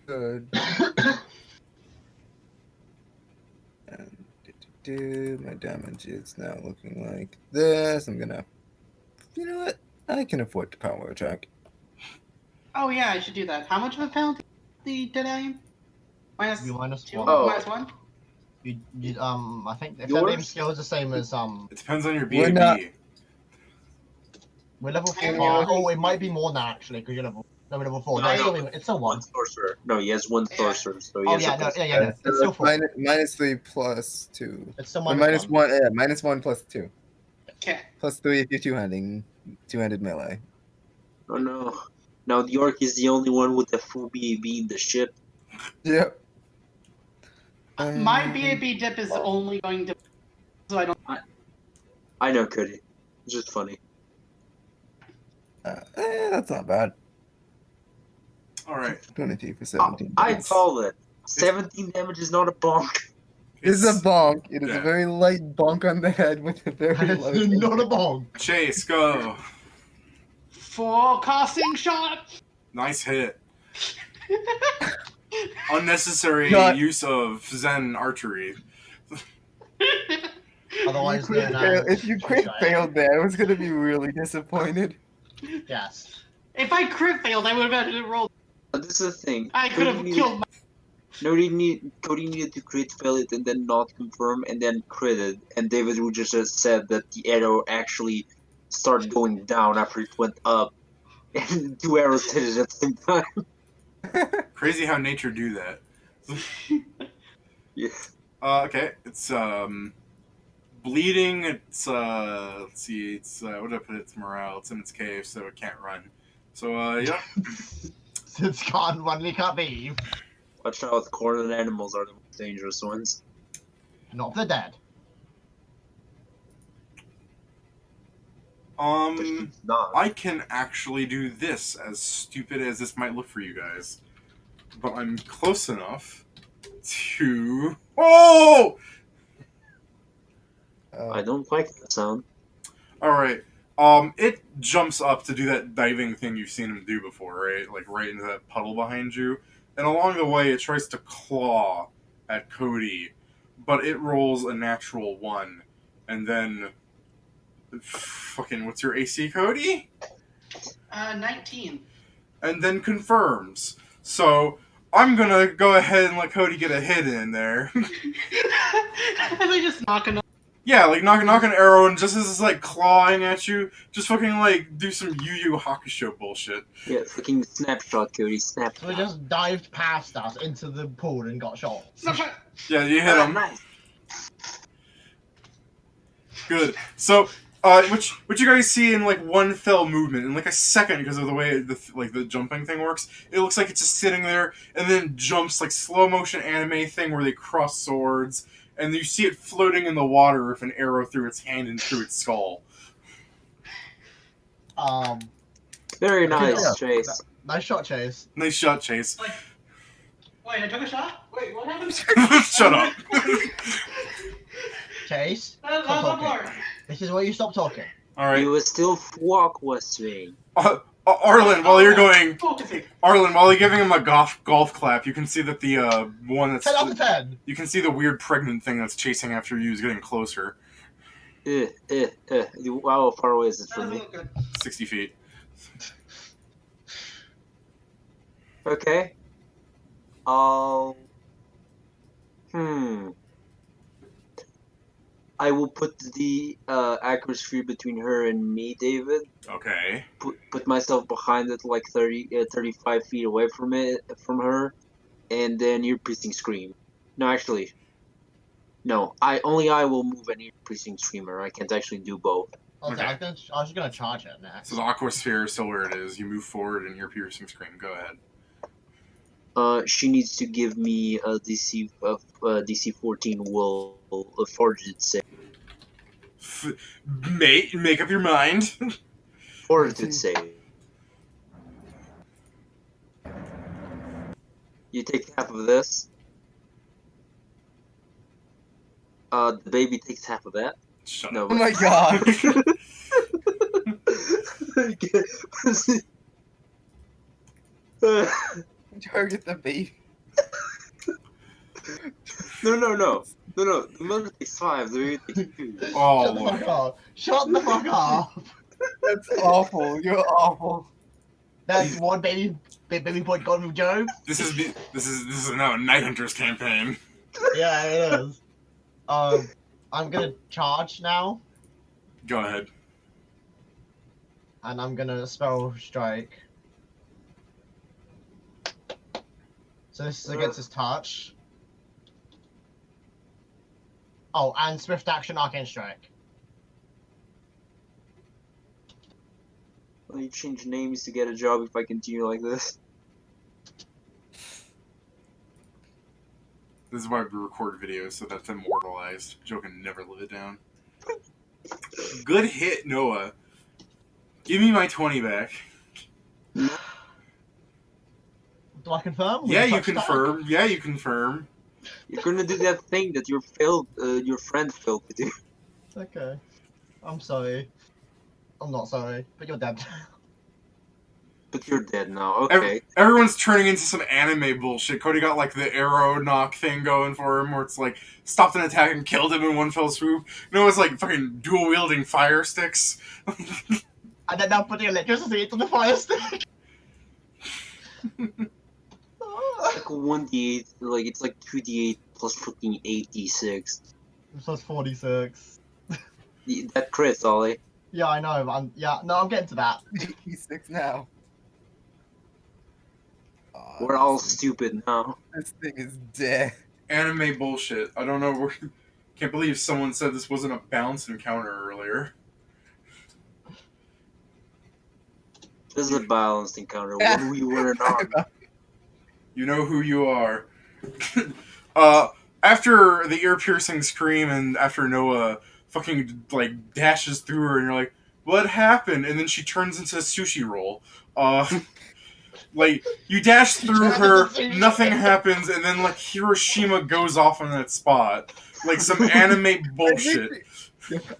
Good. And my damage is now looking like this. I'm gonna. You know what? I can afford to power attack. Oh yeah, I should do that. How much of a penalty did I? Minus You minus 2? one. Oh. Minus 1? I think if Yours? that name skill is the same as It depends on your We're BAB. not- we're level 4. Yeah. Oh, it might be more than that actually, because you're we're level 4. No, it's still One one. sorcerer. No, he has one sorcerer. So he Oh has yeah, a no, plus- yeah, no. It's still 4. minus 3 plus 2. It's still Or minus minus 1. 1. Yeah, minus 1 plus 2. Okay. Plus 3 if you're two-handed melee. Oh no. Now the orc is the only one with the full BAB in the ship. Yep. My BAB dip is only going to, so I don't. I know, Cody. It's just funny. That's not bad. All right. 22 for 17. I call it. 17 damage is not a bonk. It's a bonk. It is yeah. a very light bonk on the head with a very low. It's not a bomb. Chase, go. Forecasting shot. Nice hit. Unnecessary Not- use of Zen archery. Otherwise known as If you quick failed there, I was gonna be really disappointed. Yes. If I crit failed, I would have had to roll. This is the thing. I could have killed my. Cody needed to crit fail it and then not confirm and then critted, and David would just have said that the arrow actually started going down after it went up, and 2 arrows hit it at the same time. Crazy how nature do that. Yeah. Okay, it's bleeding. It's let's see. It's what did I put? It's morale. It's in its cave, so it can't run. So yeah. Since can't run, it can't be. Watch out, cornered animals are the most dangerous ones. Not the dead. Not. I can actually do this, as stupid as this might look for you guys, but I'm close enough to. Oh! I don't like that sound. All right. It jumps up to do that diving thing you've seen him do before, right? Like right into that puddle behind you. And along the way, it tries to claw at Cody, but it rolls a natural 1. And then, fucking, what's your AC, Cody? 19. And then confirms. So, I'm gonna go ahead and let Cody get a hit in there. They just knock enough. Yeah, like knock an arrow, and just as it's like clawing at you, just fucking like do some Yu Yu Hakusho bullshit. Yeah, fucking snapshot, Cody, So he snapshot. just dived past us into the pool and got shot. Yeah, you hit him. Nice. Good. So, what you guys see in like one fell movement in like a second because of the way the jumping thing works. It looks like it's just sitting there and then jumps like slow motion anime thing where they cross swords, and you see it floating in the water with an arrow through its hand and through its skull. Very Yeah. nice, Chase. Nice shot, Chase. Nice shot, Chase. Wait, I took a shot? Wait, what happened? Shut up. Chase, That stop was a talking. blur. This is where you stop talking. All right. You were still walk westwing. Arlen, while you're going, Focusing. Arlen, while you're giving him a golf clap, you can see that the one that's 10 out of 10. you can see the weird pregnant thing that's chasing after you is getting closer. How far away is it That from doesn't me? look good. 60 feet. Okay. I'll. I will put the accuracy between her and me, David. Okay. Put myself behind it, like 35 feet away from her, and then ear-piercing scream. No, actually, no. I will move an ear-piercing screamer. I can't actually do both. Okay, Okay. I was just gonna charge it next. So the aqua sphere is still where it is. You move forward and you're piercing scream. Go ahead. She needs to give me a DC 14 will fortitude save. Make up your mind. Fortitude save. You take half of this. The baby takes half of that. Shut No, up. Oh my god. Target the baby. No. The mother takes 5. The baby takes 2. Oh, Shut the fuck up. Shut the fuck up. That's awful. You're awful. That's one baby boy gone with Joe. this is now a Night Hunters campaign. Yeah, it is. I'm gonna charge now, Go ahead. and I'm gonna spell strike. So this is against his touch. Oh, and swift action arcane strike. Let me change names to get a job if I continue like this. This is why we record videos, so that's immortalized. Joe can never live it down. Good hit, Noah. Give me my 20 back. Do I confirm? With Yeah, a you touch tag? confirm. Yeah, you confirm. You're gonna do that thing that your friend failed to do. Okay. I'm sorry. I'm not sorry, but you're dead. But you're dead now. Okay. Everyone's turning into some anime bullshit. Cody got like the arrow knock thing going for him, where it's like stopped an attack and killed him in one fell swoop. Noah's like fucking dual wielding fire sticks. And then now putting electricity into the fire stick. Like 1d8, like it's like 2d8 plus fucking 8d6. Plus 46. That crits, Ollie. Yeah, I know. I'm getting to that. 86 now. We're all stupid now. This thing is dead. Anime bullshit. I don't know. Can't believe someone said this wasn't a bounce encounter earlier. This is a balanced encounter. When we were not. You know who you are. After the ear-piercing scream and after Noah fucking, like, dashes through her and you're like, what happened? And then she turns into a sushi roll. Like, you dash through her, nothing happens, and then, like, Hiroshima goes off on that spot. Like some anime bullshit.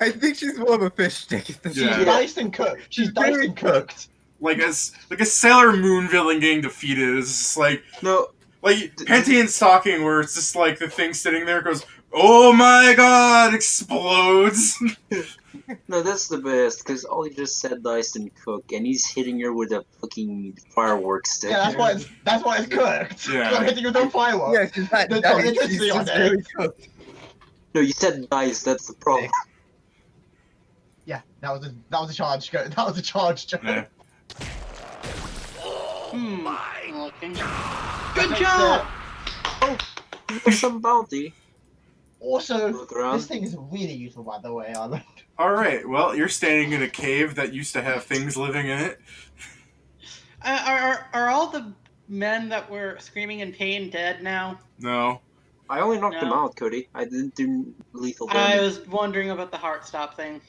I think she's more of a fish stick. She's Yeah. diced and cooked. She's diced and cooked. Like a Sailor Moon villain getting defeated. It's just like... No. Like, Panty and Stocking, where it's just like the thing sitting there goes, oh my god, explodes. No, that's the best, because Ollie just said diced and cook, and he's hitting her with a fucking firework stick. Yeah, that's why it's cooked. Yeah. I'm hitting with no fireworks. Yeah, she's not There's diced, no electricity she's on just it. really cooked. No, you said diced, that's the problem. Yeah, that was a charge. That was a charge joke. Yeah. Looking. Good Good job. There's some bounty. Also, Look around. this thing is really useful, by the way, Arlen. Alright, well, you're standing in a cave that used to have things living in it. Are all the men that were screaming in pain dead now? No. I only knocked him No. out, Cody. I didn't do lethal I damage. was wondering about the heart stop thing.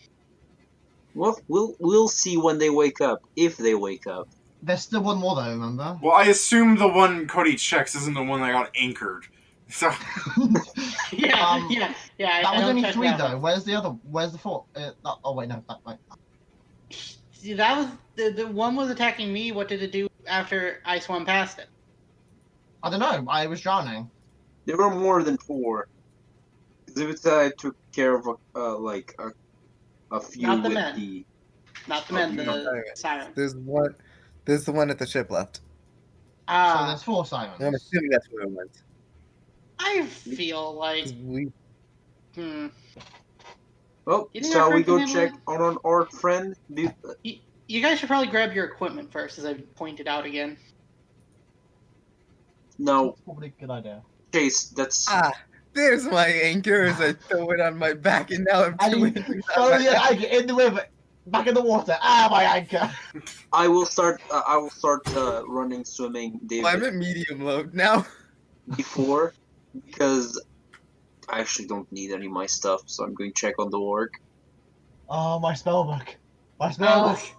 Well, we'll see when they wake up, if they wake up. There's still one more though, remember? Well, I assume the one Cody checks isn't the one that got anchored. So, Yeah, yeah. I That was don't only check 3 that though. one. Where's the other? Where's the 4? Oh wait, no. Wait. See, that was the one was attacking me. What did it do after I swam past it? I don't know. I was drowning. There were more than 4. I took care of a few Not the with men. the. Not the men, Okay. the siren. There's the one at the ship left. So Ah, there's 4 sirens. I'm assuming that's where it went. I feel like 'Cause we Well, You think shall our we go friend can check handle on our friend? you guys should probably grab your equipment first, as I pointed out again. No, That's probably a good idea. Chase, that's. there's my anchor as I throw it on my back, and now I'm And doing you things throw on my the back. anchor in the river, back in the water. My anchor. I will start running swimming, David, Well, I'm at medium load now. before, because I actually don't need any of my stuff, so I'm going to check on the orc. Oh, my spellbook. My spellbook.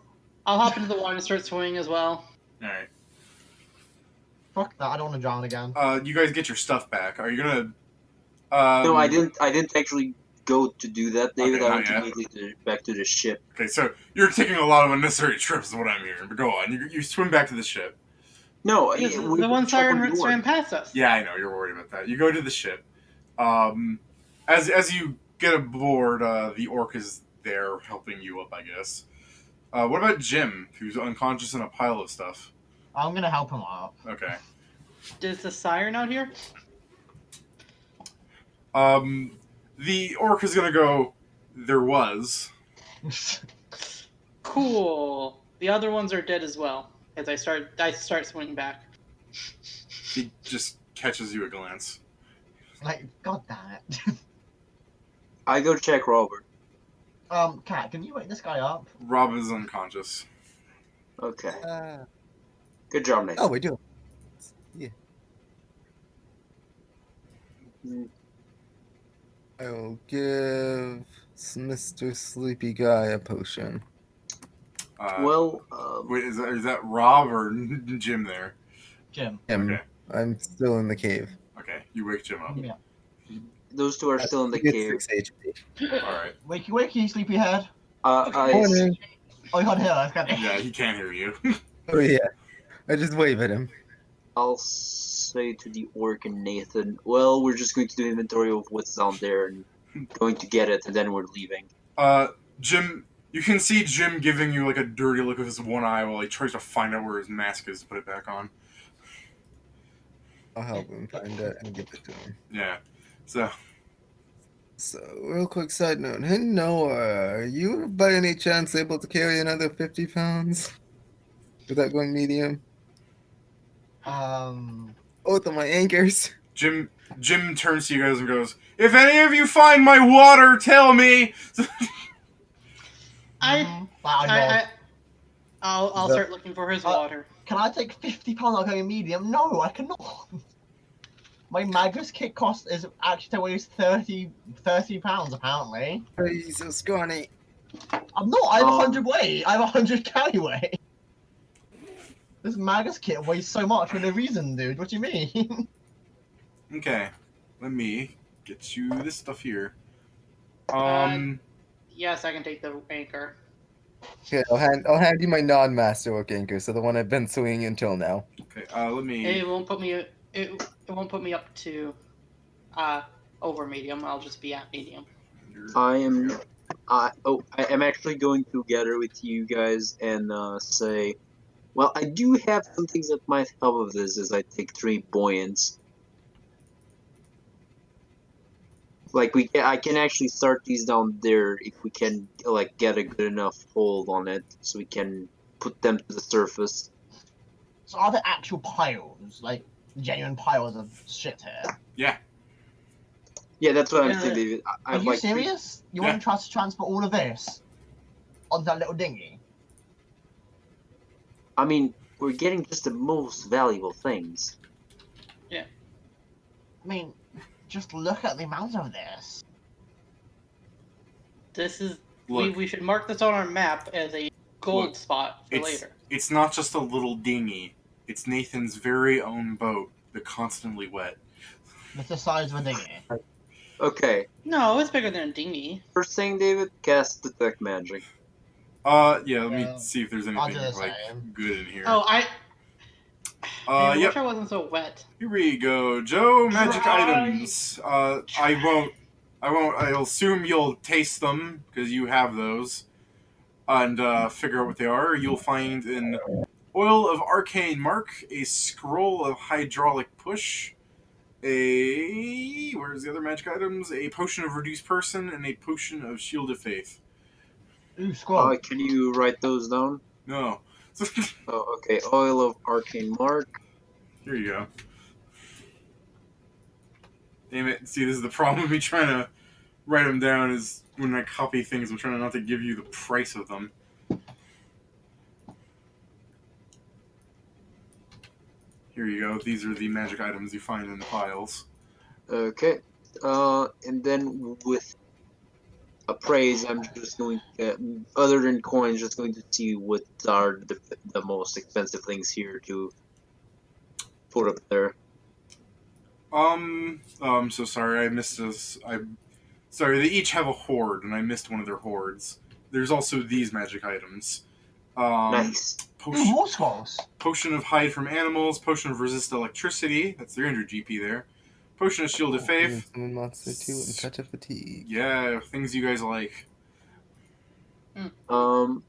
I'll hop into the water and start swimming as well. alright. Fuck that. I don't want to drown again. You guys get your stuff back. Are you gonna... No, I didn't actually go to do that, David. Okay, I not went yet. immediately back to the ship. Okay, so you're taking a lot of unnecessary trips is what I'm hearing. But go on. You swim back to the ship. No, Because we the one check on siren the orc. swam past us. Yeah, I know. You're worried about that. You go to the ship. As you get aboard, the orc is there helping you up, I guess. What about Jim, who's unconscious in a pile of stuff? I'm gonna help him up. Okay. Is the siren out here? The orc is gonna go, there was. Cool. The other ones are dead as well. As I start swimming back. He just catches you at a glance. Like, god damn it. I go check Robert. Kat, can you wake this guy up? Rob is unconscious. Okay. Good job, Nate. Oh, we do. I'll give Mr. Sleepy Guy a potion. Wait, is that Rob or Jim there? Jim. Okay. I'm still in the cave. Okay, you wake Jim up. Yeah. Those two are still in the He gets cave. 6 HP. All right. Wakey, wakey, sleepyhead. I Morning. Oh, you can't hear us, can you? Yeah, he can't hear you. Oh yeah. I just wave at him. I'll say to the orc and Nathan, well, we're just going to do inventory of what's down there and going to get it, and then we're leaving. Jim, you can see Jim giving you like a dirty look with his one eye while he tries to find out where his mask is to put it back on. I'll help him find it and give it to him. Yeah. So, So, real quick side note. Hey, Noah, are you by any chance able to carry another 50 pounds? Without going medium? Both of my anchors. Jim turns to you guys and goes, "If any of you find my water, tell me." I'll start looking for his water. Can I take 50 pounds out going medium? No, I cannot. My Magus kit cost is actually weighs 30 pounds apparently. Oh, he's so scrawny. I'm not. I have 100 weight. I have 100 carry weight. This Magus kit weighs so much for no reason, dude. What do you mean? Okay, let me get you this stuff here. Yes, I can take the anchor. Okay, I'll hand you my non-masterwork anchor, so the one I've been swinging until now. Okay, let me. It won't put me. It won't put me up to over medium. I'll just be at medium. I am actually going together with you guys and say, well, I do have some things that might help with this. Is I take 3 buoyants. Like I can actually start these down there if we can like get a good enough hold on it, so we can put them to the surface. So are there actual piles, like genuine piles of shit here? Yeah. Yeah, that's what I'm thinking. Are you serious? You want to try to transport all of this onto that little dinghy? I mean, we're getting just the most valuable things. Yeah. I mean, just look at the amount of this. This is. Look, we should mark this on our map as a gold spot for later. It's not just a little dinghy. It's Nathan's very own boat, the constantly wet. It's the size of a dinghy. Okay. No, it's bigger than a dinghy. First thing, David, cast detect magic. Yeah, let me see if there's anything like good in here. Oh, I yep. wish I wasn't so wet. Here we go, Joe. Magic items. I'll assume you'll taste them because you have those, and figure out what they are. You'll find an oil of arcane mark, a scroll of hydraulic push, where's the other magic items? A potion of reduced person and a potion of shield of faith. Ooh, scroll. Can you write those down? No. Oh, okay. Oil of arcane mark. Here you go. Damn it. See, this is the problem with me trying to write them down is when I copy things, I'm trying not to give you the price of them. Here you go. These are the magic items you find in the piles. Okay. And then with appraise, I'm just going to, other than coins, just going to see what are the most expensive things here to put up there. I'm so sorry. I missed this. Sorry, they each have a hoard, and I missed one of their hoards. There's also these magic items. Nice. More scrolls. Potion of hide from animals. Potion of resist electricity. That's 300 GP there. Potion of shield of faith. Summon monster 2 and cut of fatigue. Yeah, things you guys like. Yeah. Can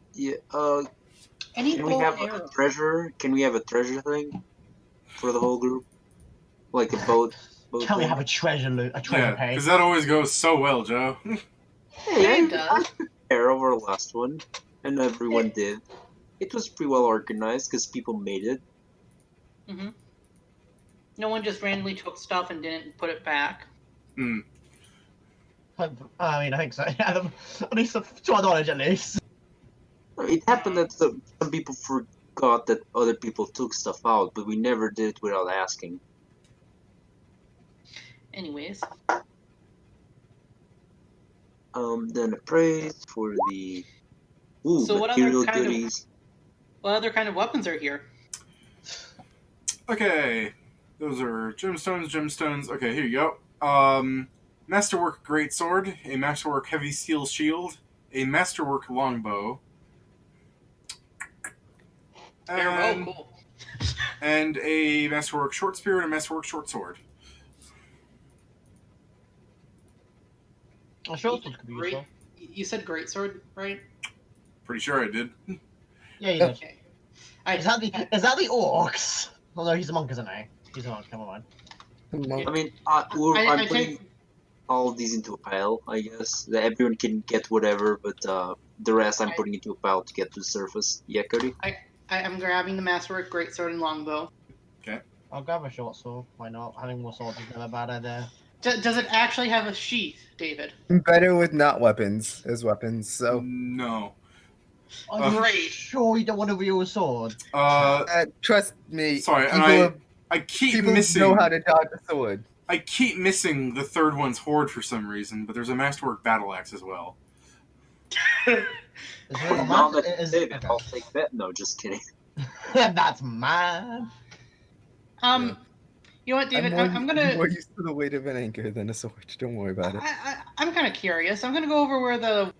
we have a treasure? Can we have a treasure thing for the whole group? Like a boat. Can we have a treasure loot? A treasure page? Because that always goes so well, Joe. Hey, it does. Fair over the last one, and everyone did. It was pretty well organized because people made it. Mm-hmm. No one just randomly took stuff and didn't put it back. Hmm. I mean, I think so. At least to our knowledge, at least. It happened that some people forgot that other people took stuff out, but we never did it without asking. Anyways. Then a praise for the So material goodies. what other kind of weapons are here? Okay, those are gemstones. Okay, here you go. Masterwork greatsword, a masterwork heavy steel shield, a masterwork longbow, Airbow, cool. and a masterwork short spear and a masterwork short sword. A short sword could be Great. useful. You said greatsword, right? Pretty sure I did. Yeah, you did. Okay. Is that the orcs? Oh no, he's a monk, isn't he? He's a monk. Never mind. I mean, I I'm putting take. all of these into a pile, I guess. That everyone can get whatever, but the rest I'm putting into a pile to get to the surface. Yeah, Cody? I'm grabbing the masterwork greatsword and longbow. I'll grab a short sword. Why not? Having more swords is never a bad idea. Does it actually have a sheath, David? I'm better with not weapons as weapons, so No. Are you Great. sure you don't want to wield a sword? trust me. Sorry, and people I keep people missing. know how to dodge a sword. I keep missing the third one's horde for some reason, but there's a masterwork battle axe as well. Is it a Now man? that you say that, I'll take that. No, just kidding. That's mad. Yeah. You know what, David? I'm I'm gonna. more used to the weight of an anchor than a sword. Don't worry about it. I'm kind of curious. I'm gonna go over where the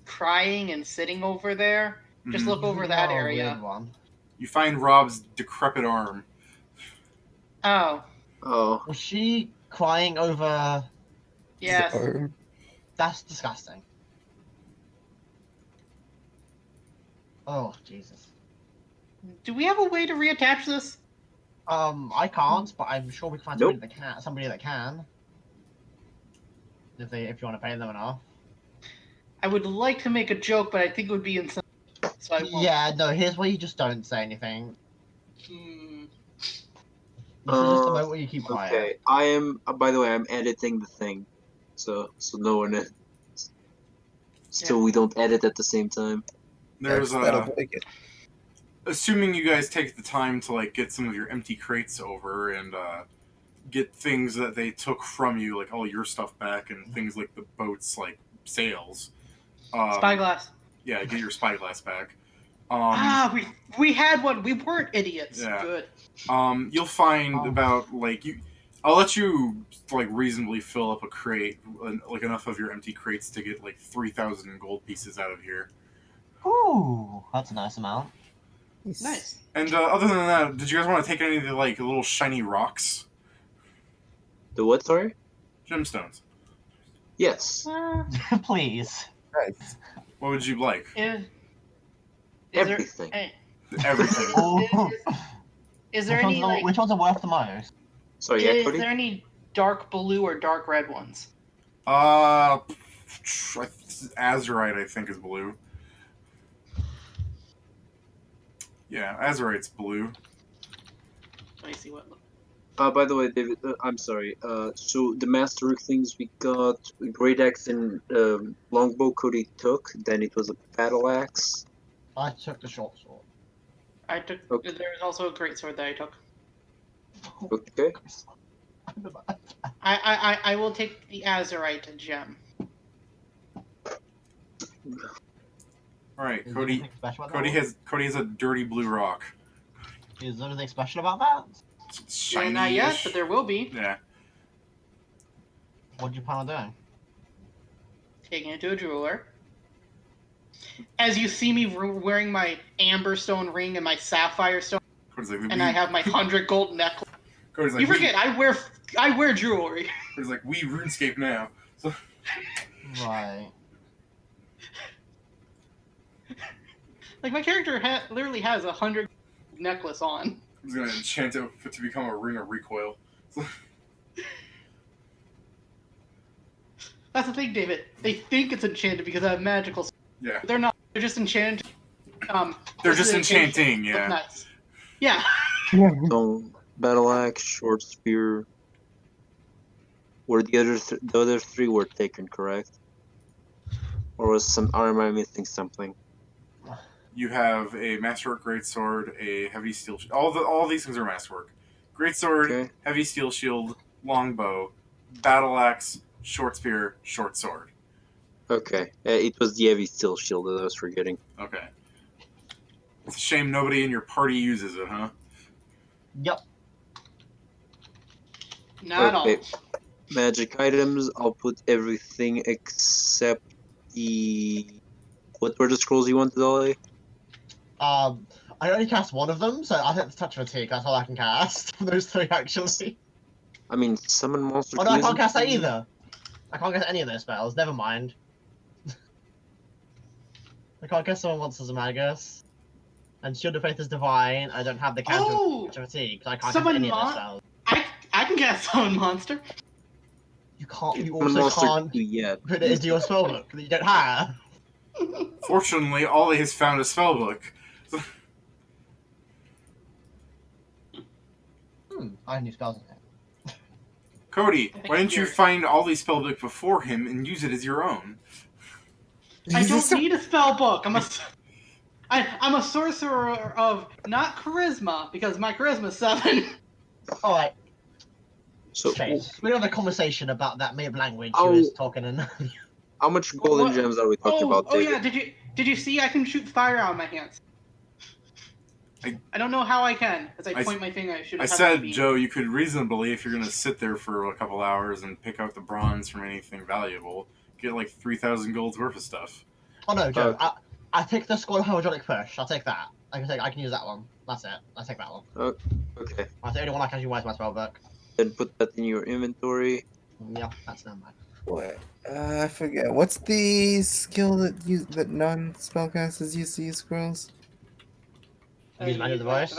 crying and sitting over there. Just Mhm. look over that Oh, area. weird one. You find Rob's decrepit arm. Oh, Oh, Was she crying over? yes. Or- That's disgusting. Oh Jesus. Do we have a way to reattach this? I can't, but I'm sure we can find Nope. somebody that can. If you want to pay them enough. I would like to make a joke, but I think it would be insane. So I won't. Yeah, no. Here's where you just don't say anything. Hmm. This is just the moment where you keep quiet. okay. I am. By the way, I'm editing the thing, so no one. So we don't edit at the same time. There's that'll break it. assuming you guys take the time to like get some of your empty crates over and get things that they took from you, like all your stuff back and things like the boat's like sails. Spyglass. Yeah, get your spyglass back. We had one. We weren't idiots. Yeah. Good. You'll find Oh. about like you. I'll let you like reasonably fill up a crate, like enough of your empty crates to get like 3,000 gold pieces out of here. Ooh, that's a nice amount. Nice. And other than that, did you guys want to take any of the like little shiny rocks, The what? Sorry. gemstones? Yes. Please. Nice. What would you like? Is Everything. There, Everything. Oh. is there any like? Which ones are worth the most? Sorry, yeah, Is Cody. there any dark blue or dark red ones? Azurite, I think, is blue. Yeah, Azurite's blue. Let me see what. By the way, David, I'm sorry. So the master things we got, great axe and longbow Cody took. Then it was a battle axe. I took the short sword. I took. Okay. There's also a great sword that I took. Okay. I will take the Azurite gem. All right, Is there Cody. anything special about Cody that has a dirty blue rock. one? Is there anything special about that? It's shiny. Not yet, but there will be. Yeah. What do you plan on doing? Taking it to a jeweler. As you see me wearing my amber stone ring and my sapphire stone, Cody's like, and I have my 100 gold necklace. Cody's like, You forget, I wear jewelry. Cody's like, we RuneScape now. So Right. Like my character literally has 100 necklace on. he's gonna enchant it to become a ring of recoil. That's the thing, David. They think it's enchanted because I have magical. Yeah. They're not. They're just enchanted. They're just prestidigitation. enchanting, Look yeah. nice. Yeah. So battle axe, short spear. Were the other three were taken, correct? Or am I missing something? You have a masterwork greatsword, a heavy steel shield. All these things are masterwork. Greatsword, Okay. heavy steel shield, longbow, battle axe, short spear, short sword. Okay. It was the heavy steel shield that I was forgetting. Okay. It's a shame nobody in your party uses it, huh? Yep. Not all. Okay. Magic items, I'll put everything except the... What were the scrolls you wanted, Ollie? I only cast one of them, so I think it's Touch Fatigue. That's all I can cast. Those three, actually. I mean, summon monster. Oh no, I can't isn't- cast that either. I can't cast any of those spells. Never mind. I can't cast Summon Monsters of Magus. And Shield of Faith is Divine. I don't have the counter Oh! Touch Fatigue, because I can't Summon cast any of those mon- spells. I can cast Summon Monster. You can't. You Summon also monster can't too yet. put it into your spellbook that you don't have. Fortunately, Ollie has found a spellbook. I have new spells in it. Cody, I think why didn't you you're- find Ollie's spellbook before him and use it as your own? I don't need a spell book. I'm a sorcerer of not charisma because my charisma is 7. Alright, So, Chase. We have a conversation about that made language Oh. you was talking in. how much golden What? gems are we talking about, Oh David? yeah. Did you see? I can shoot fire out of my hands. I don't know how I can, as I point my finger. I said, Joe, you could reasonably, if you're going to sit there for a couple hours and pick out the bronze from anything valuable, get like 3,000 gold's worth of stuff. Oh no, Joe. Okay. I take the Squad Hydraulic Push. I'll take that. I can use that one. That's it. I'll take that one. Okay, That's the only one I can actually use my spellbook. then put that in your inventory. Yep, that's never mind. What? I forget. What's the skill that non-spellcasters use to use scrolls? Use manual device.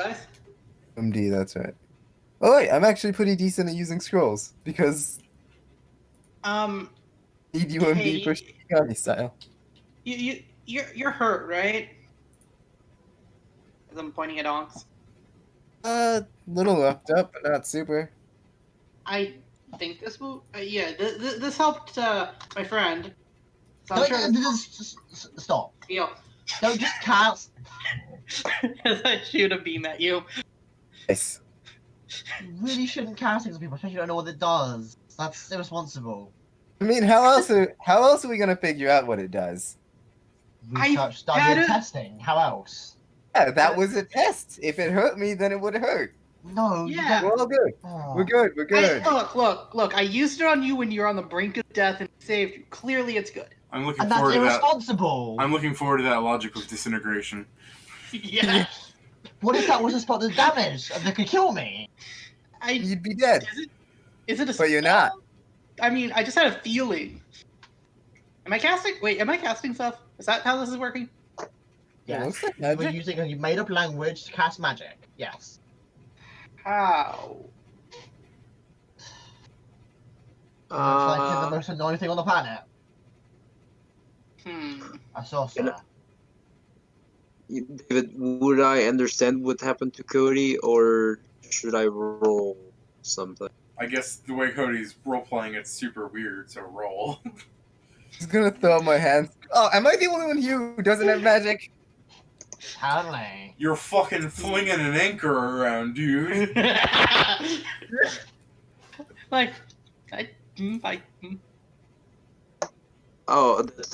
MD, that's right. Oh wait, I'm actually pretty decent at using scrolls because need UMD Hey. for Shikari style. You're hurt, right? As I'm pointing at Ahnks. Little roughed up, but not super. I think this will. Yeah, this helped my friend. So I'm No, sure. just stop. Yo, Don't just cast. as I shoot a beam at you. Yes. You really shouldn't cast things on people, especially if you don't know what it does. That's irresponsible. I mean, how else are we gonna figure out what it does? Research, study, had and it- testing. How else? Yeah, that was a test. If it hurt me, then it would hurt. No. you Yeah. don't- We're all good. Oh. We're good. We're good. Look. I used it on you when you were on the brink of death and saved you. Clearly, it's good. I'm looking And that's forward to that. irresponsible. I'm looking forward to that logic of disintegration. Yeah. What if that was a spot that damage and that could kill me? You'd be dead, Is it a but you're not. I mean, I just had a feeling. Am I casting? Wait, am I casting stuff? Is that how this is working? It Yes. looks like You were magic. using a made up language to cast magic. Yes. How? It's like the most annoying thing on the planet. A sorcerer. David, would I understand what happened to Cody, or should I roll something? I guess the way Cody's role-playing, it's super weird, so roll. Just gonna throw up my hands. Oh, am I the only one here who doesn't have magic? Apparently. You're fucking flinging an anchor around, dude. Like, I. Oh, that's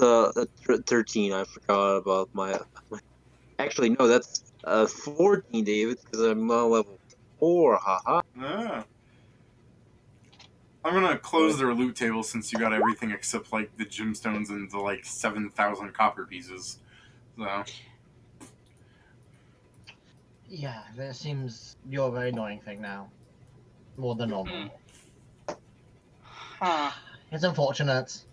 13. I forgot about my. Actually, no, that's 14, David, because I'm now level 4. Haha. Ah. I'm gonna close their loot table since you got everything except like the gemstones and the like 7,000 copper pieces. So Yeah, it seems you're a very annoying thing now. More than normal. Huh. It's unfortunate.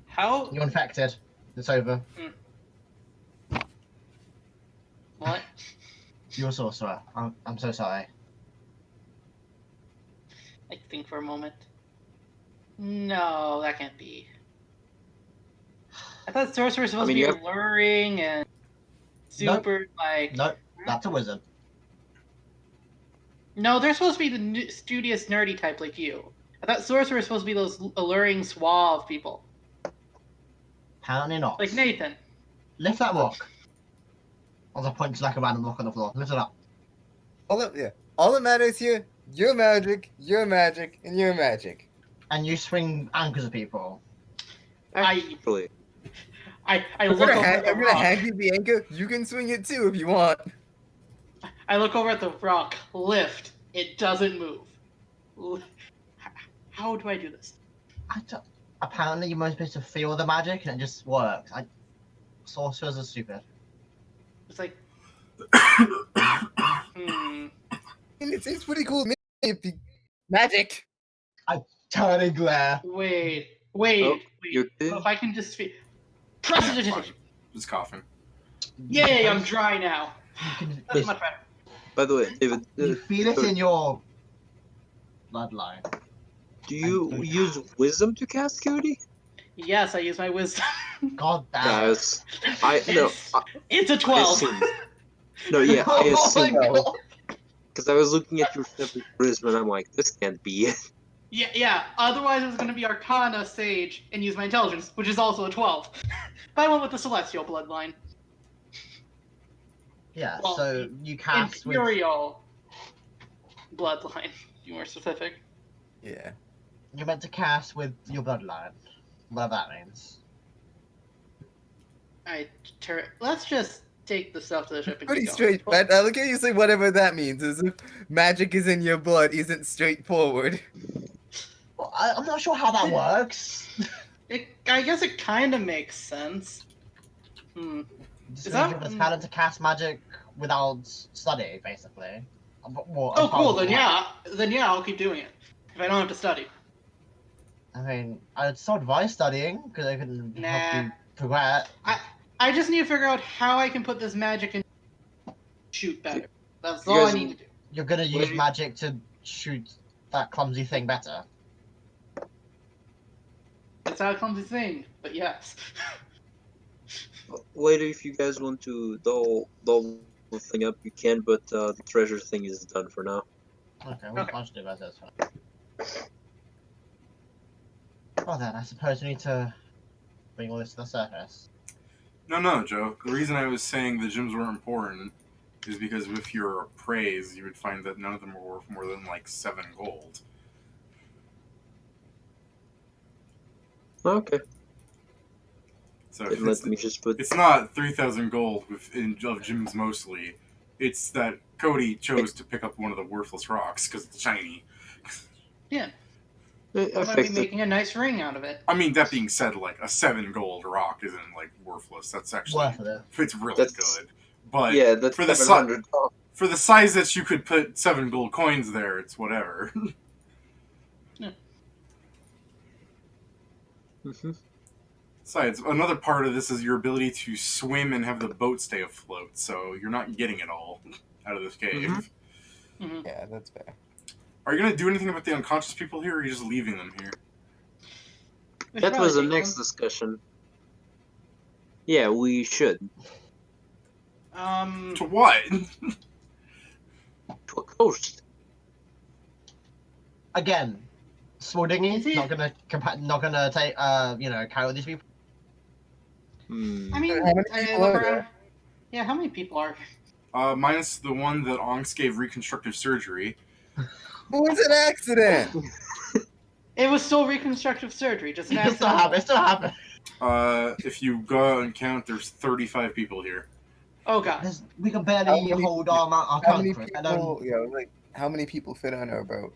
How? You're infected. It's over. What? You're a sorcerer. I'm so sorry. I think for a moment. No, that can't be. I thought sorcerer was supposed I mean, to you be alluring and super like. Nope, that's a wizard. No, they're supposed to be the studious, nerdy type like you. I thought sorcerer was supposed to be those alluring, suave people Apparently not. like Nathan. Lift that rock. As I point to like a random rock on the floor. Lift it up. All that matters here, your magic, and your magic. And you swing anchors at people. Actually, I I'm look gonna, over I'm the gonna rock. hand you the anchor. You can swing it too if you want. I look over at the rock. Lift. It doesn't move. How do I do this? Apparently, you're supposed to feel the magic, and it just works. Sorcerers are stupid. It's like, It's pretty cool. Magic. Turning glare. wait. You're good? If I can just feel. Prestidigitation. Just coughing. Yay! I'm dry now. You can, That's much better. By the way, David, you feel it in your bloodline. do you use wisdom to cast Cody? Yes, I use my wisdom. God damn. Guys, no. It's a I 12. assumed. No, yeah, I Oh my assumed. God. Because I was looking at your separate charisma and I'm like, this can't be it. Yeah. Otherwise, it was going to be Arcana, Sage, and use my intelligence, which is also a 12. But I went with the Celestial bloodline. Yeah, Well, so you cast with. Imperial bloodline. To be more specific. Yeah. You're meant to cast with your bloodline. Whatever that means. Let's just take the stuff to the ship and Pretty keep straight, going. but I look at you say whatever that means. As if magic is in your blood isn't straightforward. Well, I'm not sure how that works. I guess it kind of makes sense. Just Is means that- you have the talent to cast magic without study, basically. Oh, cool. Then yeah, I'll keep doing it if I don't have to study. I mean, I'd still advise studying because it can help you progress. I just need to figure out how I can put this magic in. Shoot better. That's You all I guys- need to do. You're gonna use Wait. magic to shoot that clumsy thing better. It's not a clumsy thing, but yes. Later, if you guys want to doll the thing up, you can, but the treasure thing is done for now. Okay, we'll Okay. do about this. Well then, I suppose we need to bring all this to the surface. No, Joe. The reason I was saying the gems weren't important is because with your appraise, you would find that none of them were worth more than like 7 gold. Okay. So Then let me just put. it's not 3,000 gold of gems mostly. It's that Cody chose to pick up one of the worthless rocks because it's shiny. Yeah. I'm gonna be Effective. making a nice ring out of it. I mean, that being said, like a 7 gold rock isn't like worthless. That's actually Worth it. it's really That's- good. But Yeah, that's for the 700. for the size that you could put 7 gold coins there, it's whatever. Besides, another part of this is your ability to swim and have the boat stay afloat, so you're not getting it all out of this cave. Mhm. Yeah, that's fair. Are you going to do anything about the unconscious people here, or are you just leaving them here? We should That was the probably take next discussion. Yeah, we should. them. To what? To a coast. Again, small dinghy, Is it- not gonna take carry these people. I mean, How many people look are there? around. Yeah, how many people are? Minus the one that Ahnks gave reconstructive surgery. What was an accident? It was still reconstructive surgery, just an It still accident. happens. It still happens. If you go out and count, there's 35 people here. Oh god. We can How barely many- hold our How many current crew. people? Yeah, like how many people fit on our boat?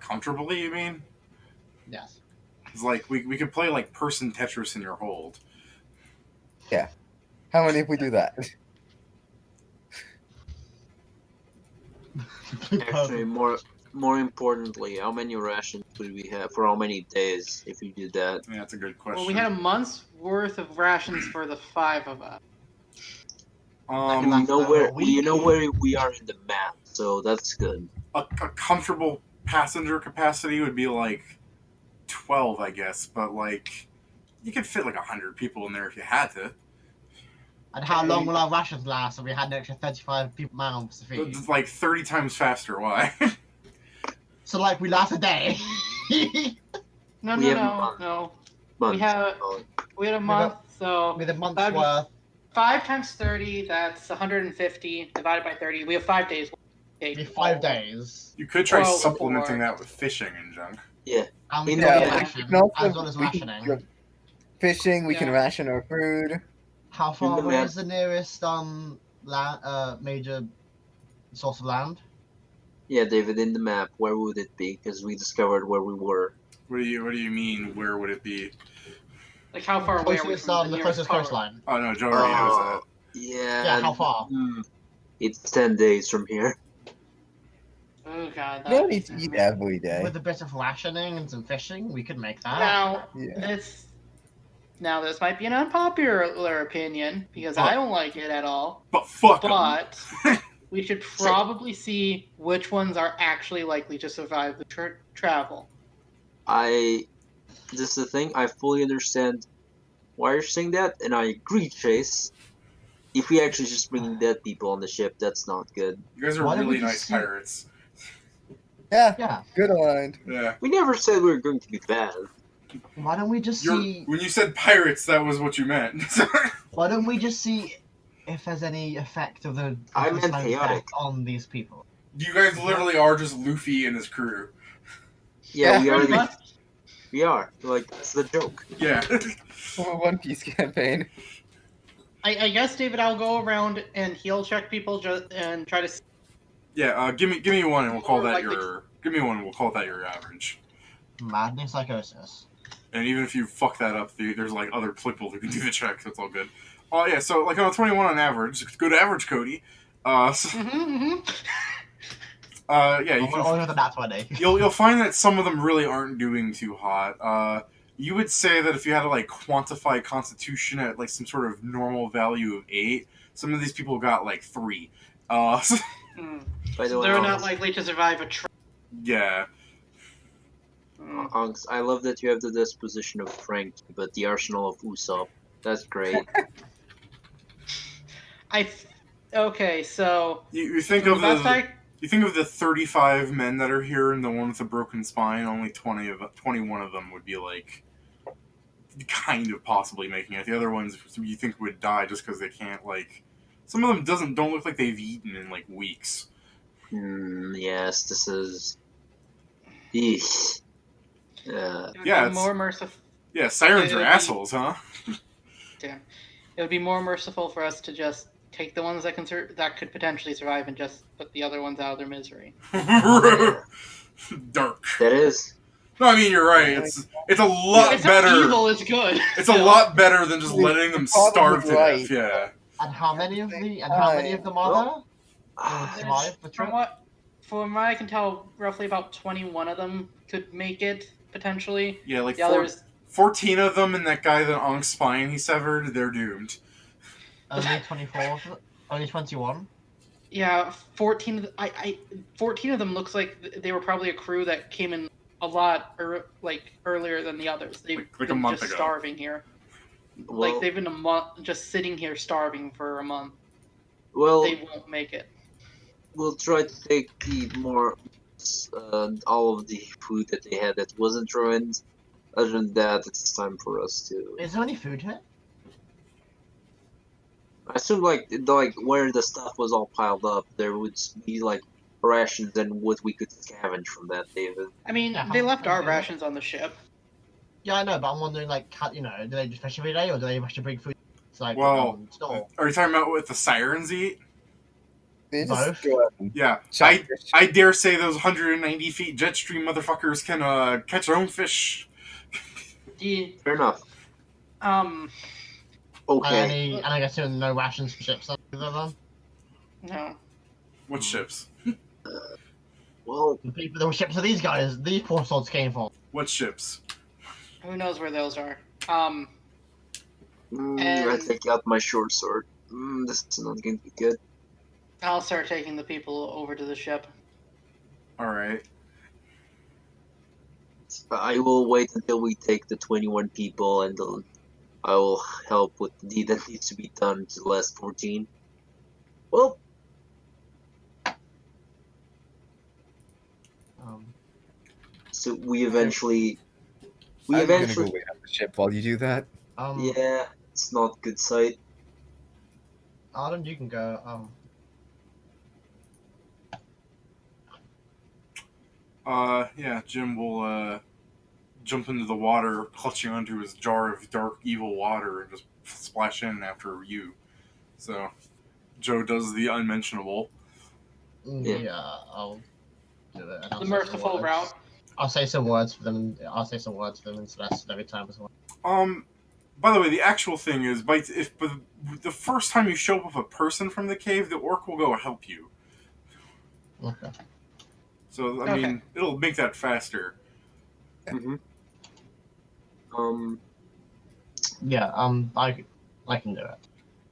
Comfortably, you mean? Yes. It's like, we could play like person Tetris in your hold. How many if we do that? Actually, more importantly, how many rations would we have for how many days if we did that? Yeah, that's a good question. Well, we had a month's worth of rations for the 5 of us. And That's we know where we are in the map, so that's good. a comfortable passenger capacity would be like 12, I guess, but like you could fit like 100 people in there if you had to. And how long will our rations last if we had an extra 35 people mouths to feed? It's like 30 times faster. Why? So like we last a day. No, We have a no. month. We had a month, so With a month's That'd be- worth. 5 times 30, that's 150 divided by 30. We have 5 days. It'd be 5 days. You could try Well, supplementing or- that with fishing and junk. And we In can the- get Yeah, ration, we can also- as well as we can rationing. go fishing. We can Yeah. ration our food. How far in the away map- is the nearest major source of land? Yeah, David, in the map, where would it be? Because we discovered where we were. What do you mean? Where would it be? Like, how far away are we Closest, from the the nearest closest port? coastline. Oh no, Joe already knows that. Yeah. Yeah, how far? It's 10 days from here. Oh god, You don't that need to eat every day. With a bit of rationing and some fishing, we could make that. Now, Yeah. this might be an unpopular opinion because I don't like it at all. But fuck 'em. But we should probably see which ones are actually likely to survive the travel. This is the thing, I fully understand why you're saying that, and I agree, Chase. If we actually just bring dead people on the ship, that's not good. You guys are Why don't we really just nice see- pirates. Yeah, Yeah. good aligned. Yeah. We never said we were going to be bad. Why don't we just see? When you said pirates, that was what you meant. Why don't we just see if there's any effect of the I of the meant snow chaotic. death on these people? You guys literally are just Luffy and his crew. Yeah, we Pretty already. much. We are. Like, that's the joke. Yeah. One Piece campaign. I guess, David, I'll go around and heal check people and try to. Yeah. Give me one, and we'll call Or that like your. Give me one, and we'll call that your average. Maddening psychosis. And even if you fuck that up, there's like other people who can do the check. That's all good. Oh yeah. So like on a 21 on average, good average, Cody. Yeah. You can. Only with that 20. You'll find that some of them really aren't doing too hot. You would say that if you had to like quantify Constitution at like some sort of normal value of 8, some of these people got like 3. By the So way, they're not likely to survive a Yeah. Ahnks, I love that you have the disposition of Frank, but the arsenal of Usopp. That's great. Okay, so You think the of best the you think of the 35 men that are here and the one with the broken spine. Only 21 of them would be like kind of possibly making it. The other ones you think would die just because they can't like. Some of them don't look like they've eaten in like weeks. Yes, this is. Eesh. it would Yeah, be more merciful. Yeah, sirens It are would be- assholes, huh? Damn, it would be more merciful for us to just take the ones that that could potentially survive and just put the other ones out of their misery. Dark. That is. No, I mean you're right. It's a lot It's better. not evil. It's good. It's a lot better than just letting them starve to Right. death. Yeah. And how many of them are there? Who would survive the trip? From what I can tell, roughly about 21 of them could make it potentially. Yeah, like The others, 14 of them and that guy that Ank's spine he severed, they're doomed. Only 24. Only 21. yeah, 14. 14 of them looks like they were probably a crew that came in a lot earlier than the others. They've Like a been month just ago. starving here. Well, Like they've been a month just sitting here starving for a month. well, They won't make it. we'll try to take all of the food that they had that wasn't ruined. Other than that, it's time for us to. Is there any food here? I assume like where the stuff was all piled up, there would be like rations and what we could scavenge from that, David. I mean, Yeah, they left our okay. rations on the ship. Yeah, I know, but I'm wondering, like, do they just fish every day, or do they actually bring food? It's like, Well, store? Are you talking about what the sirens eat? They Both? just go out and Yeah. chop fish. I dare say those 190 feet jet stream motherfuckers can catch their own fish. Fair enough. Okay. And I guess no rations for ships either then? No. What ships? Well, The ships of these guys, these poor souls came from. What ships? Who knows where those are? I And- take out my short sword. This is not going to be good. I'll start taking the people over to the ship. Alright. I will wait until we take the 21 people, and I will help with the deed that needs to be done to the last 14. Well, so we eventually. I'm gonna go wait on the ship while you do that. Yeah, it's not good sight. Arlen, you can go. Yeah, Jim will jump into the water, clutching onto his jar of dark, evil water, and just splash in after you. So, Joe does the unmentionable. Yeah. Yeah, I'll do it. and I'll The say some merciful words. route. I'll say some words for them. I'll say some words for them in Celeste every time as well. By the way, the actual thing is, if the first time you show up with a person from the cave, the orc will go help you. Okay. So I Okay. mean, it'll make that faster. Mm-hmm. Yeah. I can do it.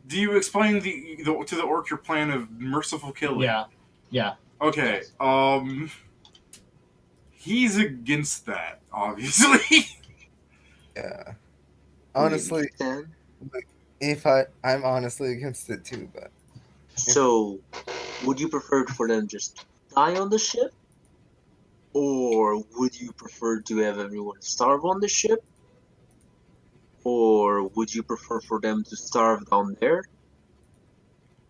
Do you explain to the orc your plan of merciful killing? Yeah. Yeah. Okay. Yes. He's against that, obviously. Yeah. We Honestly, understand. I'm honestly against it too, but So, would you prefer for them just to die on the ship? Or would you prefer to have everyone starve on the ship? Or would you prefer for them to starve down there?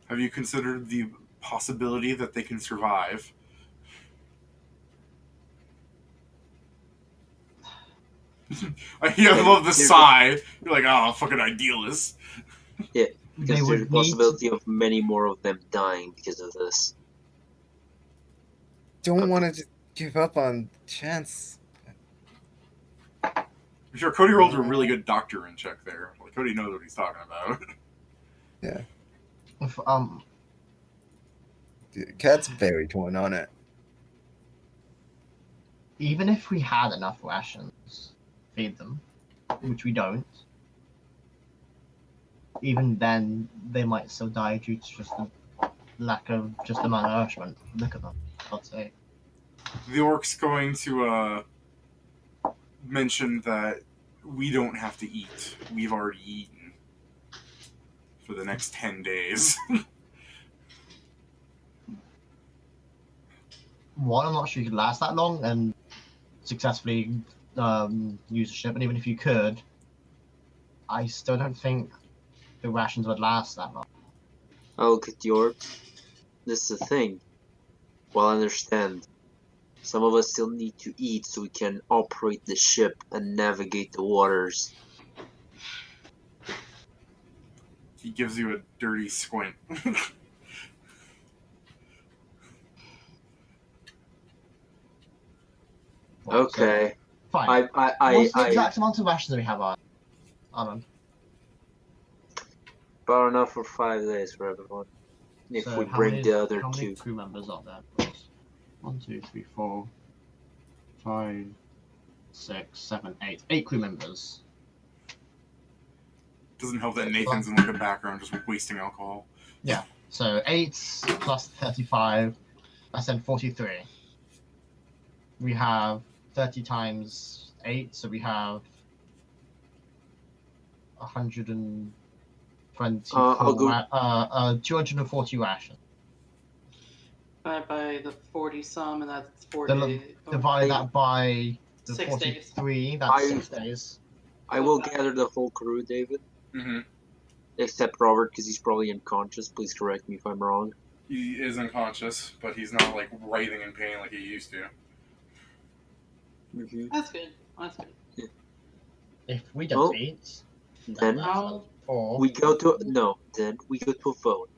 Have you considered the possibility that they can survive? I love the sigh. You're like, oh, fucking idealist. Yeah, They because there's a would need to. possibility of many more of them dying because of this. don't want to just give up on chance. I'm sure Cody rolled a really good doctoring check there. Like, Cody knows what he's talking about. Yeah. If, Dude, Kat's very torn on it. even if we had enough rations, feed them, which we don't. Even then, they might still die due to just the lack of just the malnourishment. Look at them. I'd say. The orc's going to mention that we don't have to eat. We've already eaten for the next 10 days. One, I'm not sure you could last that long and successfully use the ship. And even if you could, I still don't think the rations would last that long. I'll look at the orc. This is the thing. Well, I understand. Some of us still need to eat so we can operate the ship and navigate the waters. He gives you a dirty squint. Okay. Fine. What's the I exact amount of rations that we have on? Arlen? about enough for 5 days for everyone. If So we how bring many- the other how many two. crew members are there? Please? 1, 2, 3, 4, 5, 6, 7, 8. 8 crew members. Doesn't help that Nathan's in like the background just wasting alcohol. So 8 plus 35, that's then 43. We have 30 times 8, so we have 124, I'll go- 240 rations. By the 40 some, and that's 4 Then days. divide that by the 6 days. 43, that's I- 6 days. I will gather the whole crew, David. Mm-hmm. Except Robert, because he's probably unconscious. Please correct me if I'm wrong. He is unconscious, but he's not like writhing in pain like he used to. Mm-hmm. That's good. That's good. If we Well, defeat, then that's I'll- 4. we go to then we go to a vote.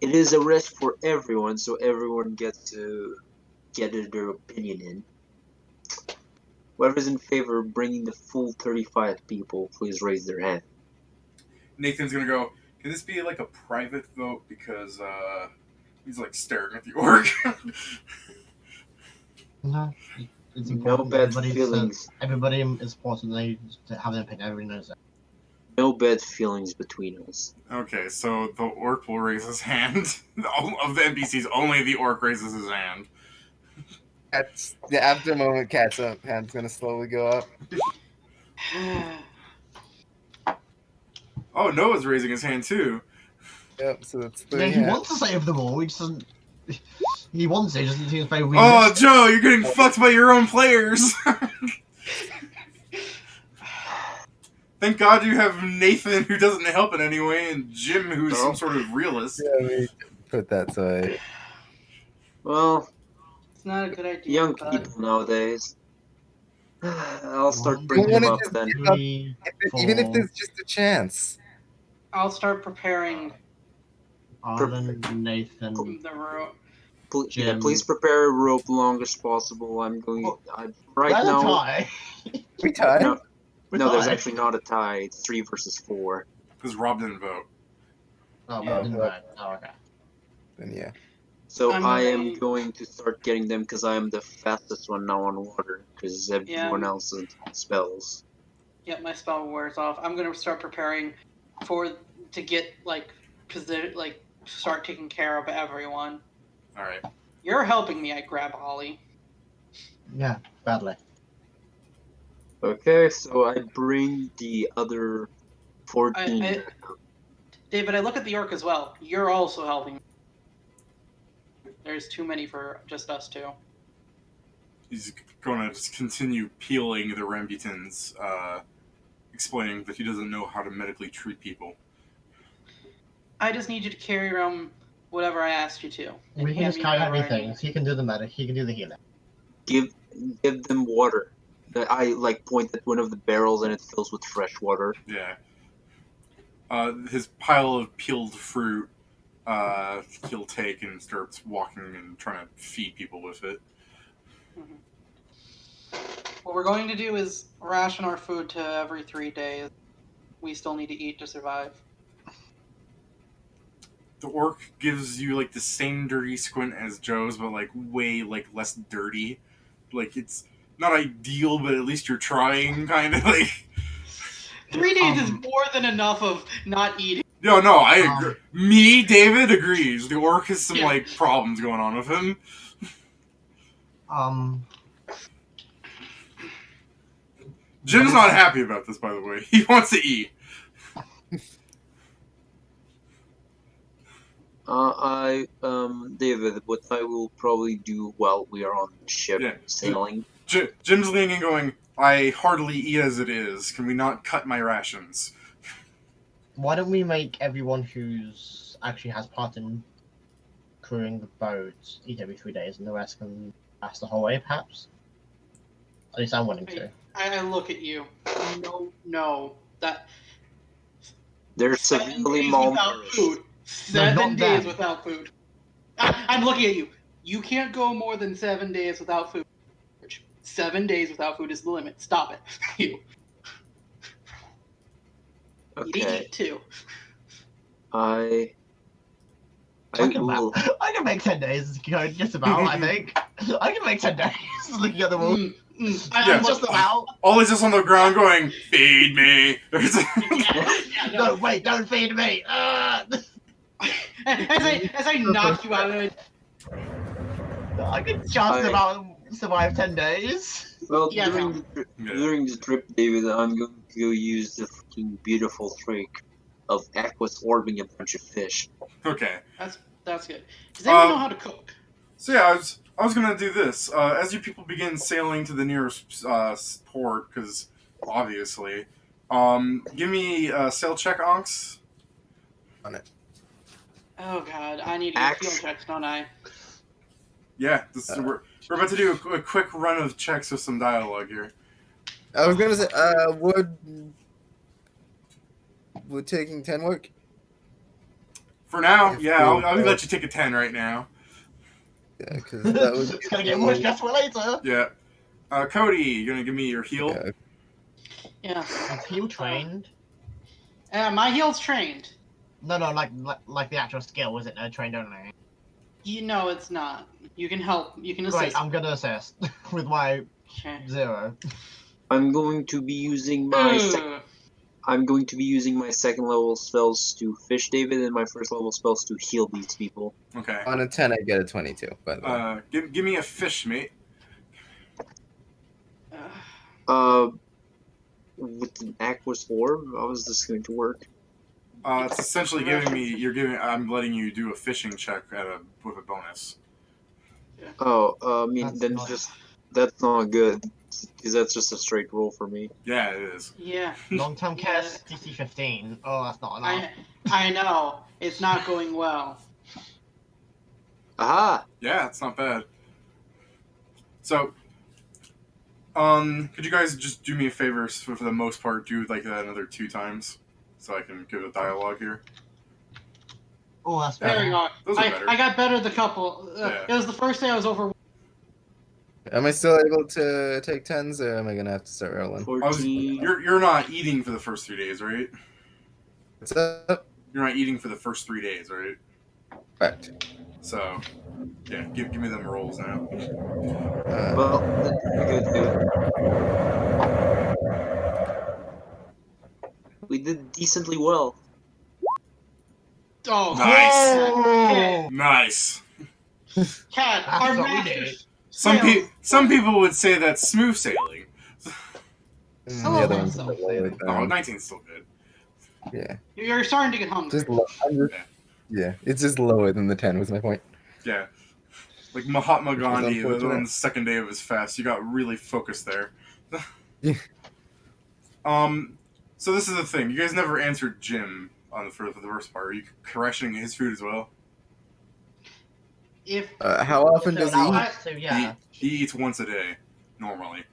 It is a risk for everyone, so everyone gets to get their opinion in. Whoever's in favor of bringing the full 35 people, please raise their hand. Nathan's gonna go, can this be like a private vote? Because he's like staring at the orc. No, it's No important. bad Everybody feelings. Everybody is important. They have an opinion. Everybody knows that. No bad feelings between us. Okay, so the orc will raise his hand. Of the NPCs, only the orc raises his hand. After a moment, Kat's hand's gonna slowly go up. Oh, Noah's raising his hand too. Yep, so that's Yeah, 3 he hands. wants to save them all. He just doesn't. He wants it. He just seems very weird. Oh, Joe, you're getting fucked by your own players. Thank God you have Nathan, who doesn't help in any way, and Jim, who's some sort of realist. Yeah, we put that side. Well, It's not a good idea. young but people nowadays. I'll start One, bringing them wanna up just then. give up. 3, Even if 4. there's just a chance. I'll start preparing Arlen, Nathan. The rope. Yeah, Jim. please prepare a rope long as possible. I'm going. Oh, Right Where's the now. tie? We tied. No, We're no, there's tied. actually not a tie. It's 3 versus 4. Because Rob didn't vote. Oh, Yeah. didn't vote. Oh, okay. Then yeah. So I'm I am going- going to start getting them because I am the fastest one now on water. Because everyone else is spells. Yeah, my spell wears off. I'm gonna start preparing to get start taking care of everyone. All right. You're helping me. I grab Ollie. Yeah, badly. Okay, so I bring the other 14. David, I look at the orc as well. You're also helping me. There's too many for just us two. He's going to just continue peeling the rambutans, explaining that he doesn't know how to medically treat people. I just need you to carry around whatever I asked you to. and We can hand just me carry whatever I everything. need. He can do the medic. He can do the healing. Give them water. I point at one of the barrels and it fills with fresh water. Yeah. His pile of peeled fruit, he'll take and starts walking and trying to feed people with it. What we're going to do is ration our food to every 3 days. We still need to eat to survive. The orc gives you like the same dirty squint as Joe's, but like way like less dirty. Like it's not ideal, but at least you're trying, kind of like. 3 days is more than enough of not eating. No, I agree. Me, David agrees. The orc has some Yeah. like problems going on with him. Jim's not happy about this, by the way. He wants to eat. David, what I will probably do while we are on the ship sailing. Jim's leaning, going, "I hardly eat as it is. Can we not cut my rations?" Why don't we make everyone who's actually has part in crewing the boat eat every 3 days, and the rest can last the whole way, perhaps? At least I'm willing to. I look at you. No. That They're 7 severely days without malnourished. food. No, 7 not days them. without food. I'm looking at you. You can't go more than 7 days without food. 7 days without food is the limit. Stop it. You. You need to Okay. eat too. I will. I can make 10 days, just about, I think. I can make 10 days, looking at the wall. I'm Just about. Ollie's just on the ground going, "Feed me." No, wait, don't feed me. As I knock you out of it. I can just about survive 10 days. Well, Yeah, during the trip, David, I'm going to go use the fucking beautiful trick of Aquas orbing a bunch of fish. Okay. That's good. Does anyone know how to cook? So yeah, I was gonna do this. As you people begin sailing to the nearest port, because obviously, give me a sail check, Ahnks. On it. Oh god, I need to get field checks, don't I? Yeah, we're about to do a quick run of checks with some dialogue here. I was gonna say, would taking 10 work? For now, If yeah, we- I'll let you take a 10 right now. Yeah, because that would. It's gonna get more stressful later. Yeah. Cody, you're gonna give me your heal? Yeah. Yeah. Is heal trained? My heal's trained. No, like the actual skill, is it? Trained only. You know it's not. You can help. You can assist. Right, I'm gonna assist with my Okay. 0. I'm going to be using my second level spells to fish David, and my first level spells to heal these people. Okay. On a 10, I get a 22. By the way. Give me a fish, mate. With an Aquas orb, how is this going to work? It's essentially I'm letting you do a fishing check with a bonus. That's not good, because that's just a straight roll for me. Yeah, it is. Yeah. Long-term cast, DC 15. Oh, that's not enough. I know. It's not going well. Aha! Yeah, it's not bad. So, could you guys just do me a favor, for the most part, do like that another 2 times, so I can give a dialogue here? Oh, that's Very better. hard. Those are better. I got better the couple. Yeah. It was the first day I was over. Am I still able to take 10s, or am I gonna have to start rolling? 14. You're not eating for the first 3 days, right? What's up? You're not eating for the first 3 days, right? Correct. So, yeah, give me them rolls now. Well, that's pretty good, too. We did decently well. Oh, Nice. Oh! Nice. Cat, That's our what we masters. Some people would say that's smooth sailing. And Some the of other them one's still a bit lower Oh, than- 19's still good. Yeah. You're starting to get hungry. Yeah, it's just lower than the 10 was my point. Yeah. Like Mahatma Which was Gandhi unfortunate. on the second day of his fast. You got really focused there. Yeah. So this is the thing. You guys never answered Jim for the first part. Are you rationing his food as well? If How often So does now he eat? that's two, yeah. He eats once a day, normally.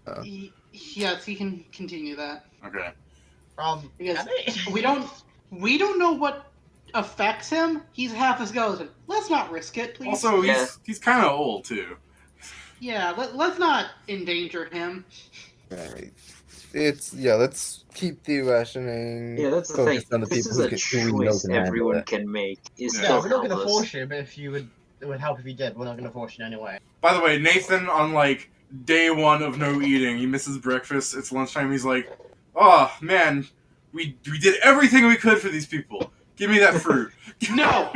yes, he can continue that. Okay. Because Can it? we don't know what affects him. He's half a skeleton. Let's not risk it, please. Also, Yeah. he's kind of old too. Yeah, let's not endanger him. Alright. Let's keep the rationing. Yeah, that's the thing. focused on the This people is a who we know choice can handle everyone it. can make. It's Yeah, Yeah, still we're not going to harmless. force you, but if you would, it would help if you did. We're not going to force you anyway. By the way, Nathan, on like day 1 of no eating, he misses breakfast. It's lunchtime. He's like, "Oh man, we did everything we could for these people. Give me that fruit." No,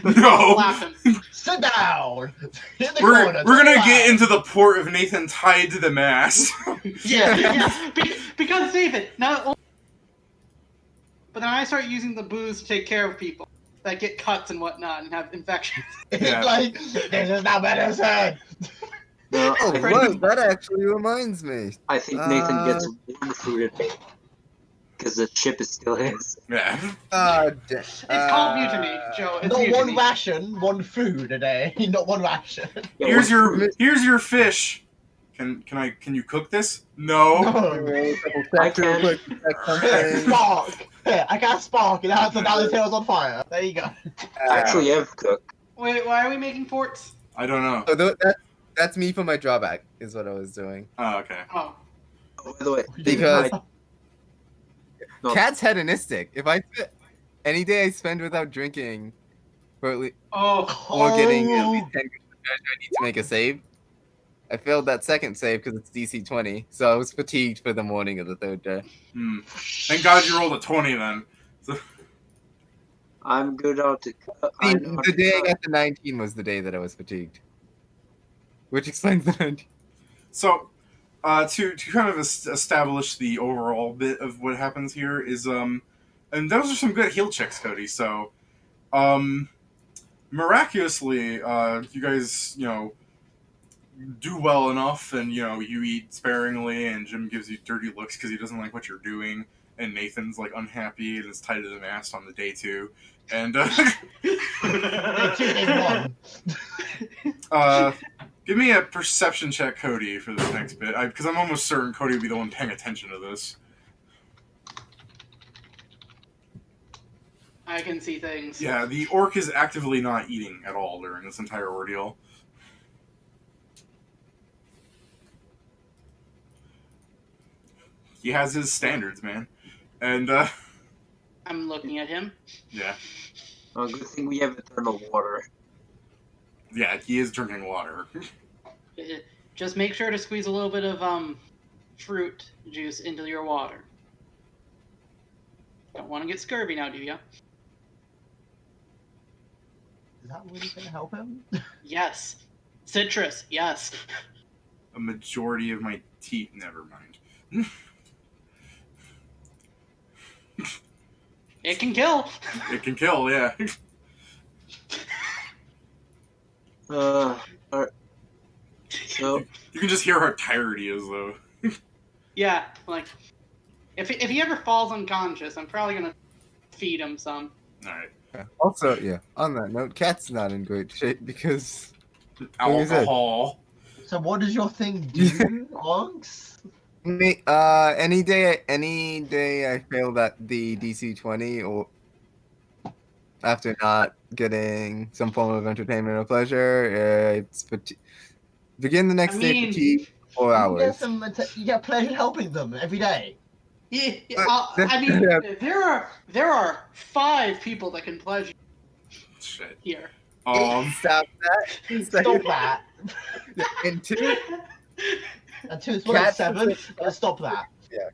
No. slap him. Sit down! In the We're corner, gonna sit get down. into the port of Nathan tied to the mast. Yeah, yeah. Because David, not. But then I start using the booze to take care of people that get cuts and whatnot and have infections. Yeah. Like, this is not medicine! No, Oh, I right, think, that actually reminds me. I think Nathan gets one fruit a day. Because the chip is still his. Yeah. It's called mutiny, Joe. It's Not mutiny. one ration, one food a day. Not one ration. Yeah, Here's one your fish. Can you cook this? No. No. I can. Spark! Yeah, I got spark, and that's now the tail's on fire. There you go. Actually, I've cooked. Wait, why are we making forts? I don't know. So that's me for my drawback, is what I was doing. Oh, okay. Oh, Oh, by the way, Because No. Cat's hedonistic. If any day I spend without drinking, or getting at least 10 good treasure, I need to make a save. I failed that second save because it's DC 20, so I was fatigued for the morning of the third day. Thank God you rolled a 20 then. I'm good out to. The day I got the 19 was the day that I was fatigued, which explains the 19. So, to kind of establish the overall bit of what happens here is and those are some good heal checks, Cody. So, miraculously, you guys do well enough, and you eat sparingly, and Jim gives you dirty looks because he doesn't like what you're doing, and Nathan's like unhappy and is tied to the mast on the day 2, and give me a perception check, Cody, for this next bit, because I'm almost certain Cody would be the one paying attention to this. I can see things. Yeah, the orc is actively not eating at all during this entire ordeal. He has his standards, man. And, I'm looking at him. yeah. Oh, good thing we have eternal water. Yeah, he is drinking water. Just make sure to squeeze a little bit of fruit juice into your water. Don't want to get scurvy now, do ya? Is that really going to help him? Yes. Citrus, yes. A majority of my teeth, never mind. It can kill. It can kill, yeah. Alright. So, You can just hear how tired he is, though. Yeah, like, if he ever falls unconscious, I'm probably gonna feed him some. Alright. Also, yeah, on that note, Cat's not in great shape because Alcohol. So what does your thing do, Ahnks? any day I fail that the DC 20 or after not getting some form of entertainment or pleasure. It's begin the next day fatigue for 4 hours. You get pleasure helping them every day. Yeah, I mean, there are 5 people that can pledge you Shit. here. Stop that. Stop that. And 2. And 2 is one of 7. Stop that. Yeah.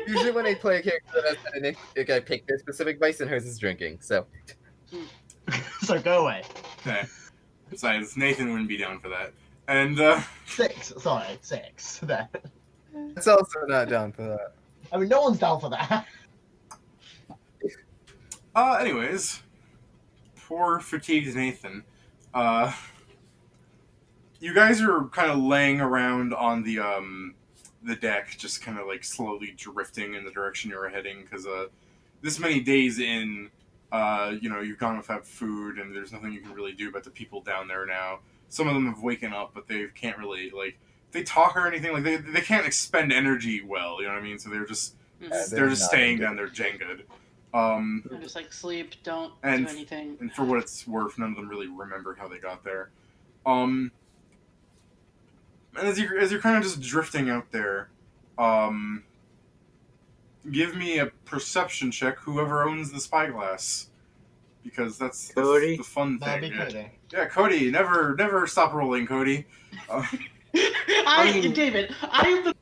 Usually when I play a character that has I pick their specific vice, and hers is drinking. So. So go away. Okay. Besides, Nathan wouldn't be down for that. And 6. Sorry, 6. There. It's also not down for that. I mean, no one's down for that. Anyways, poor fatigued Nathan. You guys are kind of laying around on the deck, just kind of like slowly drifting in the direction you were heading, because this many days in, you've gone without food, and there's nothing you can really do about the people down there now. Some of them have waken up, but they can't really, like, if they talk or anything, like, they can't expend energy well, you know what I mean? So they're just staying down there Jenga'd. I'm just like, sleep, don't do anything. And for what it's worth, none of them really remember how they got there. And as you're kind of just drifting out there, give me a perception check, whoever owns the spyglass, because that's Cody? the fun thing. That'd be Cody. Yeah, Cody, never stop rolling, Cody. David, I am the.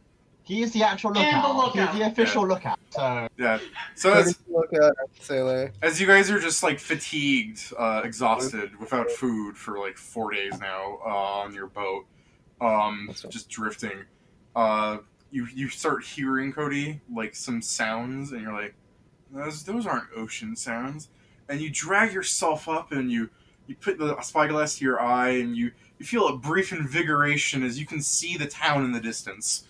He is the actual lookout. And the lookout. He's the official lookout. So Yeah. So Sailor. as you guys are just like fatigued, exhausted, without food for like 4 days now on your boat, just drifting, you start hearing, Cody, like some sounds, and you're like, those aren't ocean sounds. And you drag yourself up, and you put the spyglass to your eye, and you feel a brief invigoration as you can see the town in the distance.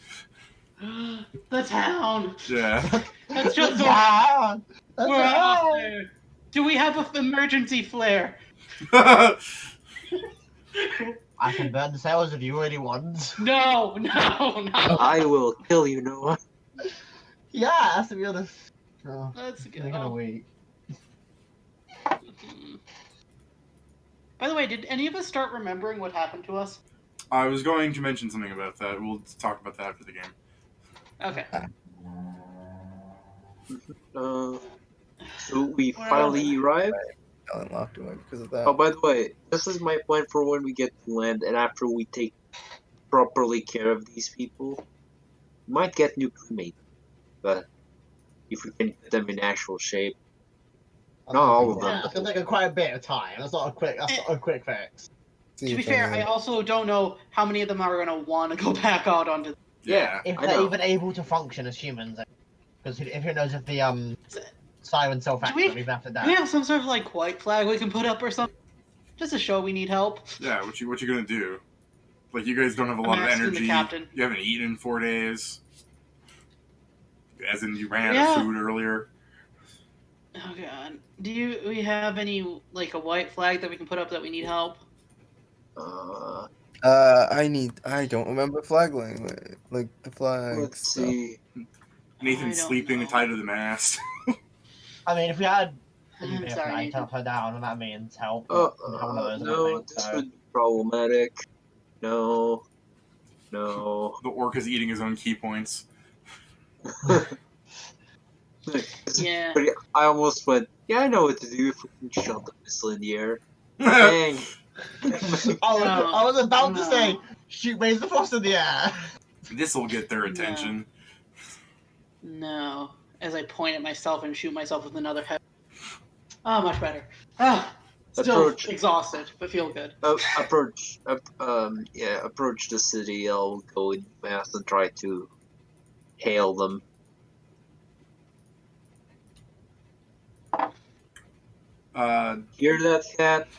The town. Yeah. That's just yeah. we're out there. Do we have an emergency flare? I can burn the sails if you really want. No. I will kill you, Noah. Yeah, that's to be honest. Oh, Let's I'm gonna go. wait. By the way, did any of us start remembering what happened to us? I was going to mention something about that. We'll talk about that after the game. Okay. So we finally arrived. Unlocked away because of that. Oh, by the way, this is my plan for when we get to land, and after we take properly care of these people, we might get new crewmates. But if we can get them in actual shape, not all of them. It's gonna take quite a bit of time. That's not a quick fix. To be fair, I also don't know how many of them are going to want to go back out onto. Yeah. If I they're know. even able to function as humans, because if who knows if the siren self-active even after Do we that. have some sort of like white flag we can put up or something? Just to show we need help. Yeah, what you gonna do? Like, you guys don't have a I'm lot of asking the energy. captain. You haven't eaten in 4 days. As in, you ran out of food earlier. Oh god. Do we have any like a white flag that we can put up that we need help? I don't remember flag language. Like the flags. Let's see. Nathan's I don't sleeping know. and tied to the mast. I mean, if we had I'm a sorry. flag to help her down, and that means help. Oh, we have one of those, I no, think, this so. would be problematic. No. The orc is eating his own key points. Yeah. But I almost went, yeah, I know what to do if we can shot the missile in the air. Dang. I was about to say, raise the frost in the air. This'll get their attention. No. As I point at myself and shoot myself with another head. Oh, much better. Ah, still Approach. exhausted, but feel good. Approach the city. I'll go in fast and try to hail them. Hear that, Kat?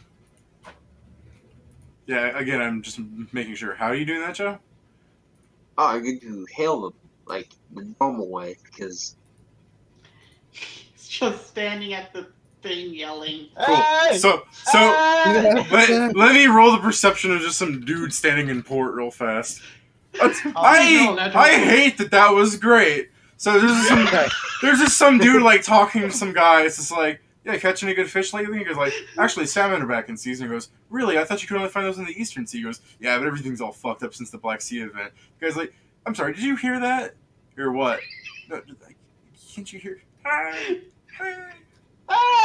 Yeah, again, I'm just making sure. How are you doing that, Joe? Oh, I'm going to hail them, like, the normal way, because... He's just standing at the thing yelling. Cool. Hey! So Hey! let me roll the perception of just some dude standing in port real fast. no, I hate that was great. So there's just some dude like talking to some guy. It's just like, yeah, catch any good fish lately? He goes like, actually, salmon are back in season. He goes, really? I thought you could only find those in the Eastern Sea. He goes, yeah, but everything's all fucked up since the Black Sea event. The guy's like, I'm sorry, did you hear that? Or what? No, can't you hear? Hi.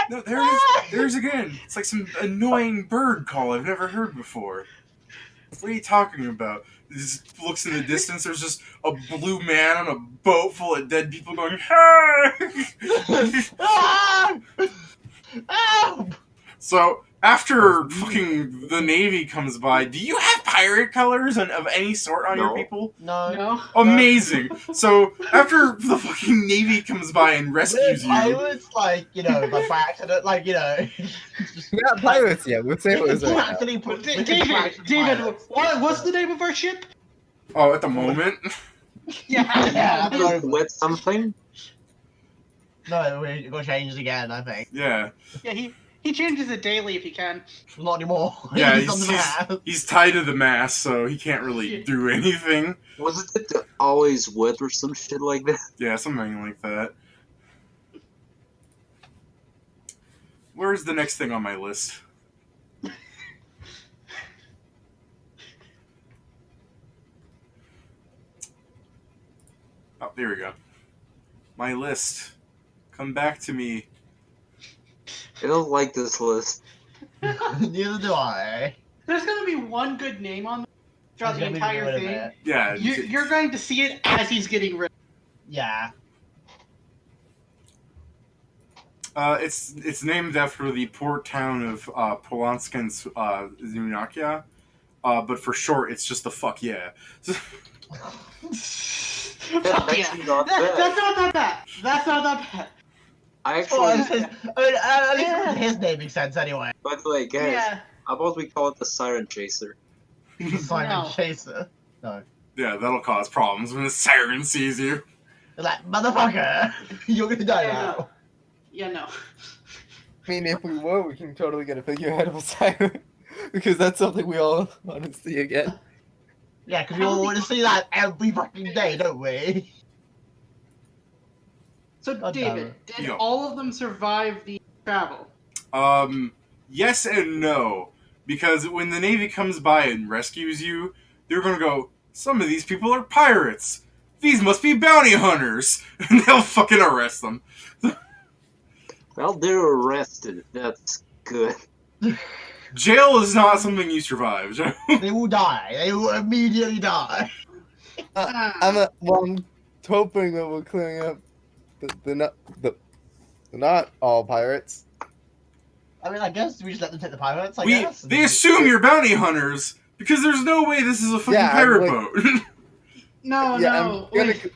No, there it is. There's again. It's like some annoying bird call I've never heard before. What are you talking about? He just looks in the distance. There's just a blue man on a boat full of dead people going, "Hey!" So after fucking the Navy comes by, do you have pirate colors of any sort on your people? No. Amazing. So after the fucking Navy comes by and rescues I you, was like, like by accident, We're not pirates yet. We'll say it was right now. actually put David, what's the name of our ship? oh, at the moment, Yeah, With something? no, we're gonna change it again. I think yeah. Yeah, he changes it daily if he can. not anymore. Yeah, He's on the map. he's tied to the mast, so he can't really do anything. Wasn't it always with or some shit like that? Yeah, something like that. Where's the next thing on my list? Oh, there we go. My list. Come back to me. I don't like this list. Neither do I. There's gonna be one good name on throughout the He's gonna be entire rid of thing. it. Yeah. You're going to see it as he's getting rid. Yeah. It's named after the port town of Polanskins, Zunakia. But for short, it's just the fuck yeah. Fuck yeah. That's not that bad. That's not that bad. I Well, actually, at least his name makes sense anyway. by the way, guys, Yeah. how about we call it the Siren Chaser? Simon No. Chaser. Yeah, that'll cause problems when the siren sees you. They're like, motherfucker, you're gonna die Yeah, now. Yeah, no. I mean, if we were, we can totally get a figurehead of a siren. Because that's something we all want to see again. Yeah, because we all want to see that every fucking day, don't we? So, God damn David, it. did Yo. all of them survive the travel? Yes and no. Because when the Navy comes by and rescues you, they're gonna go, some of these people are pirates. These must be bounty hunters. And they'll fucking arrest them. Well, they're arrested. That's good. Jail is not something you survive. They will die. They will immediately die. I'm hoping that we're clearing up the not all pirates. I mean, I guess we just let them take the pirates, I guess. They assume you're bounty hunters because there's no way this is a fucking Yeah, pirate like- boat. No, Yeah, no.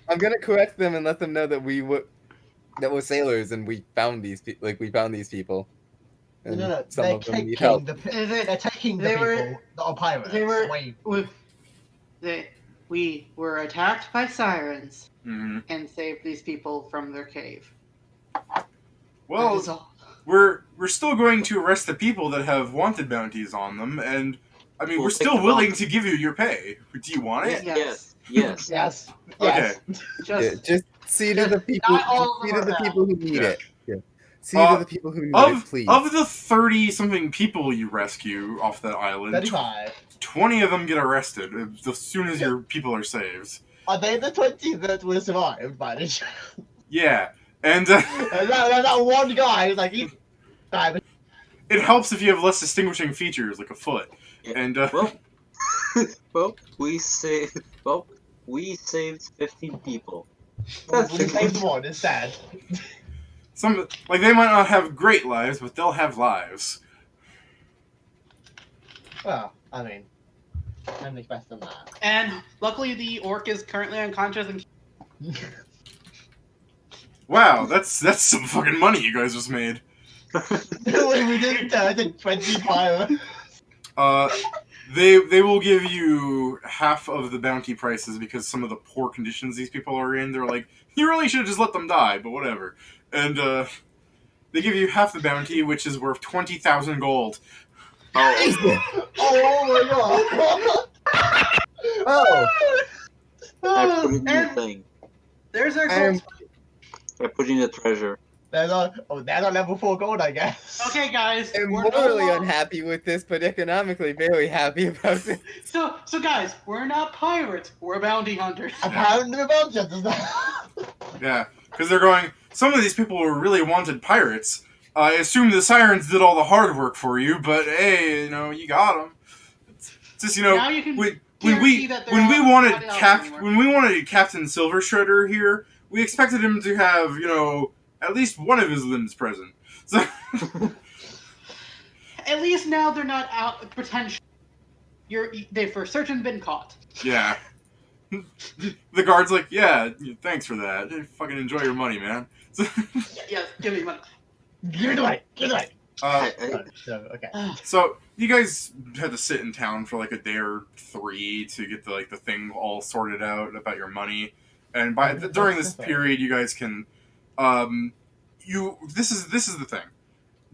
I'm gonna correct them and let them know that we're sailors and we found these we found these people. And No, some they're of them need taking help. they're taking the They people were- that are pirates. they were- Wait, We were attacked by sirens Mhm. and saved these people from their cave. Well, That is all. we're still going to arrest the people that have wanted bounties on them, and I mean, We'll we're take still the willing bounty. to give you your pay. Do you want it? Yes. Yes. yes. Okay. Just see to the people. Not all of See them to the are people who need Yeah. it. Yeah. See to the people who need it, please. Of the 30-something people you rescue off that island, 35. 20 of them get arrested as soon as your people are saved. Are they the 20 that were survived by the chance? Yeah, and that one guy who's like, he died. it helps if you have less distinguishing features, like a foot. Yeah. And Well, we saved 15 people. We saved one instead. some they might not have great lives, but they'll have lives. Well, I mean, nothing's better than that. And luckily, the orc is currently unconscious and Wow, that's some fucking money you guys just made. We didn't turn into 20 pirates. They will give you half of the bounty prices because some of the poor conditions these people are in. They're like, you really should have just let them die, but whatever. And they give you half the bounty, which is worth 20,000 gold. Oh my god! Oh, I put it in the and thing. there's our I'm- gold. I put in the treasure. There's a level 4 gold, I guess. Okay, guys. I'm we're no morally lo- unhappy with this, but economically very happy about it. So guys, we're not pirates. We're bounty hunters. Apparently, the Belgians does that. Yeah, because they're going, some of these people were really wanted pirates. I assume the sirens did all the hard work for you, but hey, you got them. It's just, Now you can when guarantee we that they're when we not wanted out anymore. when we wanted Captain Silver Shredder here, we expected him to have, at least one of his limbs present. So At least now they're not out potential. They've for certain been caught. yeah. The guard's like, yeah, thanks for that. Fucking enjoy your money, man. Yes, give me money. Give it away. Give it away. Okay. So you guys had to sit in town for like a day or 3 to get the thing all sorted out about your money, and during this period, you guys can, this is the thing.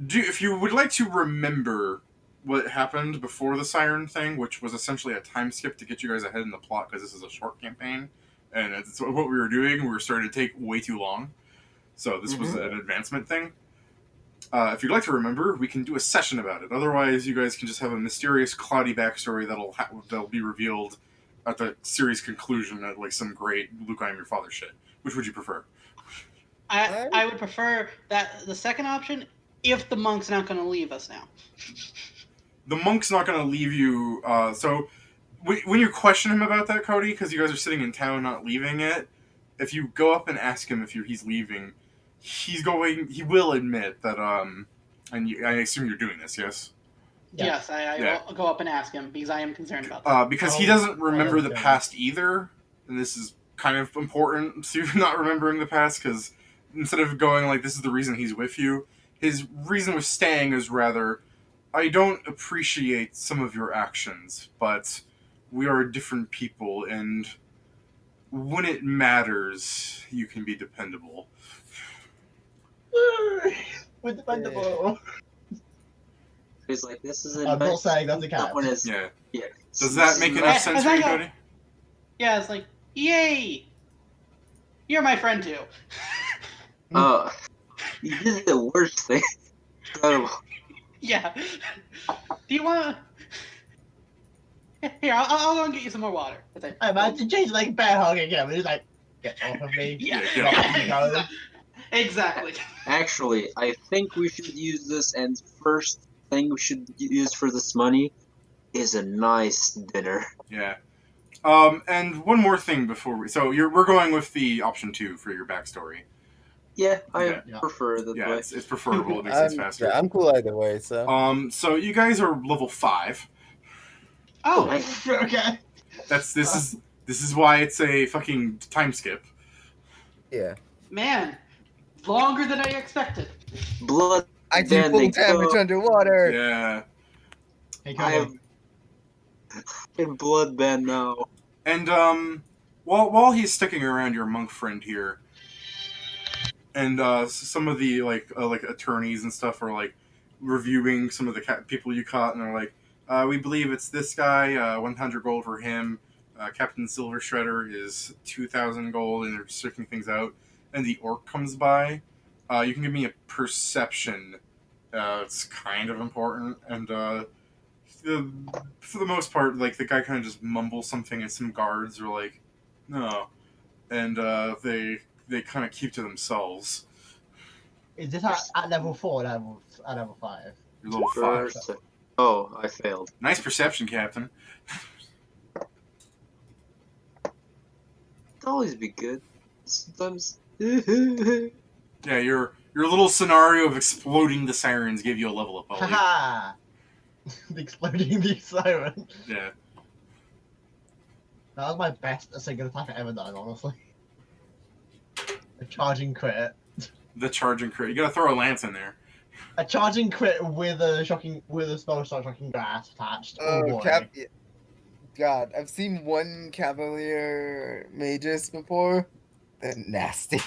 If you would like to remember what happened before the siren thing, which was essentially a time skip to get you guys ahead in the plot because this is a short campaign, and it's what we were doing. We were starting to take way too long, so this was an advancement thing. If you'd like to remember, we can do a session about it. Otherwise, you guys can just have a mysterious, cloudy backstory that'll be revealed at the series conclusion at like some great Luke, I am your father shit. Which would you prefer? I would prefer the second option if the monk's not going to leave us now. The monk's not going to leave you. So when you question him about that, Cody, because you guys are sitting in town not leaving it, if you go up and ask him if he's leaving, he will admit that, I assume you're doing this, yes? Yes, I'll go up and ask him because I am concerned about that. Because he doesn't remember the past either, and this is kind of important to not remembering the past, because instead of going like, this is the reason he's with you, his reason with staying is rather, I don't appreciate some of your actions, but we are different people, and when it matters, you can be dependable. We're dependable. He's like, this is I'm not saying that's a cat. Yeah. Yeah. Does that make enough sense for you, Cody? Yeah, it's like, yay! You're my friend too. You did the worst thing. Incredible. Yeah. Do you want to... Here, I'll go and get you some more water. That's it. I imagine Chase like bear hugging him. He's like, get off of me. Yeah. Yeah. Exactly. Actually, I think we should use this, and first thing we should use for this money is a nice dinner. Yeah. And one more thing before we're going with the option 2 for your backstory. Yeah, I Okay. prefer that Yeah, way. it's preferable. It makes sense faster. Yeah, I'm cool either way. So. So you guys are level 5. Oh, Okay. This is why it's a fucking time skip. Yeah. man. Longer than I expected. Blood I do full bending. damage underwater. Yeah. Hey, I Cody. have in blood bend now. And while he's sticking around your monk friend here, and some of the like attorneys and stuff are like reviewing some of the people you caught, and they're like, we believe it's this guy, 100 gold for him. Captain Silver Shredder is 2,000 gold, and they're checking things out. And the orc comes by. You can give me a perception. It's kind of important, and for the most part, like the guy kind of just mumbles something, and some guards are like, "No," and they kind of keep to themselves. Is this at level 4 or at level 5? You're level 5. Oh, I failed. Nice perception, Captain. It'd always be good. Sometimes. Yeah, your little scenario of exploding the sirens gave you a level up, Ollie. Haha! Exploding the siren. Yeah. That was my best single attack I've ever done, honestly. A charging crit. The charging crit. You gotta throw a lance in there. A charging crit with a spell shocking grass attached. Oh, boy. God, I've seen one Cavalier Magus before. They're nasty.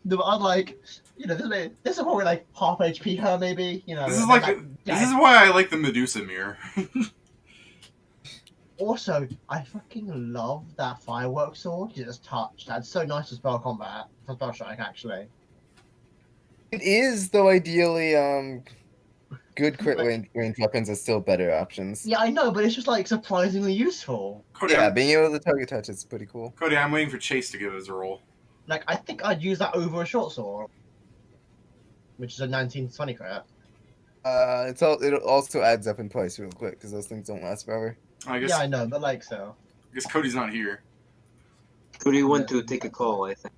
No, but I'm like, this is probably like half HP her, maybe. This is this is why I like the Medusa mirror. Also, I fucking love that fireworks sword you just touched. That's so nice for spell combat. For spell strike, actually. It is, though ideally, good crit range weapons are still better options. Yeah, I know, but it's just like surprisingly useful. Cody, Yeah, being able to target touch is pretty cool. Cody, I'm waiting for Chase to give his a roll. Like, I think I'd use that over a short sword, which is a 19-20 crit. It also adds up in price real quick because those things don't last forever. I guess. Yeah, I know, but like so. I guess Cody's not here. Cody went to take a call, I think.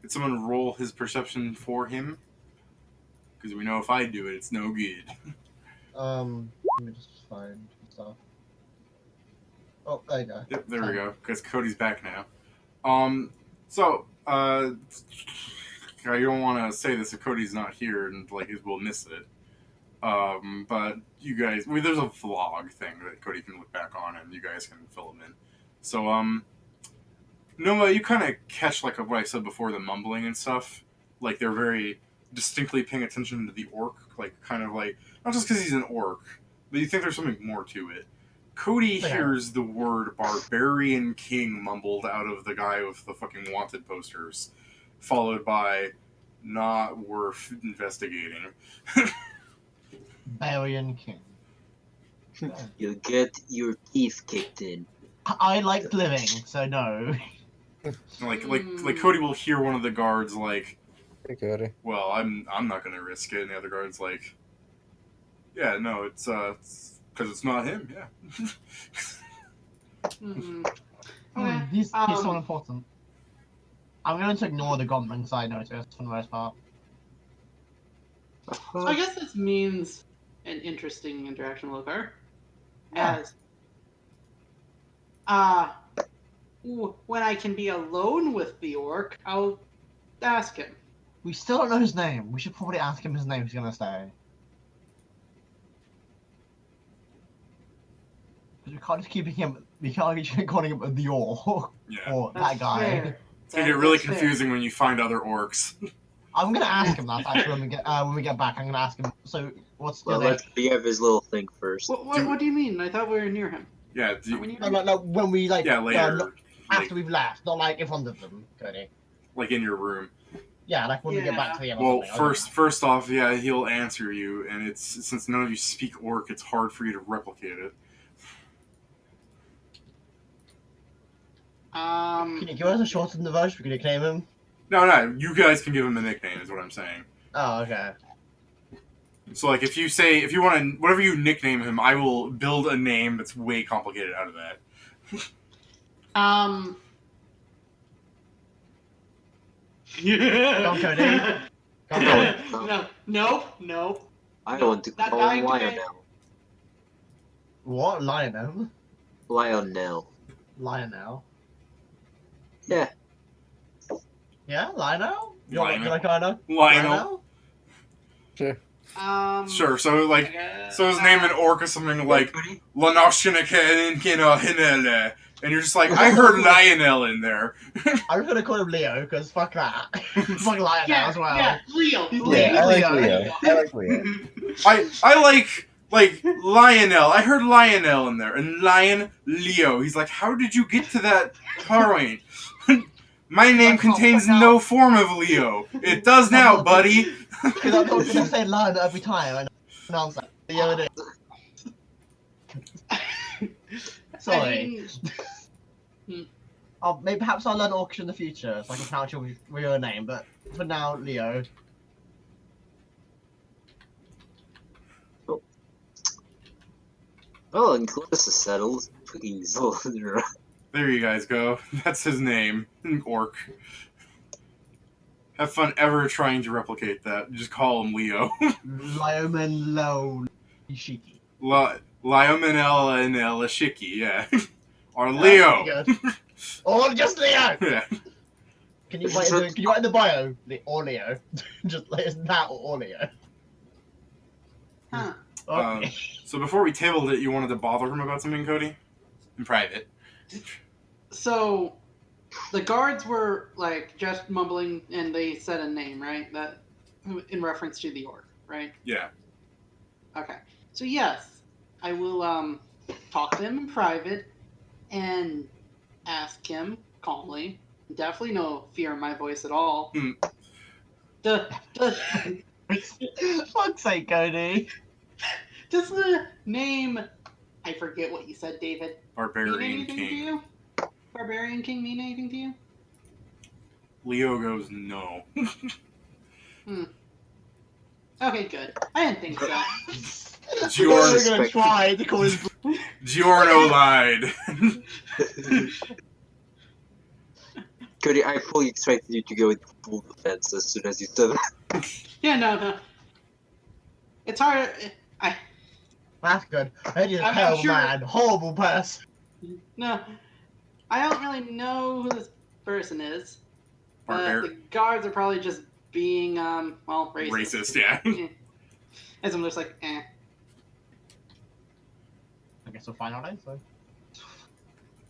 Did someone roll his perception for him? Because we know if I do it, it's no good. Let me just find stuff. Oh, there you go. Yep, there we go. Because Cody's back now. I don't want to say this if Cody's not here and like we'll miss it. But you guys, there's a vlog thing that Cody can look back on, and you guys can fill him in. So, Noah, you kind of catch like what I said before, the mumbling and stuff. Like they're very distinctly paying attention to the orc, like kind of like not just because he's an orc, but you think there's something more to it. Cody hears the word "Barbarian King" mumbled out of the guy with the fucking wanted posters, followed by "Not worth investigating." Barbarian King. You'll get your teeth kicked in. I like living, so no. Like Cody will hear one of the guards like, Hey, Cody. "Well, I'm not gonna risk it," and the other guard's like, "Yeah, no, it's because it's not him." Yeah. Okay. He's so important. I'm going to ignore the goblin because I noticed for the most part. So I guess this means an interesting interaction will occur. Yeah. As when I can be alone with the orc, I'll ask him. We still don't know his name. We should probably ask him his name if he's going to stay. Because we can't just keep calling him the orc. Yeah. Or That's that guy. fair. It's gonna get really That's fair. confusing when you find other orcs. I'm gonna ask him that actually when we get back. I'm gonna ask him. So what's your Well, name? let's have his little thing first. What do you mean? I thought we were near him. Yeah. Are we near him? No, when we like. Later. not after we've left, not like in front of them, Cody. Like in your room. Yeah, like when we get back to the end. Well, first off, yeah, he'll answer you, and it's since none of you speak orc, it's hard for you to replicate it. Can you give us a shortened version? We can nickname him. No, you guys can give him a nickname, is what I'm saying. Oh, okay. So, like, if you want to, whatever you nickname him, I will build a name that's way complicated out of that. Yeah. Go, Cody. No. I want to That call guy him can- Lionel. What? Lionel? Lionel. Lionel? Yeah. Yeah, Lionel? You Lionel. like Lionel? Lionel. Sure. Sure. So, like, so his name in orc is something like Cody? Lanoshinakenkinahинele. And you're just like, I heard Lionel in there. I'm gonna call him Leo, because fuck that. Fuck Lionel as well. Yeah, Leo. Yeah, I like Leo. I like Leo. I like Lionel. I heard Lionel in there. And Lion Leo. He's like, how did you get to that point? My name contains no form of Leo. It does now, buddy. Because I'm not gonna say Lionel every time. I pronounce that. Leo it is. Sorry. Maybe perhaps I'll learn Orcish in the future, so I can pronounce your real name. But for now, Leo. Well, until this is settled, fucking Zolder. There you guys go. That's his name. Orc. Have fun ever trying to replicate that. Just call him Leo. Lioman Lo Ishiki. Liomanella and Elashiki, yeah. Or That's Leo. pretty good. Or just Leo. Yeah. Can you write in the bio or Leo? Just like it's that or Leo. Huh. Okay. So before we tabled it, you wanted to bother him about something, Cody? In private. So, the guards were like just mumbling, and they said a name, right? That in reference to the orc, right? Yeah. Okay. So yes, I will talk to him in private and ask him calmly. Definitely no fear in my voice at all. Fuck's sake, Cody. Does the name, I forget what you said, David, mean Barbarian anything to King. you? Barbarian King mean anything to you? Leo goes, no. Okay, good. I didn't think so. Giorno, We're gonna try to call his. Giorno lied. Cody, I fully expected you to go with full defense as soon as you said that. Yeah, no. It's hard. That's good. Eddie's a I'm terrible sure- man, horrible person. No, I don't really know who this person is. Barbar- The guards are probably just being, well, racist. Racist, yeah. As I'm just like, eh. I guess we'll find out later.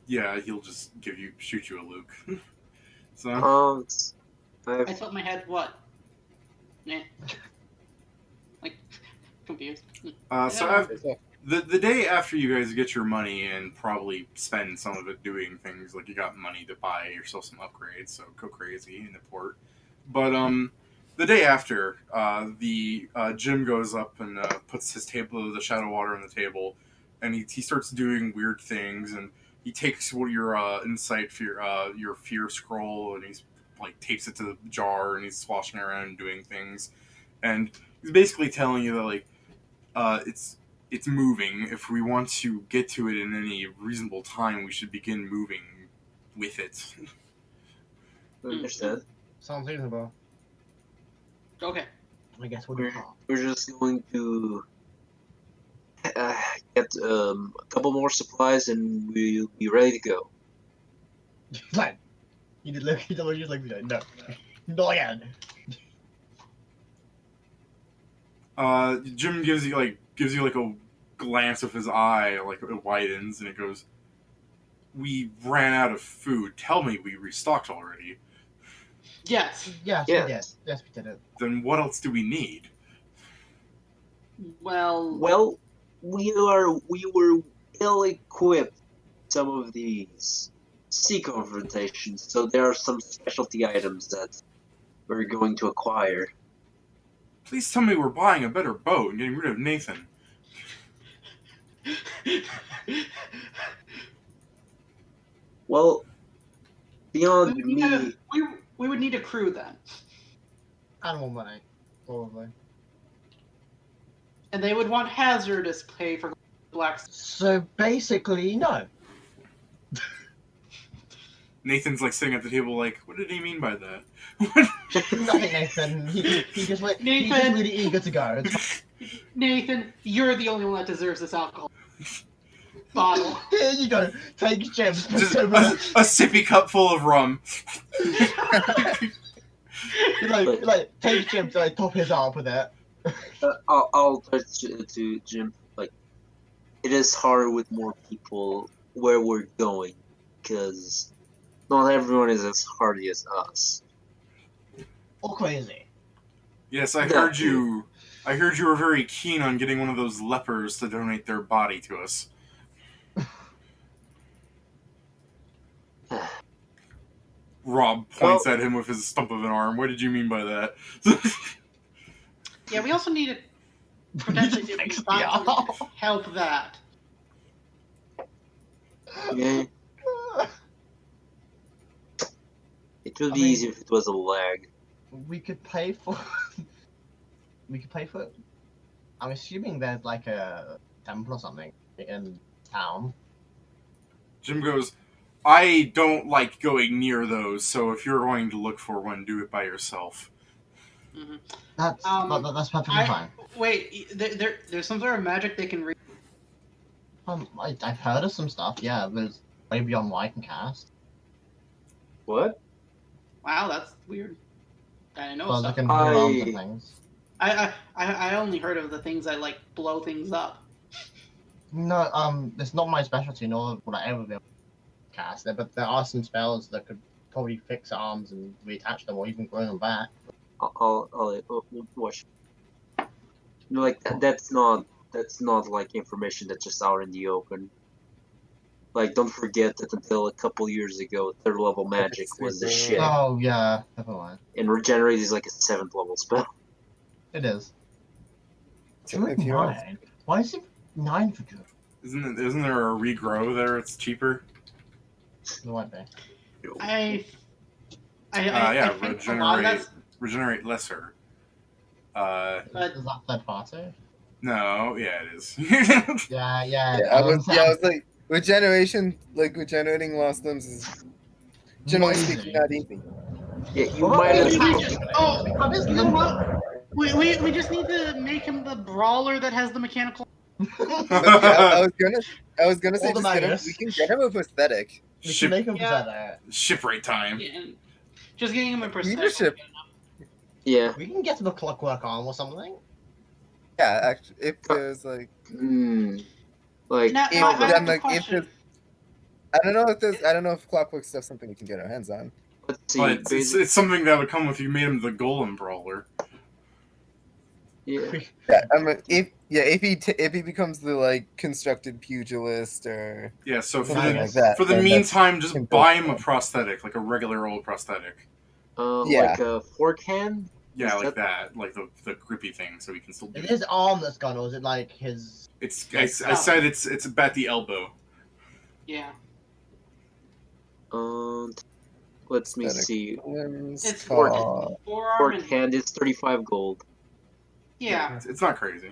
Yeah, he'll just shoot you a Luke. So, I tilt my head, what? Eh. Like, confused. the day after you guys get your money and probably spend some of it doing things like you got money to buy yourself some upgrades, so go crazy in the port. But the day after, Jim goes up and puts his table, the shadow water on the table, and he starts doing weird things, and he takes your insight fear, your fear scroll, and he's like tapes it to the jar, and he's sloshing around and doing things, and he's basically telling you that like it's moving. If we want to get to it in any reasonable time, we should begin moving with it. Understand. Sounds reasonable. Okay. I guess we'll do that. We're just going to get a couple more supplies and we'll be ready to go. Like, he did look, just like, no. Not again. Jim gives you like a glance of his eye, like it widens, and it goes, "We ran out of food. Tell me we restocked already." Yes. Yes, Yeah. we did. Yes, we did it. Then what else do we need? Well, we were ill equipped some of these sea confrontations, so there are some specialty items that we're going to acquire. Please tell me we're buying a better boat and getting rid of Nathan. Well, beyond me, we would need a crew then. Animal money, probably. And they would want hazardous pay for blacks. So basically, no. Nathan's like sitting at the table, like, what did he mean by that? Nothing, Nathan. He just he's just Nathan! really eager to go. Nathan, you're the only one that deserves this alcohol bottle. Here you go. Take Jim. Just a sippy cup full of rum. like take Jim to like top his arm with it. I'll touch to Jim. Like, it is hard with more people where we're going, because not everyone is as hardy as us. Or crazy. Yes, I heard you. I heard you were very keen on getting one of those lepers to donate their body to us. Rob points at him with his stump of an arm. What did you mean by that? Yeah, we also need to potentially do help that. Yeah. It would be easier if it was a lag. We could pay for. I'm assuming there's like a temple or something in town. Jim goes, I don't like going near those, so if you're going to look for one, do it by yourself. Mm-hmm. That's perfectly fine. Wait, there's some sort of magic they can read. I've heard of some stuff. Yeah, there's way beyond what I can cast. What? Wow, that's weird. I know Well, stuff. I can hear arms and things. I only heard of the things that like blow things up. No, it's not my specialty, nor would I ever be able to cast it. But there are some spells that could probably fix arms and reattach them, or even grow them back. I'll watch. No, like that's not like information that's just out in the open. Like, don't forget that until a couple years ago, 3rd level magic was the shit. Oh yeah, never mind. And regenerate is like a 7th level spell. It is. So if you're 9. Why is it 9 for good? Isn't there a regrow there? It's cheaper. There might be. Yeah, I think regenerate lesser. but Is that third party? No, yeah, it is. Yeah. I was like, regenerating lost limbs is generally Not speaking easy. not easy. Yeah, you Well, might maybe as we well. just- you know what? We just need to make him the brawler that has the mechanical. I was gonna say All the just get him, Magus. we can get him a prosthetic. We Ship- can make him Yeah. that. Shipwright time. And just getting him in Leadership. perspective. Yeah. We can get him a clockwork arm or something. Yeah, actually, if there's like, Like, Now, if I have then, a like, if question. there's, I don't know if clockwork stuff's something we can get our hands on. let's see. But it's, basic- it's something that would come if you made him the golem brawler. yeah. Yeah, I mean, if he becomes the like constructed pugilist or Yeah, so for something the like that. for the then that's- meantime, just can buy go him a for. prosthetic, like a regular old prosthetic. Yeah. Like a forehand? Yeah, Is like that, like the grippy thing, so he can still do Is it. his arm that's gone, or is it like his? It's Yes. I said it's about the elbow. Yeah. Let me Aesthetic. see. Limbs, It's claw. Forearm and Forehand is 35 gold. yeah. It's not crazy.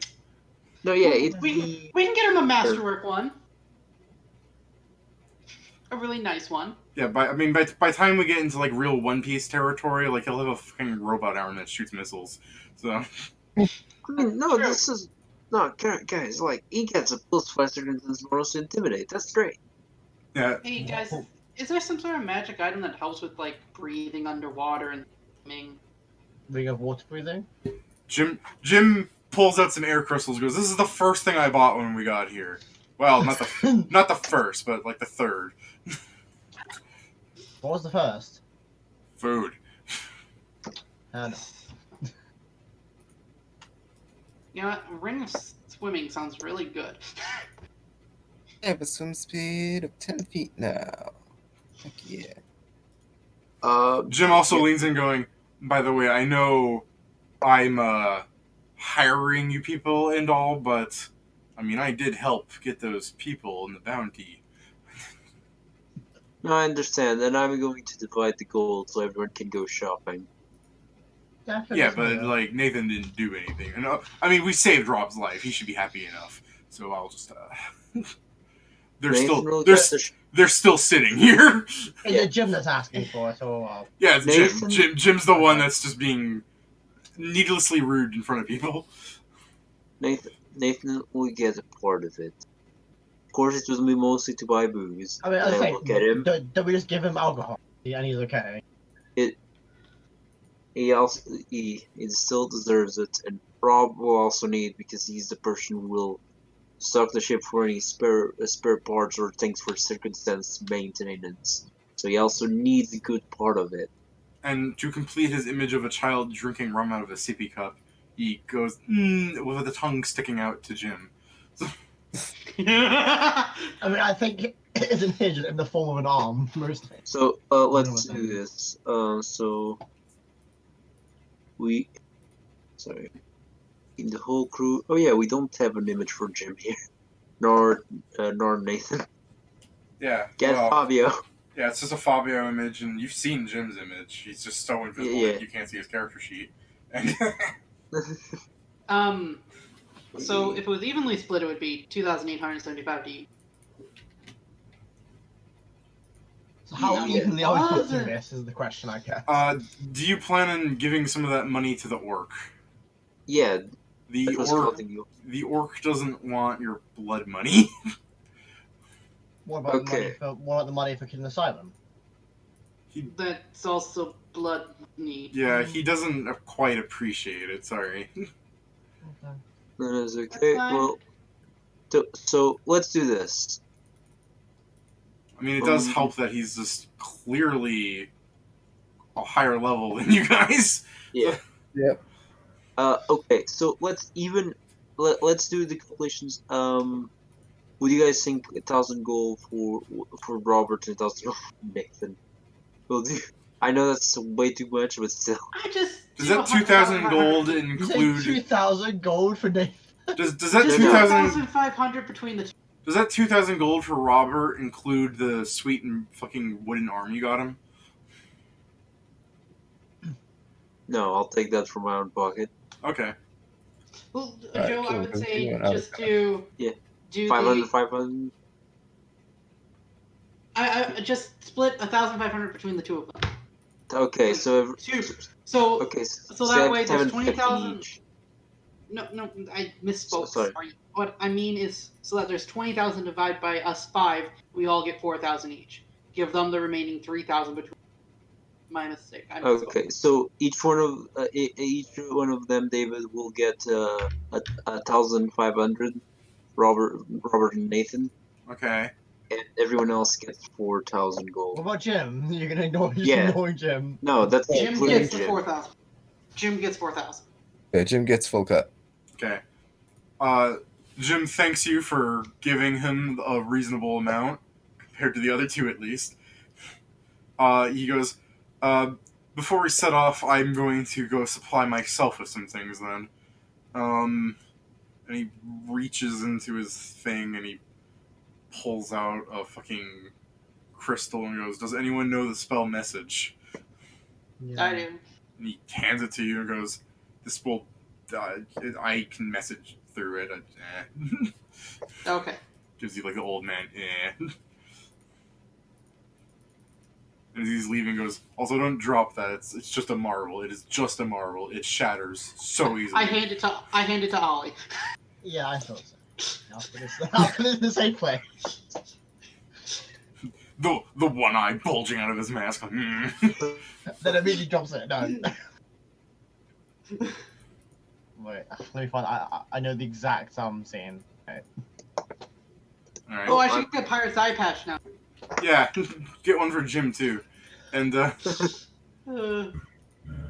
No, yeah, it's We can get him a masterwork one. A really nice one. Yeah, by the time we get into like real One Piece territory, like he'll have a fucking robot arm that shoots missiles. So I mean, no, True. this is no, guys. Like, he gets a plus faster than his normals to intimidate. That's great. yeah, Hey guys, is there some sort of magic item that helps with like breathing underwater and swimming? Ring of water breathing. Jim pulls out some air crystals. And goes, "This is the first thing I bought when we got here. Well, not the first, but like the third. What was the first? Food. No. You know what? Ring of swimming sounds really good. I have a swim speed of 10 feet now. Heck yeah. Jim also Yeah. leans in, going, "By the way, I know I'm hiring you people and all, but I mean, I did help get those people in the bounty." No, I understand, and I'm going to divide the gold so everyone can go shopping. Yeah, but like Nathan didn't do anything. And, I mean, we saved Rob's life. He should be happy enough. So I'll just. They're Nathan will they're get the they're still sitting here. Is it Jim that's asking for it, or? Yeah, it's Nathan- Jim. Jim's the one that's just being needlessly rude in front of people. Nathan will get a part of it. Of course, it will be mostly to buy booze. I mean, I And say, look at him. don't we just give him alcohol? And he's okay. He still deserves it, and Rob will also need, because he's the person who will stock the ship for any spare parts or things for circumstance maintenance. So he also needs a good part of it. And to complete his image of a child drinking rum out of a sippy cup, he goes with the tongue sticking out to Jim. I mean, I think it isn't his in the form of an arm, mostly. So let's know what do that this. Sorry. In the whole crew. Oh yeah, we don't have an image for Jim here, nor Nathan. Yeah. Get well, Fabio. yeah, it's just a Fabio image, and you've seen Jim's image. He's just so invisible Yeah. that you can't see his character sheet. And So if it was evenly split, it would be 2,875 to each. So how Yeah. evenly are we put Was through it? this? Is the question I guess. do you plan on giving some of that money to the orc? Yeah, The that was orc, floating you. the orc doesn't want your blood money. What about Okay. the money for Kid Asylum? That's also blood need. Yeah, he doesn't quite appreciate it. Sorry. Okay. That is okay. fine. Well, so let's do this. I mean, it does help that he's just clearly a higher level than you guys. Yeah. Yep. Okay, so let's do the calculations. What do you guys think? 1,000 gold for Robert and 1,000 gold for Nathan. Will do. I know that's way too much, but still. I just Does do that 2,000 gold 1,500. You say include? 2,000 gold for Nathan? Does that Just 2,000? 1,500 between the two. Does that 2,000 gold for Robert include the sweet and fucking wooden arm you got him? No, I'll take that from my own pocket. Okay. Well, Alright, Joe, I cool, would because say you went out just of do Yeah. do 500, the 500. I just split 1,500 between the two of them. Okay, so So okay, so that way there's 750 20,000. each. No, I misspoke. Sorry. What I mean is, so that there's 20,000 divided by us 5, we all get 4,000 each. Give them the remaining 3,000 between. My mistake. I misspoke. Okay, so each one of them, David, will get 1,500. Robert and Nathan, Okay. and everyone else gets 4,000 What gold. about Jim? You're gonna ignore, Yeah. ignore Jim. No, that's Jim including gets the 4,000. Jim gets 4,000. Okay, Jim gets full cut. Okay. Jim thanks you for giving him a reasonable amount compared to the other two, at least. He goes, before we set off, I'm going to go supply myself with some things then. And he reaches into his thing and he pulls out a fucking crystal and goes, does anyone know the spell message? I do. And he hands it to you and goes, this will, I can message through it. Okay. Gives you like the old man, And as he's leaving, goes, also don't drop that. It's just a marble. It is just a marble. It shatters so easily. I hand it to Ollie. Yeah, I thought so. I'll put it in the same place. The one eye bulging out of his mask. Then immediately drops it. No. Wait, let me find. I know the exact scene. Okay. Alright. Oh, I should get Pirate's eye patch now. Yeah, get one for Jim too. And Uh,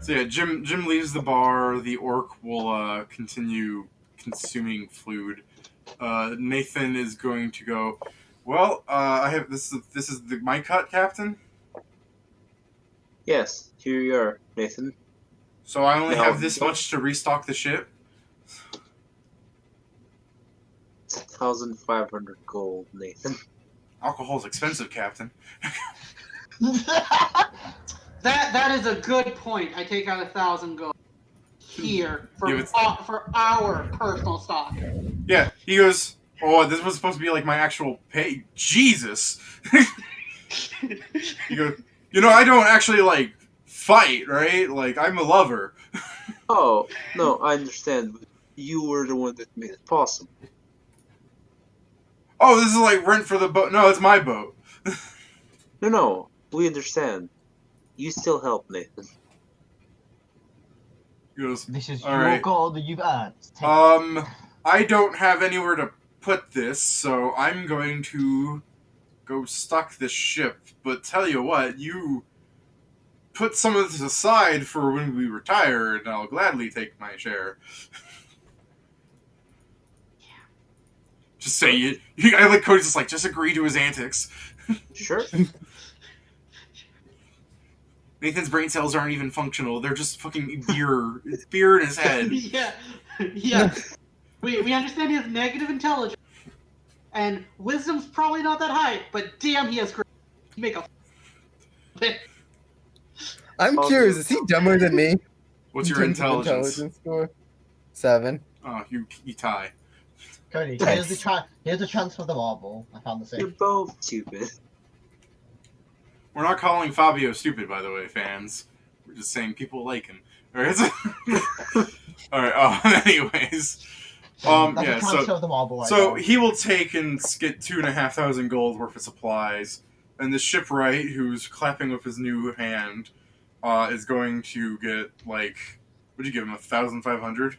so yeah, Jim leaves the bar. The orc will continue consuming food. Nathan is going to go. Well, I have this is my cut, Captain. Yes, here you are, Nathan. So I only No, have this don't- much to restock the ship. It's 1,500 gold, Nathan. Alcohol's expensive, Captain. that is a good point. I take out 1,000 gold here for Yeah, for our personal stock. Yeah, he goes. Oh, this was supposed to be like my actual pay. Jesus. He goes. I don't actually like fight, right? Like I'm a lover. Oh, no, I understand, but you were the one that made it possible. Oh, this is like rent for the boat. No, it's my boat. No, we understand. You still help, Nathan. He goes. This is All your right. gold that you've earned. Take it. I don't have anywhere to put this, so I'm going to go stock this ship. But tell you what, you put some of this aside for when we retire, and I'll gladly take my share. Just say it. I like Cody's just like, just agree to his antics. Sure. Nathan's brain cells aren't even functional. They're just fucking beer in his head. yeah. We understand he has negative intelligence, and wisdom's probably not that high, but damn, he has great. Make a. I'm curious, is he dumber than me? What's in your terms of intelligence? score? 7. Oh, you tie. Cody, Nice. here's the transfer of the marble. I found the You're same. both stupid. We're not calling Fabio stupid, by the way, fans. We're just saying people like him. Alright. Alright, anyways. That's the Yeah, transfer of the marble. Right So now. he will take and get 2,500 gold worth of supplies, and the shipwright, who's clapping with his new hand, is going to get like, what'd you give him, 1,500?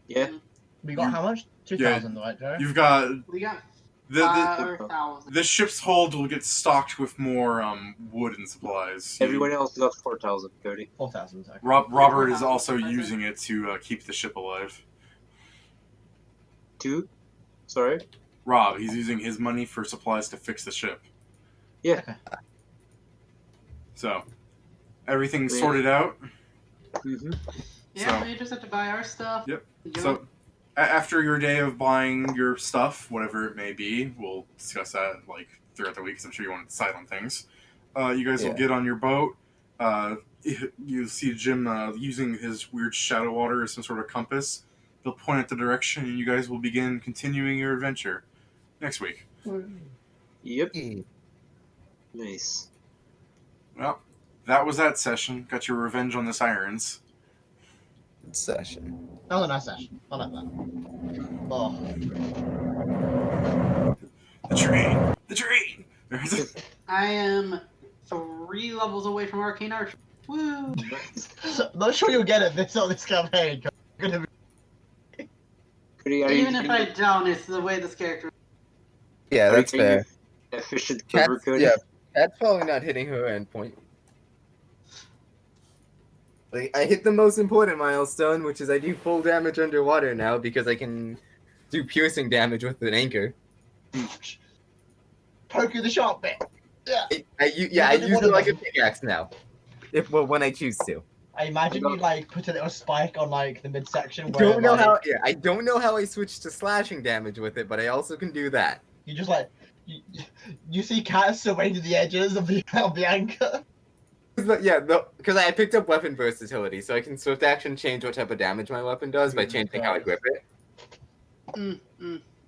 Yeah. We got how much? 2,000, right, Joe? You've got We got the 5,000. the ship's hold will get stocked with more wood and supplies. Everyone else got 4,000, Cody. 4,000. Okay. Robert is also using it to keep the ship alive. 2? Sorry? Rob. He's using his money for supplies to fix the ship. Yeah. Okay. So, everything's Yeah. sorted out. Mm-hmm. Yeah, So- we just have to buy our stuff. Yep. Do So, after your day of buying your stuff, whatever it may be, we'll discuss that like throughout the week. 'Cause I'm sure you want to decide on things. You guys will Yeah. get on your boat. You see Jim using his weird shadow water as some sort of compass. He'll point at the direction, and you guys will begin continuing your adventure next week. Yep. Nice. Well, that was that session. Got your revenge on the sirens. Good session. That was a nice session. I like that. Oh. The train. The train. I am 3 levels away from Arcane Archer. Woo! I'm not sure you'll get it this campaign. You're gonna be... Cody, are Even you if I don't, it's the way this character. Yeah, are you that's fair. efficient Cat's, cover, Cody? yeah, Cat's probably not hitting her endpoint. Like, I hit the most important milestone, which is I do full damage underwater now because I can do piercing damage with an anchor. Poke you the sharp bit. Yeah. I Nobody use wanted it like a that. pickaxe now. When I choose to. I imagine you like put a little spike on like the midsection I where don't know like, I don't know how I switched to slashing damage with it, but I also can do that. you just like you see cats surveying to the edges of the anchor. Because I picked up weapon versatility, so I can swift action change what type of damage my weapon does by changing how I grip it.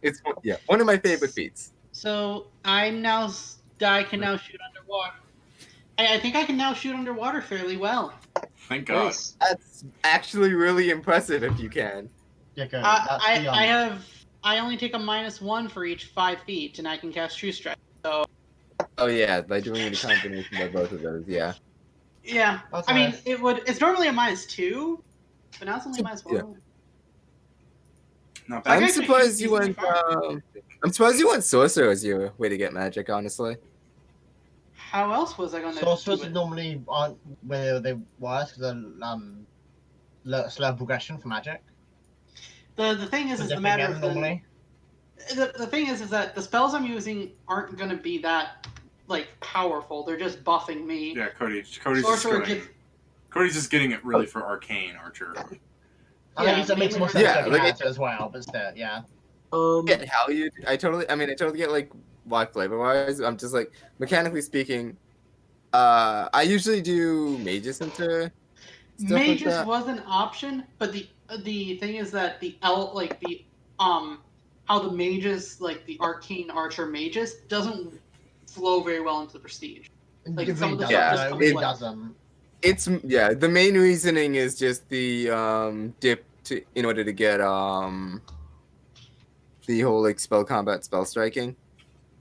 It's one of my favorite feats. So I can now shoot underwater. I think I can now shoot underwater fairly well. Thank God. Nice. That's actually really impressive if you can. Yeah, good. I only take a -1 for each 5 feet, and I can cast True Strike. So Oh yeah, by doing any combination of both of those, yeah. yeah, That's I mean nice. it's normally a -2, but now it's only a -1. Yeah. Not bad. Okay. I'm actually surprised shoot you went. decently I'm surprised you went sorcerer as your way to get magic. Honestly, How else was I going to Sorcerers do it? normally aren't where they were because they're slow progression for magic. The thing is the matter of normally. the thing is that the spells I'm using aren't going to be that like powerful. They're just buffing me. Yeah, Cody's Sorcerer just getting it really for Arcane Archer. I think it makes more sense Yeah, for like character as well, but still, yeah. get how you. I totally get like why flavor wise. I'm just like mechanically speaking. I usually do mages into stuff like Mages that. was an option, but the thing is that how the mages like the Arcane Archer mages doesn't flow very well into the prestige. Like, It some really of the doesn't. stuff No, just it really comes doesn't. It's the main reasoning is just the dip in order to get the whole like spell combat spell striking.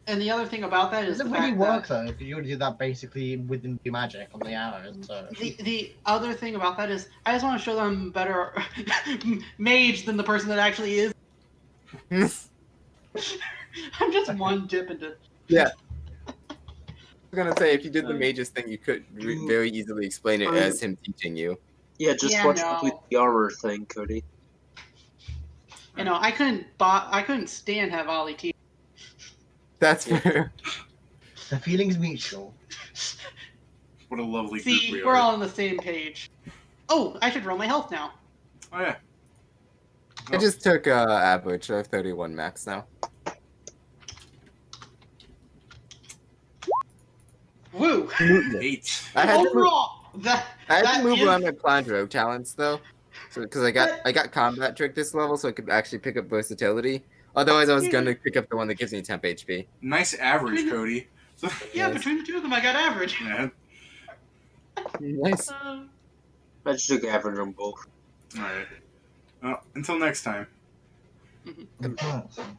And the other thing about that is Does it the really fact work that though? Because you already do that basically within the magic on the arrows. So the other thing about that is I just want to show them better mage than the person that actually is. I'm just one dip into. Yeah. I was gonna say if you did the mages thing, you could very easily explain it as him teaching you. Yeah, just Yeah, watch no. complete the armor thing, Cody. You know, I couldn't stand have Ollie teach. That's fair. the feeling's mutual. What a lovely See, group we we're are. all on the same page. Oh, I should roll my health now. Oh yeah. I just took average. I have 31 max now. Woo! 8. I had to move, Overall, that move is- around my Plandro talents though, so because I got combat trick this level, so I could actually pick up versatility. Otherwise, I was gonna pick up the one that gives me temp HP. Nice average, Cody. Yeah, Yes. between the two of them, I got average. Yeah. Nice. I just took average on both. All right. Well, until next time. Good person.